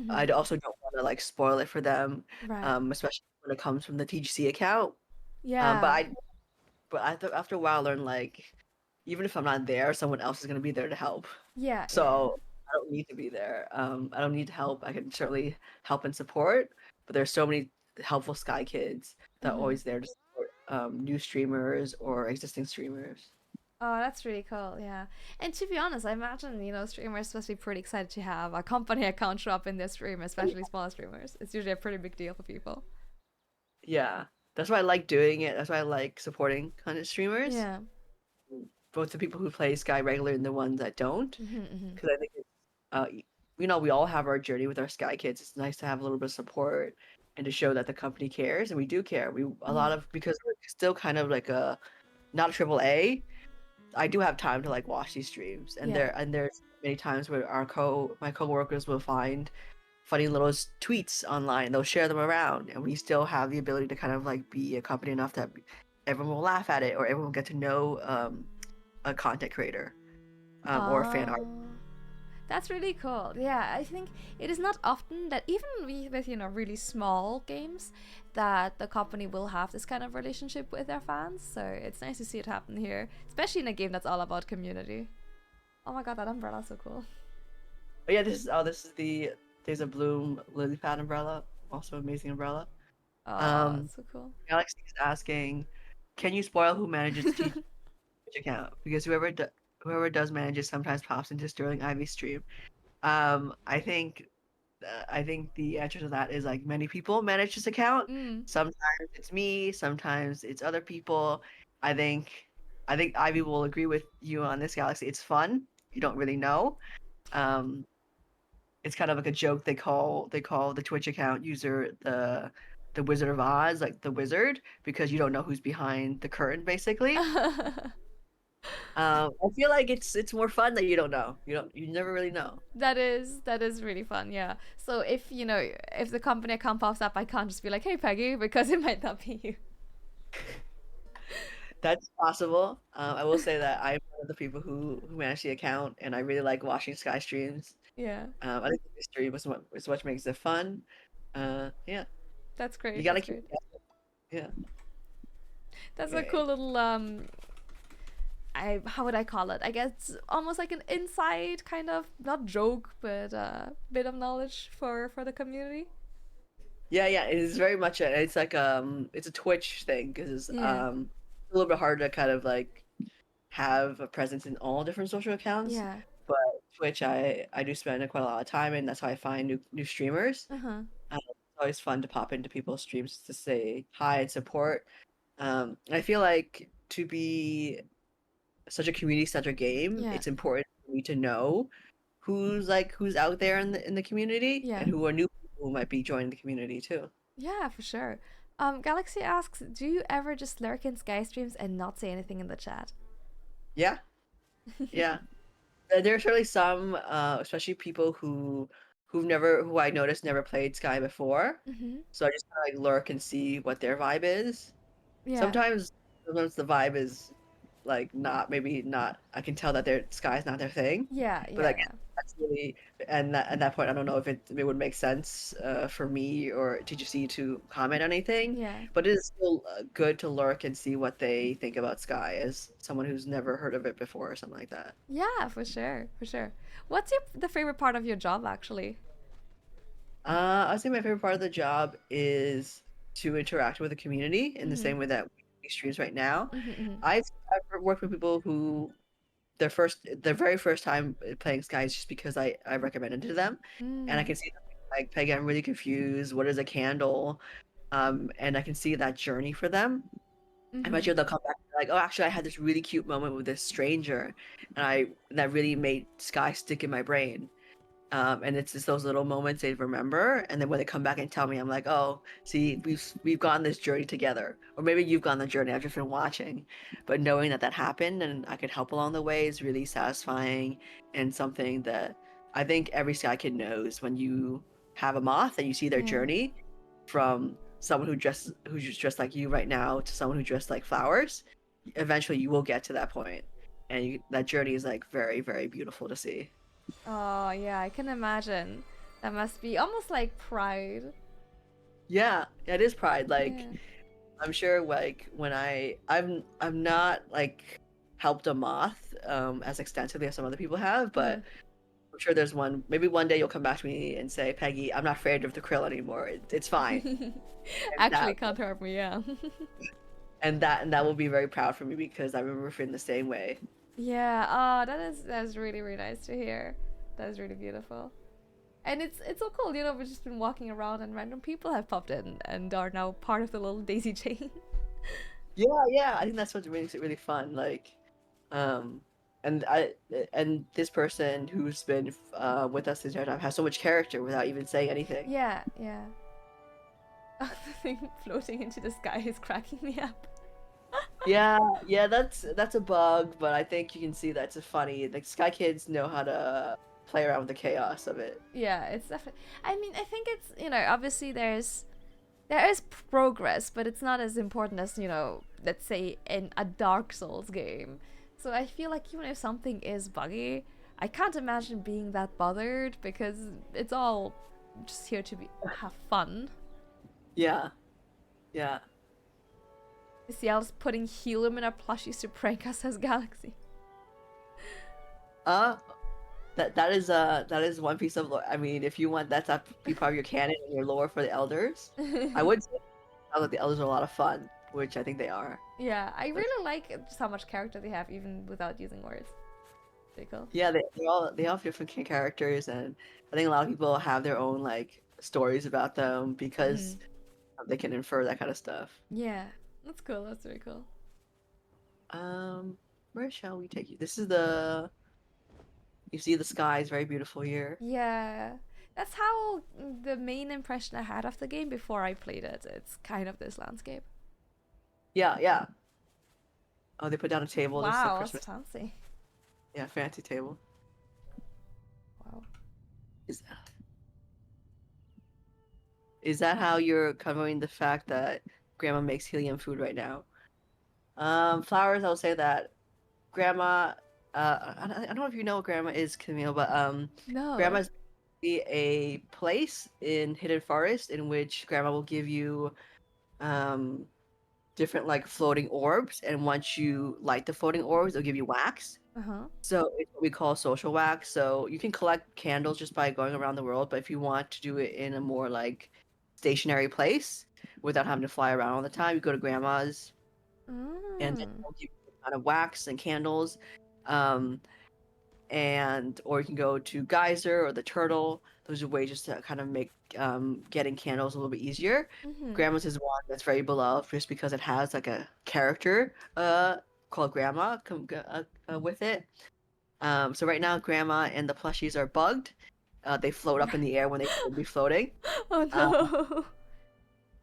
I Hmm. also don't want to like spoil it for them, Right. especially when it comes from the TGC account. But Yeah, after a while, I learned like even if I'm not there, someone else is gonna be there to help. yeah, yeah, yeah. So I don't need to be there. I don't need help. I can certainly help and support, but there's so many helpful Sky kids that are Hmm. always there to support new streamers or existing streamers. Oh, that's really cool. Yeah. And to be honest, I imagine, streamers must be pretty excited to have a company account show up in their stream, especially smaller streamers. It's usually a pretty big deal for people. Yeah, that's why I like doing it. That's why I like supporting content streamers, Yeah. both the people who play Sky regular and the ones that don't, Hmm. Hmm. because I think it's we all have our journey with our Sky kids. It's nice to have a little bit of support and to show that the company cares, and we do care. We a lot Hmm. of because we're still kind of like a not a triple A. I do have time to like watch these streams, and Yeah. there's many times where my coworkers will find funny little tweets online. They'll share them around, and we still have the ability to kind of like be a company enough that everyone will laugh at it, or everyone will get to know a content creator or a fan art. Oh, that's really cool. Yeah, I think it is not often that even with really small games that the company will have this kind of relationship with their fans. So it's nice to see it happen here, especially in a game that's all about community. Oh my god, that umbrella's so cool. But yeah, this is the there's a Bloom lily pad umbrella, also amazing umbrella. Oh, Um, that's so cool. Alex is asking, can you spoil who manages Twitch account? Because whoever does manage it sometimes pops into Sterling Ivy's stream. I think the answer to that is like many people manage this account. Mm. Sometimes it's me, sometimes it's other people. I think I think Ivy will agree with you on this, Galaxy. It's fun. You don't really know. Um, it's kind of like a joke they call the Twitch account user the Wizard of Oz, like the wizard, because you don't know who's behind the curtain, basically. I feel like it's more fun that you don't know. You never really know. That is really fun, yeah. So if if the company account pops up, I can't just be like, "Hey, Peggy," because it might not be you. That's possible. I will say that I'm one of the people who manage the account, and I really like watching Sky streams. Yeah, I think the mystery was what makes it fun. Yeah, that's you great. gotta That's keep. great. Yeah. That's a Okay. cool little how would I call it? I guess almost like an inside kind of not joke, but bit of knowledge for the community. Yeah, yeah, it is very much it's like it's a Twitch thing because Yeah, a little bit hard to kind of like have a presence in all different social accounts, yeah, but Twitch I do spend quite a lot of time in. That's how I find new streamers. uh huh, It's always fun to pop into people's streams to say hi and support. I feel like to be such a community-centered game, yeah, it's important for me to know who's out there in the community yeah, and who are new people who might be joining the community too. yeah, for sure. Galaxy asks, do you ever just lurk in Sky streams and not say anything in the chat? Yeah, yeah. There are certainly some, especially people who I noticed never played Sky before. Mm-hmm. So I just kind of like lurk and see what their vibe is. Yeah, Sometimes the vibe is like not maybe not. I can tell that their Sky is not their thing, yeah, but I yeah, guess yeah, that's really and at that point I don't know if it would make sense for me or TGC to comment on anything. yeah. But it is still good to lurk and see what they think about Sky as someone who's never heard of it before or something like that. Yeah, for sure, for sure. What's the favorite part of your job actually? I'd say my favorite part of the job is to interact with the community in the Mm-hmm. same way that we do streams right now. Mm-hmm. Mm-hmm. I've worked with people who their very first time playing Sky is just because I recommended it to them, and I Mm. can see them like Peggy, I'm really confused. What is a candle? And I can see that journey for them. I bet Mm-hmm. you they'll come back and be like, oh, actually, I had this really cute moment with this stranger, and I that really made Sky stick in my brain. And it's just those little moments they remember, and then when they come back and tell me, I'm like, oh, see, we've gone this journey together, or maybe you've gone the journey. I've just been watching, but knowing that that happened and I could help along the way is really satisfying and something that I think every Sky Kid knows. When you have a moth and you see their Yeah. journey from someone who's just dressed like you right now to someone who dressed like flowers, eventually you will get to that point, and that journey is like very, very beautiful to see. Oh, yeah, I can imagine. That must be almost like pride. Yeah, it is pride. Like Yeah. I'm sure like when I'm not like helped a moth as extensively as some other people have, Uh-huh. but I'm sure there's one maybe one day you'll come back to me and say, Peggy, I'm not afraid of the krill anymore. It's fine. And Actually, can't hurt me, yeah. that will be very proud for me because I remember feeling the same way. Yeah, oh, that is really, really nice to hear. That is really beautiful. And it's so cool, we've just been walking around and random people have popped in and are now part of the little daisy chain. Yeah, yeah. I think that's what makes it really fun. Like, um, and I and this person who's been with us this entire time has so much character without even saying anything. Yeah, yeah. The thing floating into the sky is cracking me up. Yeah, yeah, that's a bug, but I think you can see that's a funny. Like Sky Kids know how to play around with the chaos of it. Yeah, it's definitely. I mean, I think it's obviously there is progress, but it's not as important as let's say in a Dark Souls game. So I feel like even if something is buggy, I can't imagine being that bothered because it's all just here to have fun. Yeah, yeah. Ciel's putting helium in our plushies to prank us as Galaxy. Uh, that is one piece of lore. I mean, if you want that to be part of your canon and your lore for the elders, I would say that the elders are a lot of fun, which I think they are. Yeah, I But really like just how much character they have, even without using words. Pretty cool. yeah, they all have different characters, and I think a lot of people have their own like stories about them Mm-hmm. because they can infer that kind of stuff. Yeah, that's cool. That's very cool. Um, where shall we take you? This is the you see the sky is very beautiful here. Yeah, that's how the main impression I had of the game before I played it. It's kind of this landscape. Yeah, yeah. Oh, they put down a table. This is a Wow, that's Christmas, fancy. yeah, fancy table. Wow. Is is that how you're covering the fact that Grandma makes helium food right now? Flowers. I'll say that Grandma. I don't know if you know what Grandma is, Camille, but No. Grandma's a place in Hidden Forest in which Grandma will give you um different like floating orbs, and once you light the floating orbs, they'll give you wax. Uh-huh. So it's what we call social wax. So you can collect candles just by going around the world, but if you want to do it in a more like stationary place without having to fly around all the time, you go to grandma's and then Mm. they'll give you kind of wax and candles. Um, and or you can go to Geyser or the Turtle. Those are ways just to kind of make getting candles a little bit easier. Mm-hmm. Grandma's is one that's very beloved just because it has like a character called Grandma with it. So right now, Grandma and the plushies are bugged. They float up in the air when they should be floating. Oh Uh, no.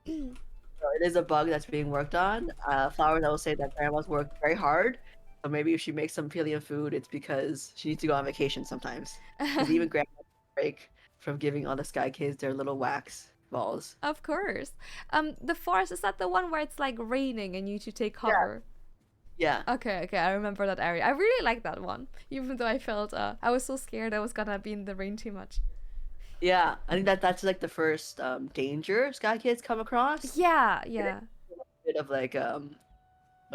so it is a bug that's being worked on. Flowers, I will say that Grandma's worked very hard. So maybe if she makes some Pelian food, it's because she needs to go on vacation sometimes. Because even Grandma break from giving all the Sky Kids their little wax balls. Of course. The forest, is that the one where it's like raining and you should take Yeah, cover? yeah, Okay, I remember that area. I really like that one, even though I felt I was so scared I was gonna be in the rain too much. yeah. I think that's like the first danger Sky Kids come across. Yeah, And it's yeah, a bit of like a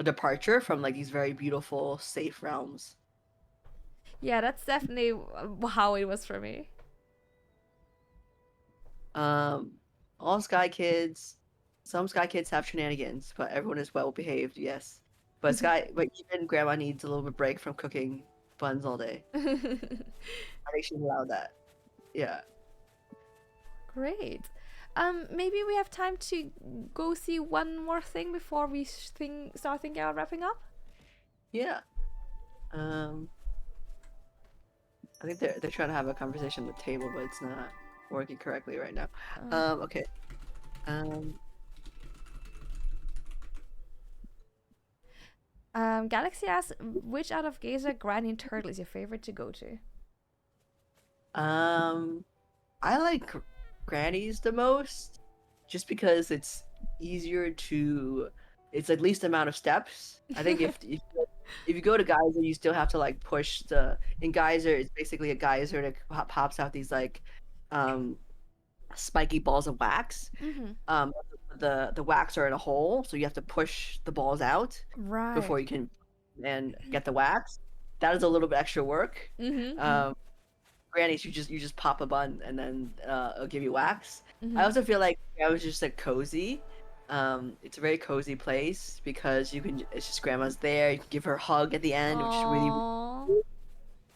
departure from like these very beautiful, safe realms. yeah. That's definitely how it was for me. Um, all Sky Kids, some Sky Kids have shenanigans, but everyone is well behaved, yes. But even Grandma needs a little bit break from cooking buns all day. I think she's allowed that. Yeah. Great. Maybe we have time to go see one more thing before we start thinking about wrapping up. Yeah. Um, I think they're trying to have a conversation at the table, but it's not working correctly right now. Okay. Um, Galaxy asks, which out of Gazer, Granny, and Turtle is your favorite to go to? I like Granny's the most, just because it's easier to. It's like least amount of steps. I think if you go to Geyser, you still have to like push the. In Geyser, it's basically a geyser that pops out these like, um, spiky balls of wax. Mm-hmm. Um, the wax are in a hole, so you have to push the balls out Right. before you can and get the wax. That is a little bit extra work. Mm-hmm. Um, Granny's, you just pop a bun and then it'll give you wax. I Mm-hmm. also feel like I was just like cozy. It's a very cozy place because you can. It's just grandma's there. You can give her a hug at the end, which is really. Aww.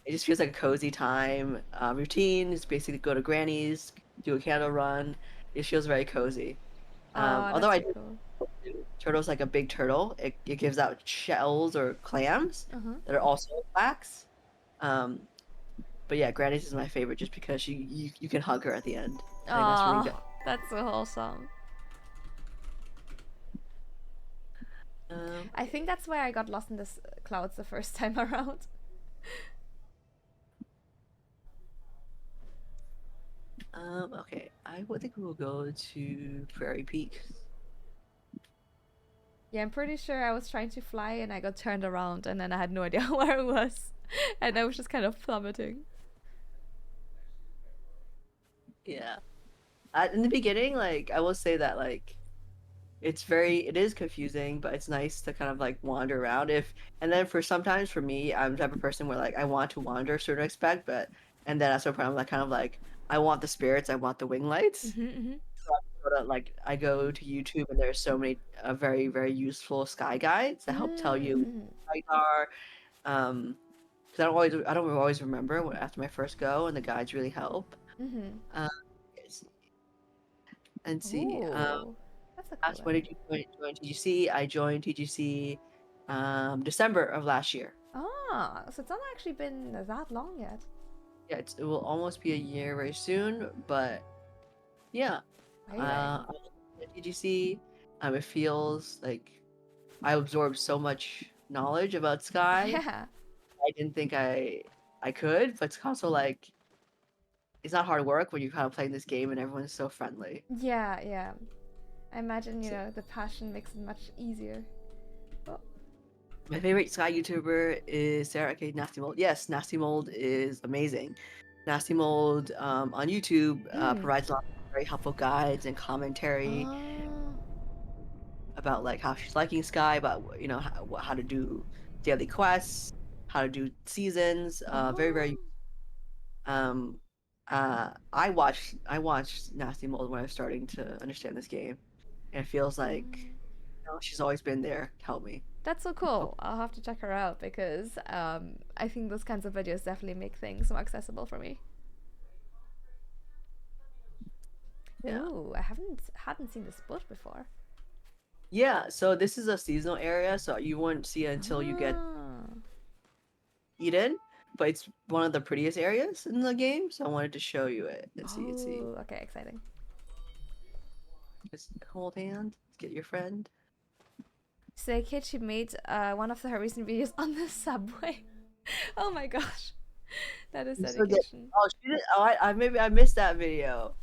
It just feels like a cozy time. Routine is basically go to Granny's, do a candle run. It feels very cozy. Oh, Although that's I so do cool. turtle's like a big turtle. It gives out shells or clams Uh-huh. that are also wax. Um, but yeah, Granny's is my favorite just because you can hug her at the end. I think that's really good. Oh, that's so wholesome. I think Okay. that's why I got lost in the clouds the first time around. Okay. I would think we'll go to Prairie Peaks. Yeah, I'm pretty sure I was trying to fly and I got turned around and then I had no idea where I was. And I was just kind of plummeting. Yeah. In the beginning, like I will say that like it is confusing, but it's nice to kind of like wander around. If and then for sometimes for me, I'm the type of person where like I want to wander to an extent, but and then at some point I'm like kind of like I want the spirits, I want the wing lights. Mm-hmm, mm-hmm. So I sort of like I go to YouTube and there's so many very very useful sky guides that help tell you Mm-hmm. where you are. Because I don't always remember after my first go, and the guides really help. Mm-hmm. Um, yes, and see. Ooh, that's a cool Asked when one. did you join TGC? I joined TGC December of last year. Ah, so it's not actually been that long yet. Yeah, it will almost be a year very soon, but yeah. Amazing. I joined TGC. It feels like I absorbed so much knowledge about Sky. Yeah. I didn't think I could, but it's also like it's not hard work when you're kind of playing this game and everyone's so friendly. Yeah, yeah. I imagine, So, the passion makes it much easier. Oh. my favorite Sky YouTuber is Sarah K. Nasty Mold. Yes, Nasty Mold is amazing. Nasty Mold on YouTube Mm. provides a lot of very helpful guides and commentary Oh. about like how she's liking Sky, about how to do daily quests, how to do seasons. Very Oh. um I watched Nasty Mold when I was starting to understand this game, and it feels like Mm. she's always been there to help me. That's so Oh, cool. I'll have to check her out because I think those kinds of videos definitely make things more accessible for me. yeah. Ooh, I hadn't seen this boat before. Yeah, so this is a seasonal area, so you won't see it until you get Ah. Eden, but it's one of the prettiest areas in the game, so I wanted to show you it and so you'd see. Oh, okay, exciting. Just hold hand, get your friend. Say Kid, she made one of her recent videos on the subway. Oh my gosh, that is You still get dedication. oh she did oh I maybe I missed that video.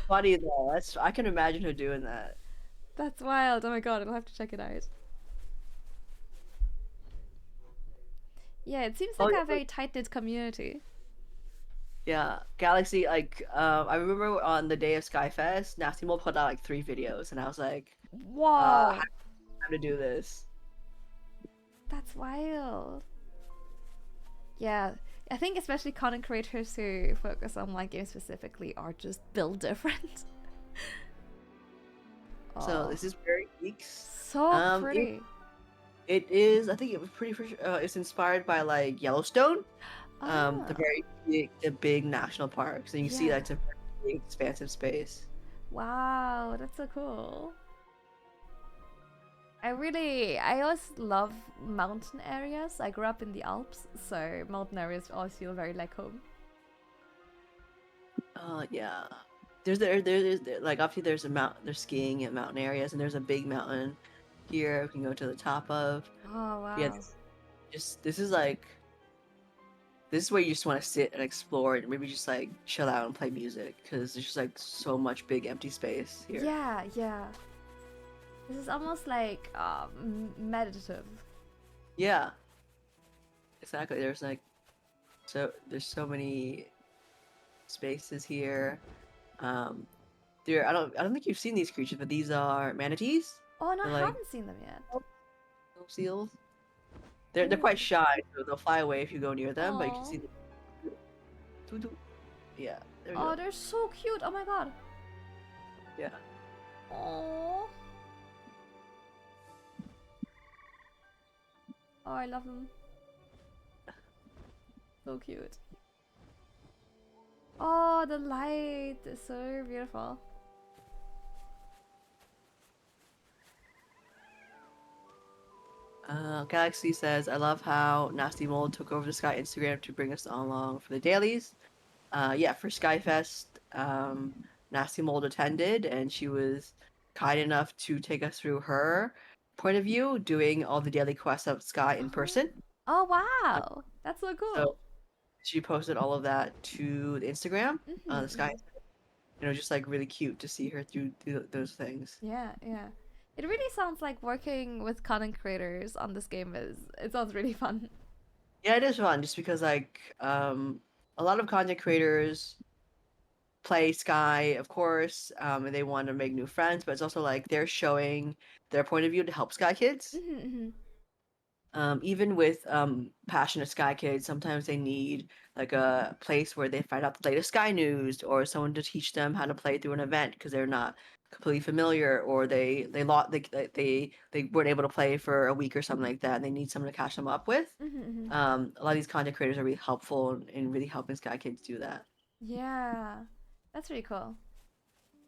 Funny though, I can imagine her doing that. That's wild. Oh my god, I'll have to check it out. Yeah, it seems Oh like yeah, a very tight knit community. yeah. Galaxy, like I remember on the day of Skyfest, Nasty Mole put out like 3 videos and I was like, Whoa, how to do this. that's wild. Yeah, I think especially content creators who focus on one game specifically are just built different. So Oh, this is very Weeks. so It, pretty. it is, I think it was pretty for sure, it's inspired by like Yellowstone. The Ah, very the big national parks, and you see yeah. that it's a very big, expansive space. Wow, that's so cool. I always love mountain areas. I grew up in the Alps, so mountain areas always feel very like home. Yeah. Like obviously there's skiing and mountain areas, and there's a big mountain here we can go to the top of. Oh, Yeah, wow. this is where you just want to sit and explore and maybe just like chill out and play music because there's just like so much big empty space here. Yeah, yeah. This is almost like meditative. Yeah, exactly. There's so many spaces here. Um, I don't think you've seen these creatures, but these are manatees. Oh, no, I They're like haven't seen them yet. little seals. They're Ooh. quite shy, so they'll fly away if you go near them. But you can Oh. see them. Doo-doo. Yeah, there we Oh, go. they're so cute. Oh my god. Yeah. Oh. Oh, I love them. So cute. Oh, the light is so beautiful. Galaxy says, I love how Nasty Mold took over the Sky Instagram to bring us along for the dailies. Yeah, for Skyfest, Nasty Mold attended, and she was kind enough to take us through her point of view, doing all the daily quests of Sky in Oh. person. Oh, Uh, wow. That's so so cool. she posted all of that to the Instagram, Mm-hmm, the Sky. mm-hmm. Just like really cute to see her through those things. Yeah, yeah. It really sounds like working with content creators on this game it sounds really fun. Yeah, it is fun just because like a lot of content creators play Sky, of course, and they want to make new friends, but it's also like they're showing their point of view to help Sky Kids. Mm-hmm, mm-hmm. Even with passionate Sky Kids, sometimes they need like a place where they find out the latest Sky news or someone to teach them how to play through an event because they're not completely familiar or they weren't able to play for a week or something like that and they need someone to catch them up with. Mm-hmm, mm-hmm. A lot of these content creators are really helpful in really helping Sky Kids do that. Yeah, that's really cool.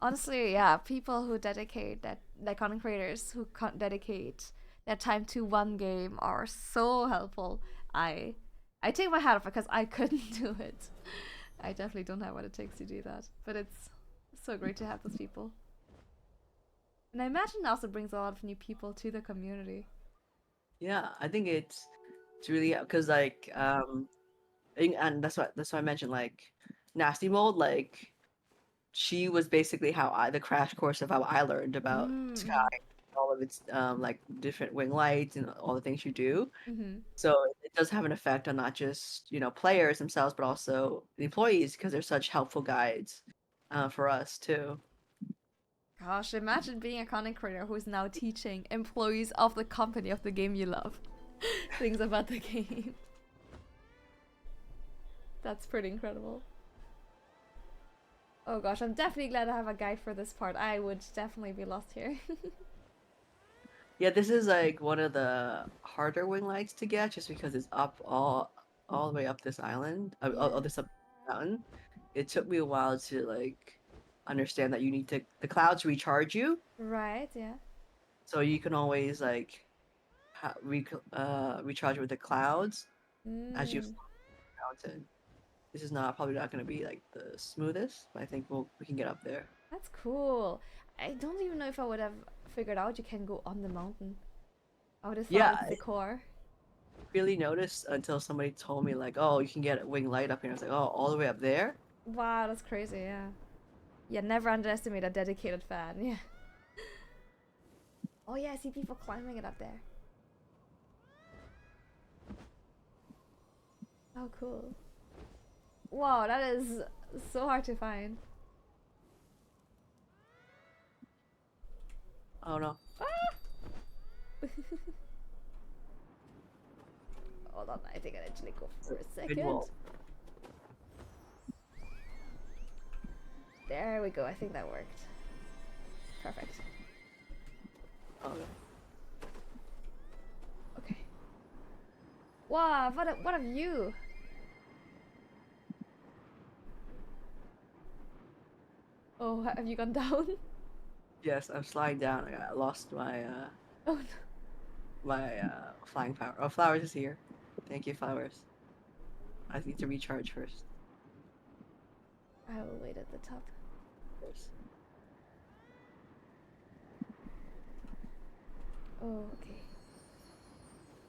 Honestly, yeah, people who dedicate that, like content creators who dedicate their time to one game are so helpful. I I take my hat off because I couldn't do it. I definitely don't have what it takes to do that, but it's so great to have those people. And I imagine it also brings a lot of new people to the community. Yeah, I think it's really because like and that's why I mentioned like Nasty Mold like she was basically how I the crash course of how I learned about Sky, Mm-hmm. all of its like different wing lights and all the things you do. Mm-hmm. So it does have an effect on not just players themselves, but also the employees because they're such helpful guides for us too. Gosh, imagine being a content creator who is now teaching employees of the company of the game you love things about the game. That's pretty incredible. Oh gosh, I'm definitely glad I have a guide for this part. I would definitely be lost here. Yeah, this is like one of the harder wing lights to get, just because it's up all the way up this island, all this up mountain. It took me a while to like understand that you need to the clouds recharge you, Right, yeah. so you can always like recharge with the clouds as you Mm, fly the mountain. This is probably not going to be like the smoothest, but I think we can get up there. that's cool. I don't even know if I would have figured out you can go on the mountain. I would have thought Yeah, it's the core. really noticed until somebody told me like, oh, you can get a wing light up here. I was like, oh, all the way up there? Wow, that's crazy, yeah. Yeah, never underestimate a dedicated fan, yeah. Oh yeah, I see people climbing it up there. Oh, cool. Wow, that is so hard to find. Oh no. Hold on, I think I actually go for a Good second. wall. There we go, I think that worked. Perfect. Oh no. Okay. Wow, what a view! Oh, have you gone down? Yes, I'm sliding down. I lost Oh no. my flying power. Oh, Flowers is here. Thank you, Flowers. I need to recharge first. I will wait at the top. First. Oh, okay.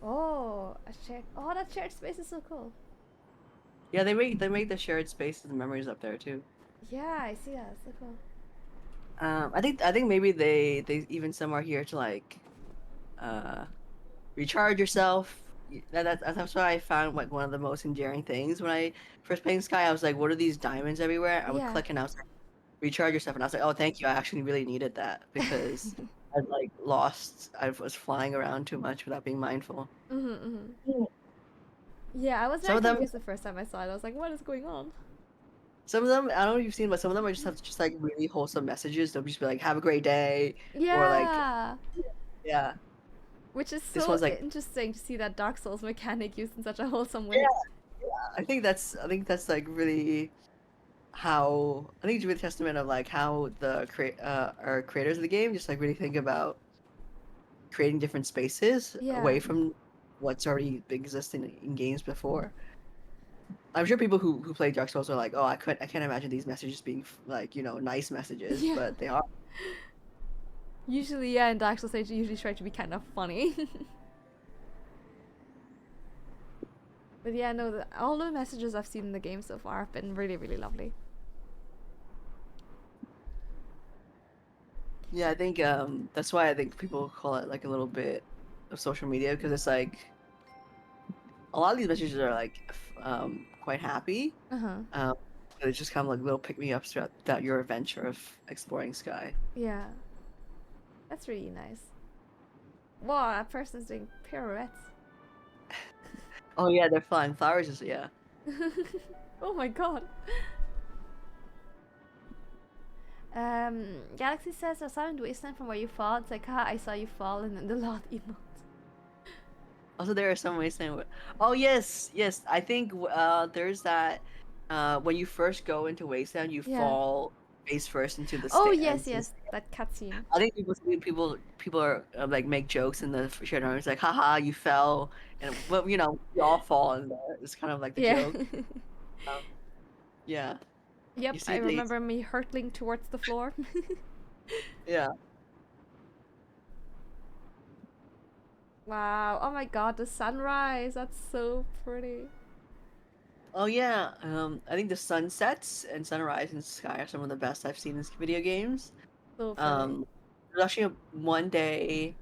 Oh, a shared. Oh, that shared space is so cool. Yeah, they make the shared spaces and memories up there too. Yeah, I see that. It's so cool. I think maybe they even some are here to like uh recharge yourself. That's what I found like one of the most endearing things when I first played Sky. I was like, what are these diamonds everywhere? I would Yeah. click and I was like, recharge yourself, and I was like, oh, thank you. I actually really needed that because I'd like lost. I was flying around too much without being mindful. Mm-hmm. Yeah, I was Some very of them, confused the first time I saw it. I was like, what is going on? some of them, I don't know if you've seen, but some of them are just like really wholesome messages. They'll just be like, have a great day, or like, Yeah. yeah. Which is This so one's like, interesting to see that Dark Souls mechanic used in such a wholesome yeah. way. I think that's like really how I think it's really a testament of like how our creators of the game just like really think about creating different spaces Yeah. away from what's already been existing in games before. I'm sure people who play Dark Souls are like, oh, I can't imagine these messages being like nice messages, Yeah. but they are. Usually, yeah, in Dark Souls, they usually try to be kind of funny. But yeah, no, all the messages I've seen in the game so far have been really, really lovely. Yeah, I think that's why I think people call it like a little bit of social media because it's like a lot of these messages are like quite happy. Uh huh. Um, but it's just kind of like little pick me ups throughout your adventure of exploring Sky. Yeah. That's really nice. Wow, that person's doing pirouettes. Oh yeah, they're flying flowers. Is yeah. Oh my god. Galaxy says, I saw in wasteland from where you fall. It's like, I saw you fall, and then the lot emote. Also, there are some ways saying, oh yes, yes. I think there's that when you first go into Wasteland, you Yeah. fall face first into the Oh yes, stands. yes, that cutscene. I think people are like make jokes in the shared memories like, haha, you fell, and well, we all fall in there. It's kind of like the Yeah. joke. Um, yeah, Yep, you see I it. remember me hurtling towards the floor. Yeah. Wow. Oh my god, the sunrise. That's so pretty. Oh yeah. I think the sunsets and sunrise in Sky are some of the best I've seen in video games. So pretty. Um, there's actually one day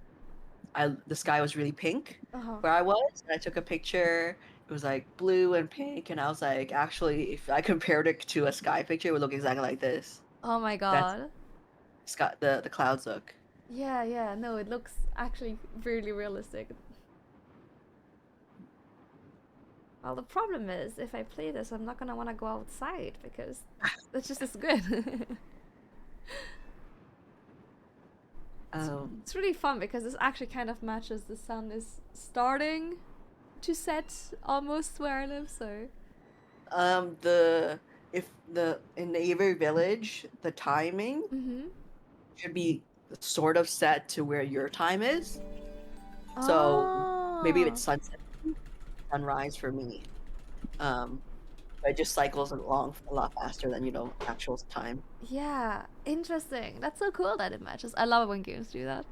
the sky was really pink Uh huh. where I was, and I took a picture. It was like blue and pink, and I was like, actually, if I compared it to a sky picture, it would look exactly like this. Oh my That's god. sky, the clouds look. Yeah, yeah. No, it looks actually really realistic. Well, the problem is, if I play this, I'm not gonna want to go outside because it's just as good. it's, Um, it's really fun because this actually kind of matches the sun is starting to set almost where I live, so. the if the in the Avery Village, the timing Mm-hmm. should be sort of set to where your time is. So maybe Oh. it's sunset, sunrise for me. Um, but it just cycles along a lot faster than actual time. Yeah, interesting. That's so cool that it matches. I love it when games do that.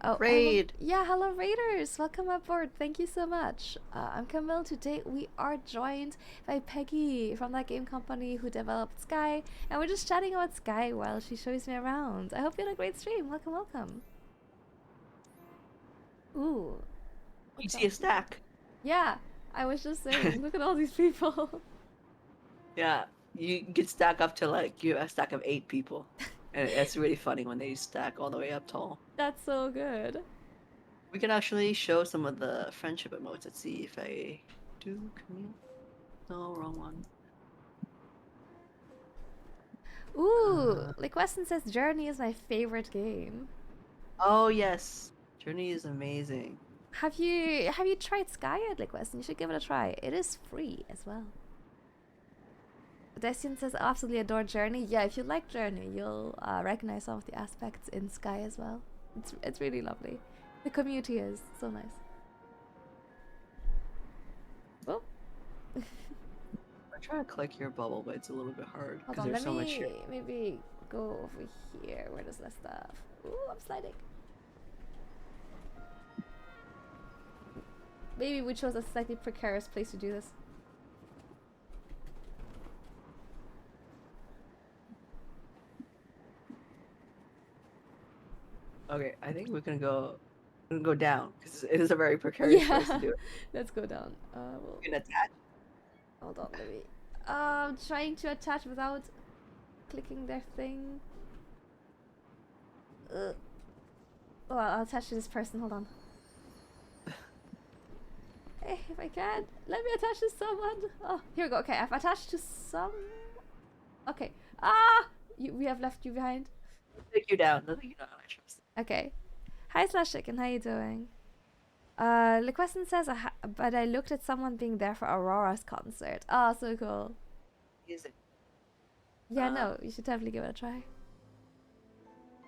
Oh, hello. Raid. Yeah, hello, Raiders. Welcome aboard. Thank you so much. I'm Camille. Today we are joined by Peggy from that game company who developed Sky, and we're just chatting about Sky while she shows me around. I hope you had a great stream. Welcome, welcome. Ooh, You what's see up? a stack. Yeah, I was just saying, look at all these people. Yeah, you can stack up to like you have a stack of 8 people, and it's really funny when they stack all the way up tall. That's so good. We can actually show some of the friendship emotes. Let's see if I do. Camille? No, wrong one. Ooh, like Weston says, Journey is my favorite game. Oh yes, Journey is amazing. Have you tried Sky yet, like Weston? You should give it a try. It is free as well. Destian says, I absolutely adore Journey. Yeah, if you like Journey, you'll recognize some of the aspects in Sky as well. It's really lovely. The community is so nice. Oh, I'm trying to click your bubble, but it's a little bit hard hold because on. there's Let so much here. me maybe go over here. Where does that stuff? Ooh, I'm sliding. Maybe we chose a slightly precarious place to do this. Okay, I think we can go down because it is a very precarious place to Yeah, do it. let's go down. You can attach. Hold on, let me. Trying to attach without clicking their thing. Oh, I'll attach to this person. Hold on. Hey, if I can, let me attach to someone. Oh, here we go. Okay, I've attached to some. Okay. Ah, we have left you behind. Take you down. Nothing you know how I trust. Okay. Hi, Slash Chicken. How you doing? The question says, but I looked at someone being there for Aurora's concert. Oh, so cool. Music. Yeah, no, you should definitely give it a try.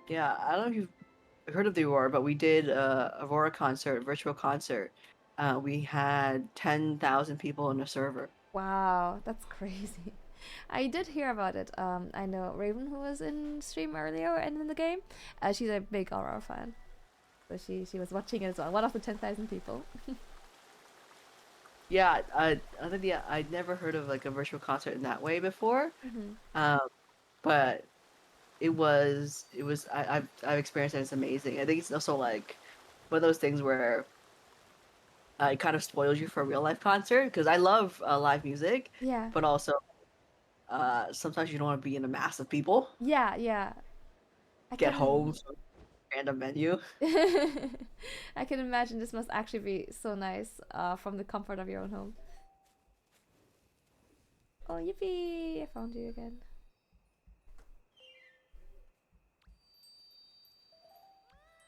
Yeah, I don't know if you've heard of the Aurora, but we did a Aurora concert, virtual concert. We had 10,000 people in the server. Wow, that's crazy. I did hear about it. I know Raven, who was in stream earlier and in the game. She's a big Aurora fan, so she was watching it as well. One of the 10,000 people. Yeah, I'd never heard of like a virtual concert in that way before. Um, but I've experienced it. It's amazing. I think it's also like one of those things where it kind of spoils you for a real life concert because I love live music, Yeah, but also sometimes you don't want to be in a mass of people. yeah, yeah. I Get can. home from a random venue. I can imagine this must actually be so nice. From the comfort of your own home. Oh, yippee! I found you again.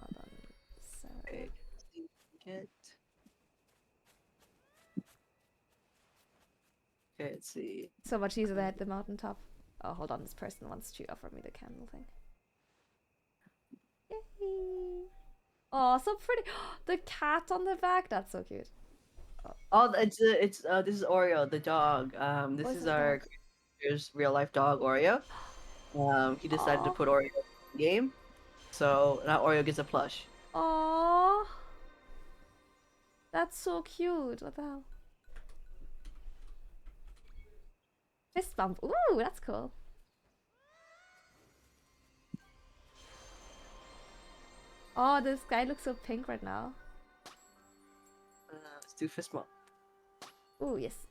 Hold on. Sarah. Okay, get. Okay, let's see. So much easier at the mountaintop. Oh, hold on. This person wants to offer me the candle thing. Yay! Oh, so pretty. The cat on the back. That's so cute. Oh, this is Oreo, the dog. This Oh, is the our dog. creator's real life dog, Oreo. He decided to Oh, put Oreo in the game, so now Oreo gets a plush. oh, that's so cute. What the hell? Fist bump. Ooh, that's cool. Oh, this guy looks so pink right now. Let's do fist bump. Ooh, yes.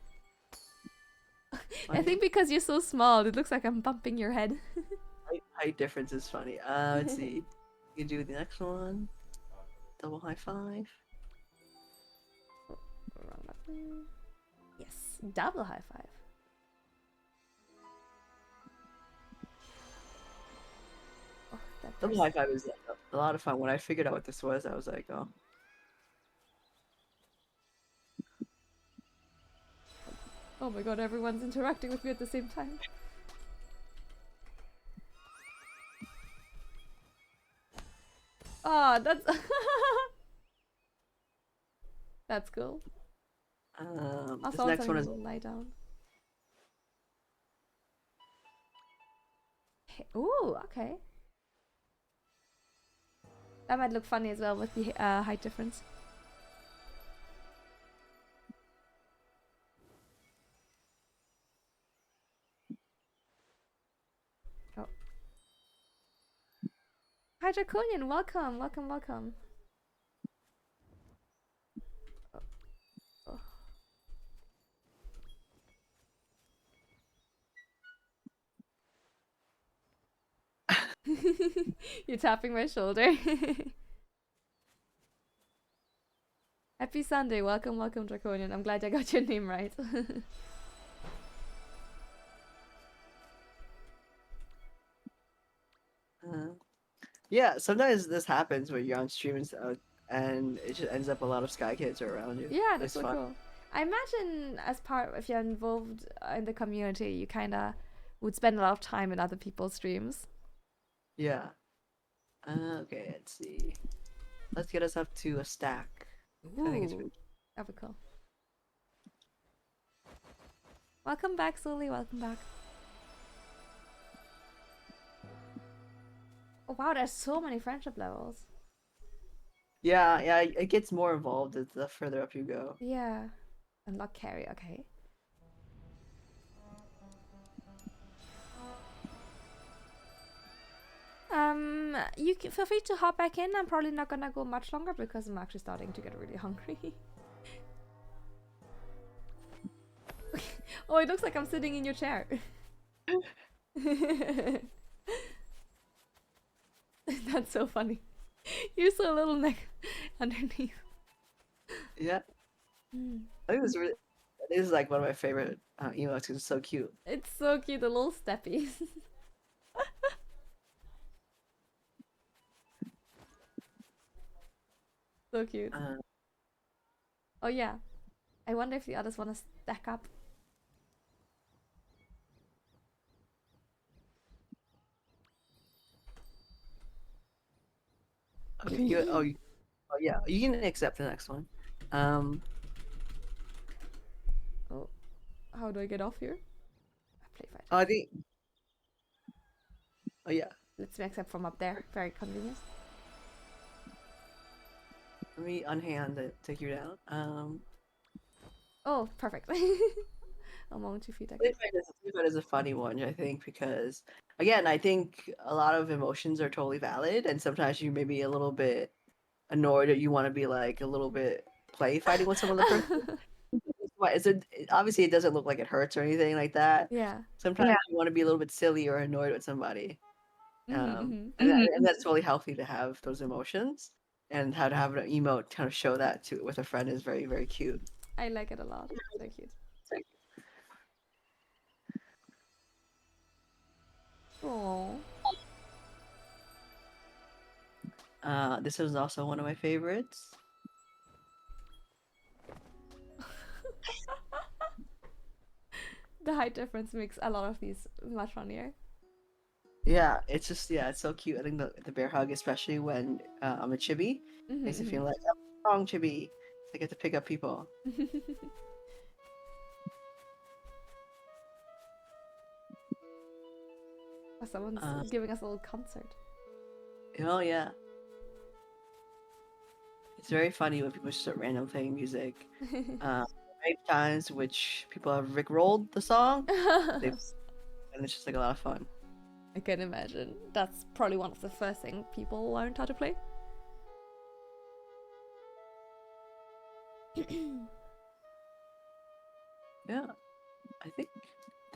I think because you're so small, it looks like I'm bumping your head. Height difference is funny. Let's see. You do the next one. Double high five. Wrong button. Yes, double high five. Oh, that Double high five is a lot of fun. When I figured out what this was, I was like, oh. Oh my god, everyone's interacting with me at the same time. Oh, that's that's cool. This next one is lie down. Ooh, okay. That might look funny as well with the height difference. Oh. Hi Draconian, welcome, welcome, welcome. Oh. Oh. You're tapping my shoulder. Happy Sunday, welcome, welcome Draconian. I'm glad I got your name right. Yeah, sometimes this happens when you're on stream and stuff, and it just ends up a lot of Sky Kids are around you. Yeah, that's it's so fun. cool. I imagine as part, if you're involved in the community, you kind of would spend a lot of time in other people's streams. Yeah. Okay, let's see. Let's get us up to a stack. Ooh, I think it's pretty... that'd be cool. Welcome back, Sully. Welcome back. Oh wow, there's so many friendship levels. Yeah, yeah, it gets more involved the further up you go. Yeah. Unlock carry, okay. You can feel free to hop back in. I'm probably not gonna go much longer because I'm actually starting to get really hungry. Oh, it looks like I'm sitting in your chair. That's so funny. You're so little neck underneath. Yeah. Mm. I think this is like one of my favorite emotes because it's so cute. It's so cute, the little steppies. So cute. Oh yeah. I wonder if the others want to stack up. Okay, oh yeah, you can accept the next one. Oh, how do I get off here? Play fight. Oh, I think. Oh yeah. Let's accept from up there. Very convenient. Let me unhand it, take you down. Oh, perfect. A moment to feed. Play fight is a funny one, I think, because again, I think a lot of emotions are totally valid, and sometimes you may be a little bit annoyed or you want to be like a little bit play fighting with some other person. Obviously it doesn't look like it hurts or anything like that. Yeah. Sometimes you want to be a little bit silly or annoyed with somebody. And that's totally healthy to have those emotions, and how to have an emote kind of show that to with a friend is very, very cute. I like it a lot. So cute. Aww. This is also one of my favorites. The height difference makes a lot of these much funnier. Yeah, it's just it's so cute. I think the bear hug, especially when I'm a chibi, makes it feel like I'm a strong chibi. I get to pick up people. Someone's giving us a little concert. Oh yeah. It's very funny when people just start random playing music. Many times which people have rickrolled the song, and it's just like a lot of fun. I can imagine. That's probably one of the first things people learned how to play. Yeah, I think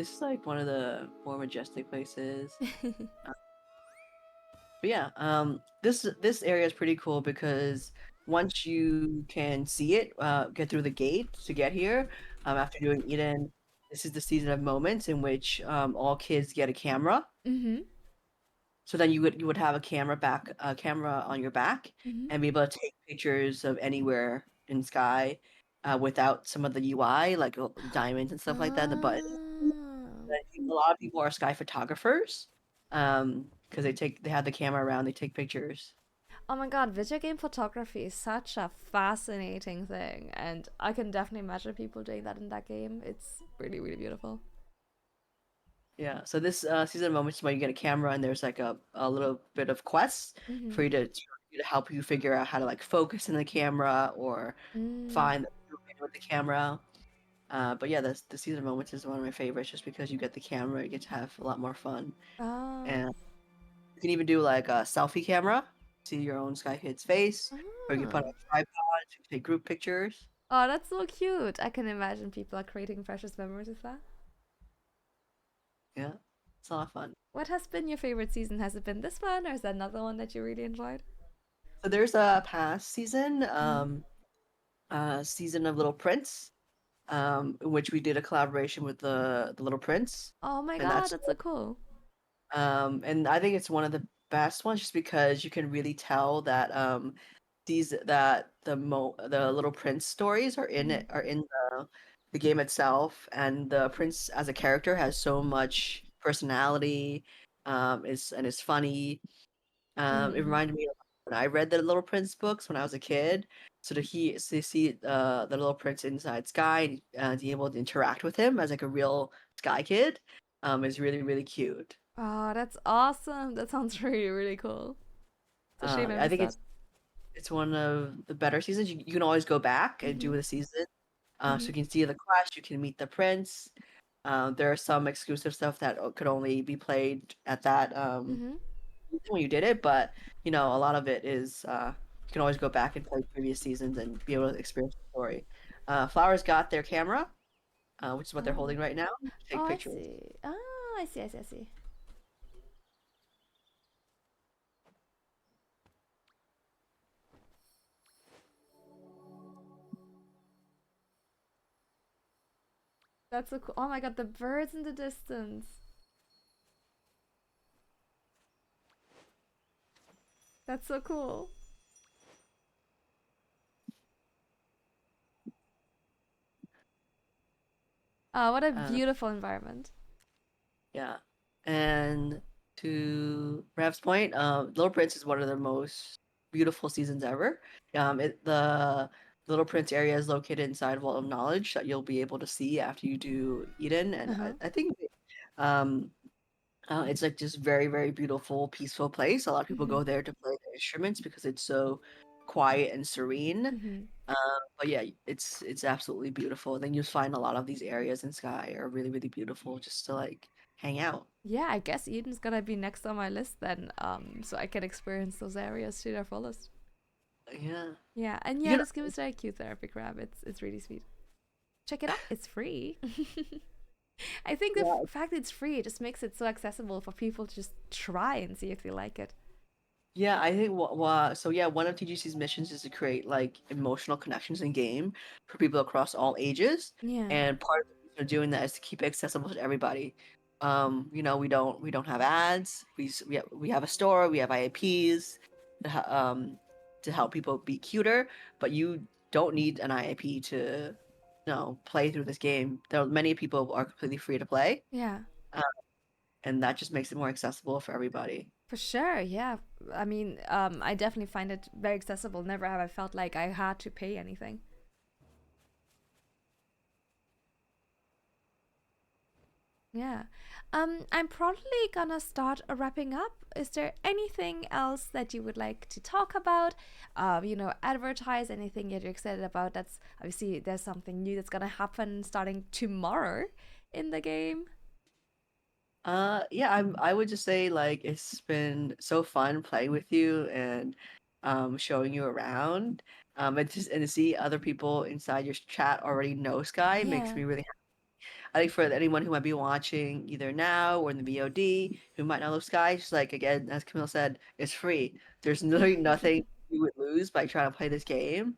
this is like one of the more majestic places. But yeah, this area is pretty cool because once you can see it, get through the gate to get here, after doing Eden, this is the season of moments in which all kids get a camera. Mm-hmm. So then you would have a camera on your back, Mm-hmm. and be able to take pictures of anywhere in Sky, without some of the UI like diamonds and stuff like that, the buttons. Ah. A lot of people are Sky photographers, because they have the camera around, they take pictures. Oh my god, video game photography is such a fascinating thing, and I can definitely imagine people doing that in that game. It's really, really beautiful. Yeah, so this season of moments where you get a camera and there's like a little bit of quests Mm-hmm. for you to help you figure out how to like focus in the camera or Mm. find the with the camera. But yeah, the season of moments is one of my favorites just because you get the camera, you get to have a lot more fun. Ah. And you can even do like a selfie camera, see your own Sky Kid's face, or you can put on Ah. a tripod to take group pictures. Oh, that's so cute. I can imagine people are creating precious memories with that. Yeah, it's a lot of fun. What has been your favorite season? Has it been this one, or is that another one that you really enjoyed? So there's a past season, Mm-hmm. season of Little Prince, in which we did a collaboration with the Little Prince, Oh my and god, that's that's so cool. and I think it's one of the best ones just because you can really tell that the Little Prince stories Mm-hmm. are in the game itself, and the prince as a character has so much personality, is funny. It Mm-hmm. reminded me of when I read the Little Prince books when I was a kid. To see the Little Prince inside Sky, and to be able to interact with him as like a real Sky kid, is really really cute. Oh, that's awesome. That sounds really, really cool. It's a shame I I missed think that. it's one of the better seasons. You can always go back and do Mm-hmm. the season, so Mm-hmm. you can see the quest. You can meet the prince. There are some exclusive stuff that could only be played at that Mm-hmm. when you did it, but a lot of it is you can always go back and play previous seasons and be able to experience the story. Flowers got their camera, which is what they're Oh. holding right now, to Oh, take I pictures. see. Ah, I see, I see, I see. That's so cool. Oh my god, the birds in the distance. That's so cool. Oh, what a Uh, beautiful environment. yeah, and to Rev's point, Little Prince is one of the most beautiful seasons ever. The Little Prince area is located inside Vault of Knowledge that you'll be able to see after you do Eden, and Uh-huh. I think um, it's like just very, very beautiful, peaceful place. A lot of people Mm-hmm. go there to play the instruments because it's so quiet and serene. Mm-hmm. But yeah, it's absolutely beautiful. Then you'll find a lot of these areas in Sky are really, really beautiful just to like hang out. Yeah, I guess Eden's gonna be next on my list then, so I can experience those areas to their fullest. Yeah. Yeah, and You yeah, can this game is very cute, Therapy Crab. It's really sweet. Check it out. It's free. I think the yeah, fact it's free just makes it so accessible for people to just try and see if they like it. yeah, I think so yeah, one of TGC's missions is to create like emotional connections in game for people across all ages. Yeah. And part of the reason of doing that is to keep it accessible to everybody. We don't have ads. We have a store, we have IAPs to help people be cuter, but you don't need an IAP to play through this game. There are many people are completely free to play. Yeah. Uh, and that just makes it more accessible for everybody. For sure, yeah. I mean, I definitely find it very accessible. Never have I felt like I had to pay anything. Yeah. I'm probably gonna start wrapping up. Is there anything else that you would like to talk about? Advertise anything that you're excited about? That's obviously there's something new that's gonna happen starting tomorrow in the game. Yeah, I would just say like it's been so fun playing with you and showing you around. And to see other people inside your chat already know Sky makes Yeah. me really happy. I think for anyone who might be watching either now or in the VOD who might not love Sky, just like again, as Camille said, it's free. There's literally nothing you would lose by trying to play this game.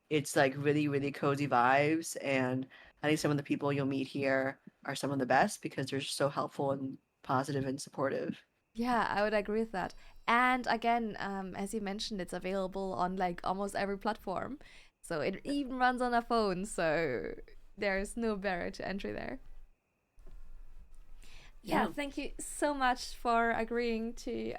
It's like really, really cozy vibes, and I think some of the people you'll meet here are some of the best because they're just so helpful and positive and supportive. Yeah, I would agree with that. And again, as you mentioned, it's available on like almost every platform. So it even runs on a phone, so there's no barrier to entry there. Yeah, Yeah. thank you so much for agreeing to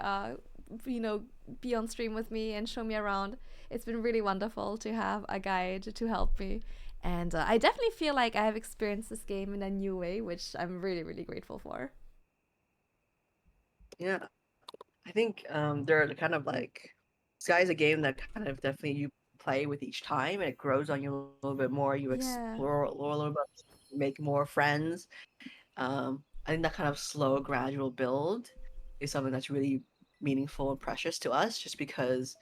you know, be on stream with me and show me around. It's been really wonderful to have a guide to help me. And I definitely feel like I have experienced this game in a new way, which I'm really, really grateful for. Yeah. I think they're kind of like Sky is a game that kind of definitely you play with each time and it grows on you a little bit more. You Yeah. explore a little bit, make more friends. I think that kind of slow, gradual build is something that's really meaningful and precious to us just because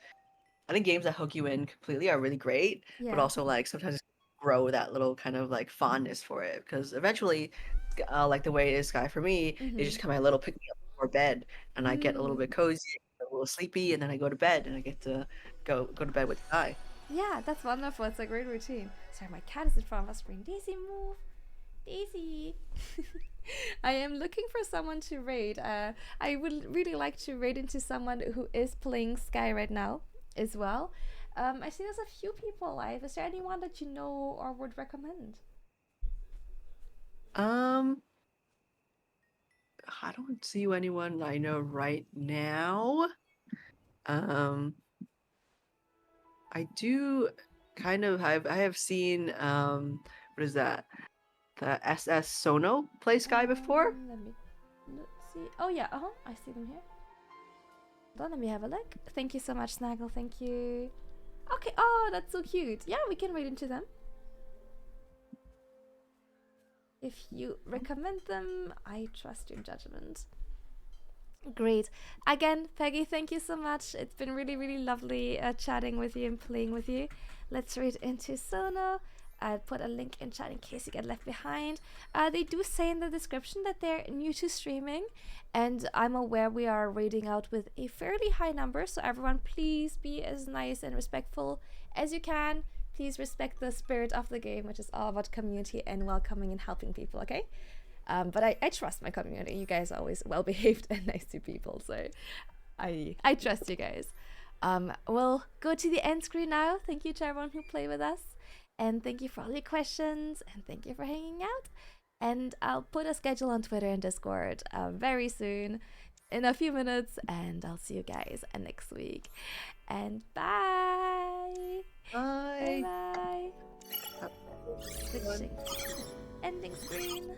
I think games that hook you in completely are really great, but Yeah. also like sometimes grow that little kind of like fondness for it because eventually, like the way it is Sky for me, it Mm-hmm. just kind of my little pick me up before bed, and I get a little Mm. bit cozy, a little sleepy, and then I go to bed and I get to go to bed with Sky. Yeah, that's wonderful. It's a great routine. Sorry, my cat is in front of us screen. Daisy, move. Daisy. I am looking for someone to raid. I would really like to raid into someone who is playing Sky right now as well. I see there's a few people live. Is there anyone that you know or would recommend? Um, I don't see anyone I know right now. Um, I do kind of I have seen what is that? The SS Sono play Sky before. Let me let's see. Oh yeah, I see them here. Hold on, let me have a look. Thank you so much, Snaggle. Thank you. Okay. Oh, that's so cute. Yeah, we can raid into them. If you recommend them, I trust your judgment. Great. Again, Peggy, thank you so much. It's been really, really lovely chatting with you and playing with you. Let's read into Sono. I'll put a link in chat in case you get left behind. They do say in the description that they're new to streaming, and I'm aware we are raiding out with a fairly high number, so everyone please be as nice and respectful as you can. Please respect the spirit of the game, which is all about community and welcoming and helping people, okay? But I trust my community. You guys are always well behaved and nice to people, so I trust you guys. We'll go to the end screen now. Thank you to everyone who played with us, and thank you for all your questions, and thank you for hanging out. And I'll put a schedule on Twitter and Discord very soon, in a few minutes, and I'll see you guys next week. And bye. Bye Bye. bye. Have a good one. Switching. Ending screen.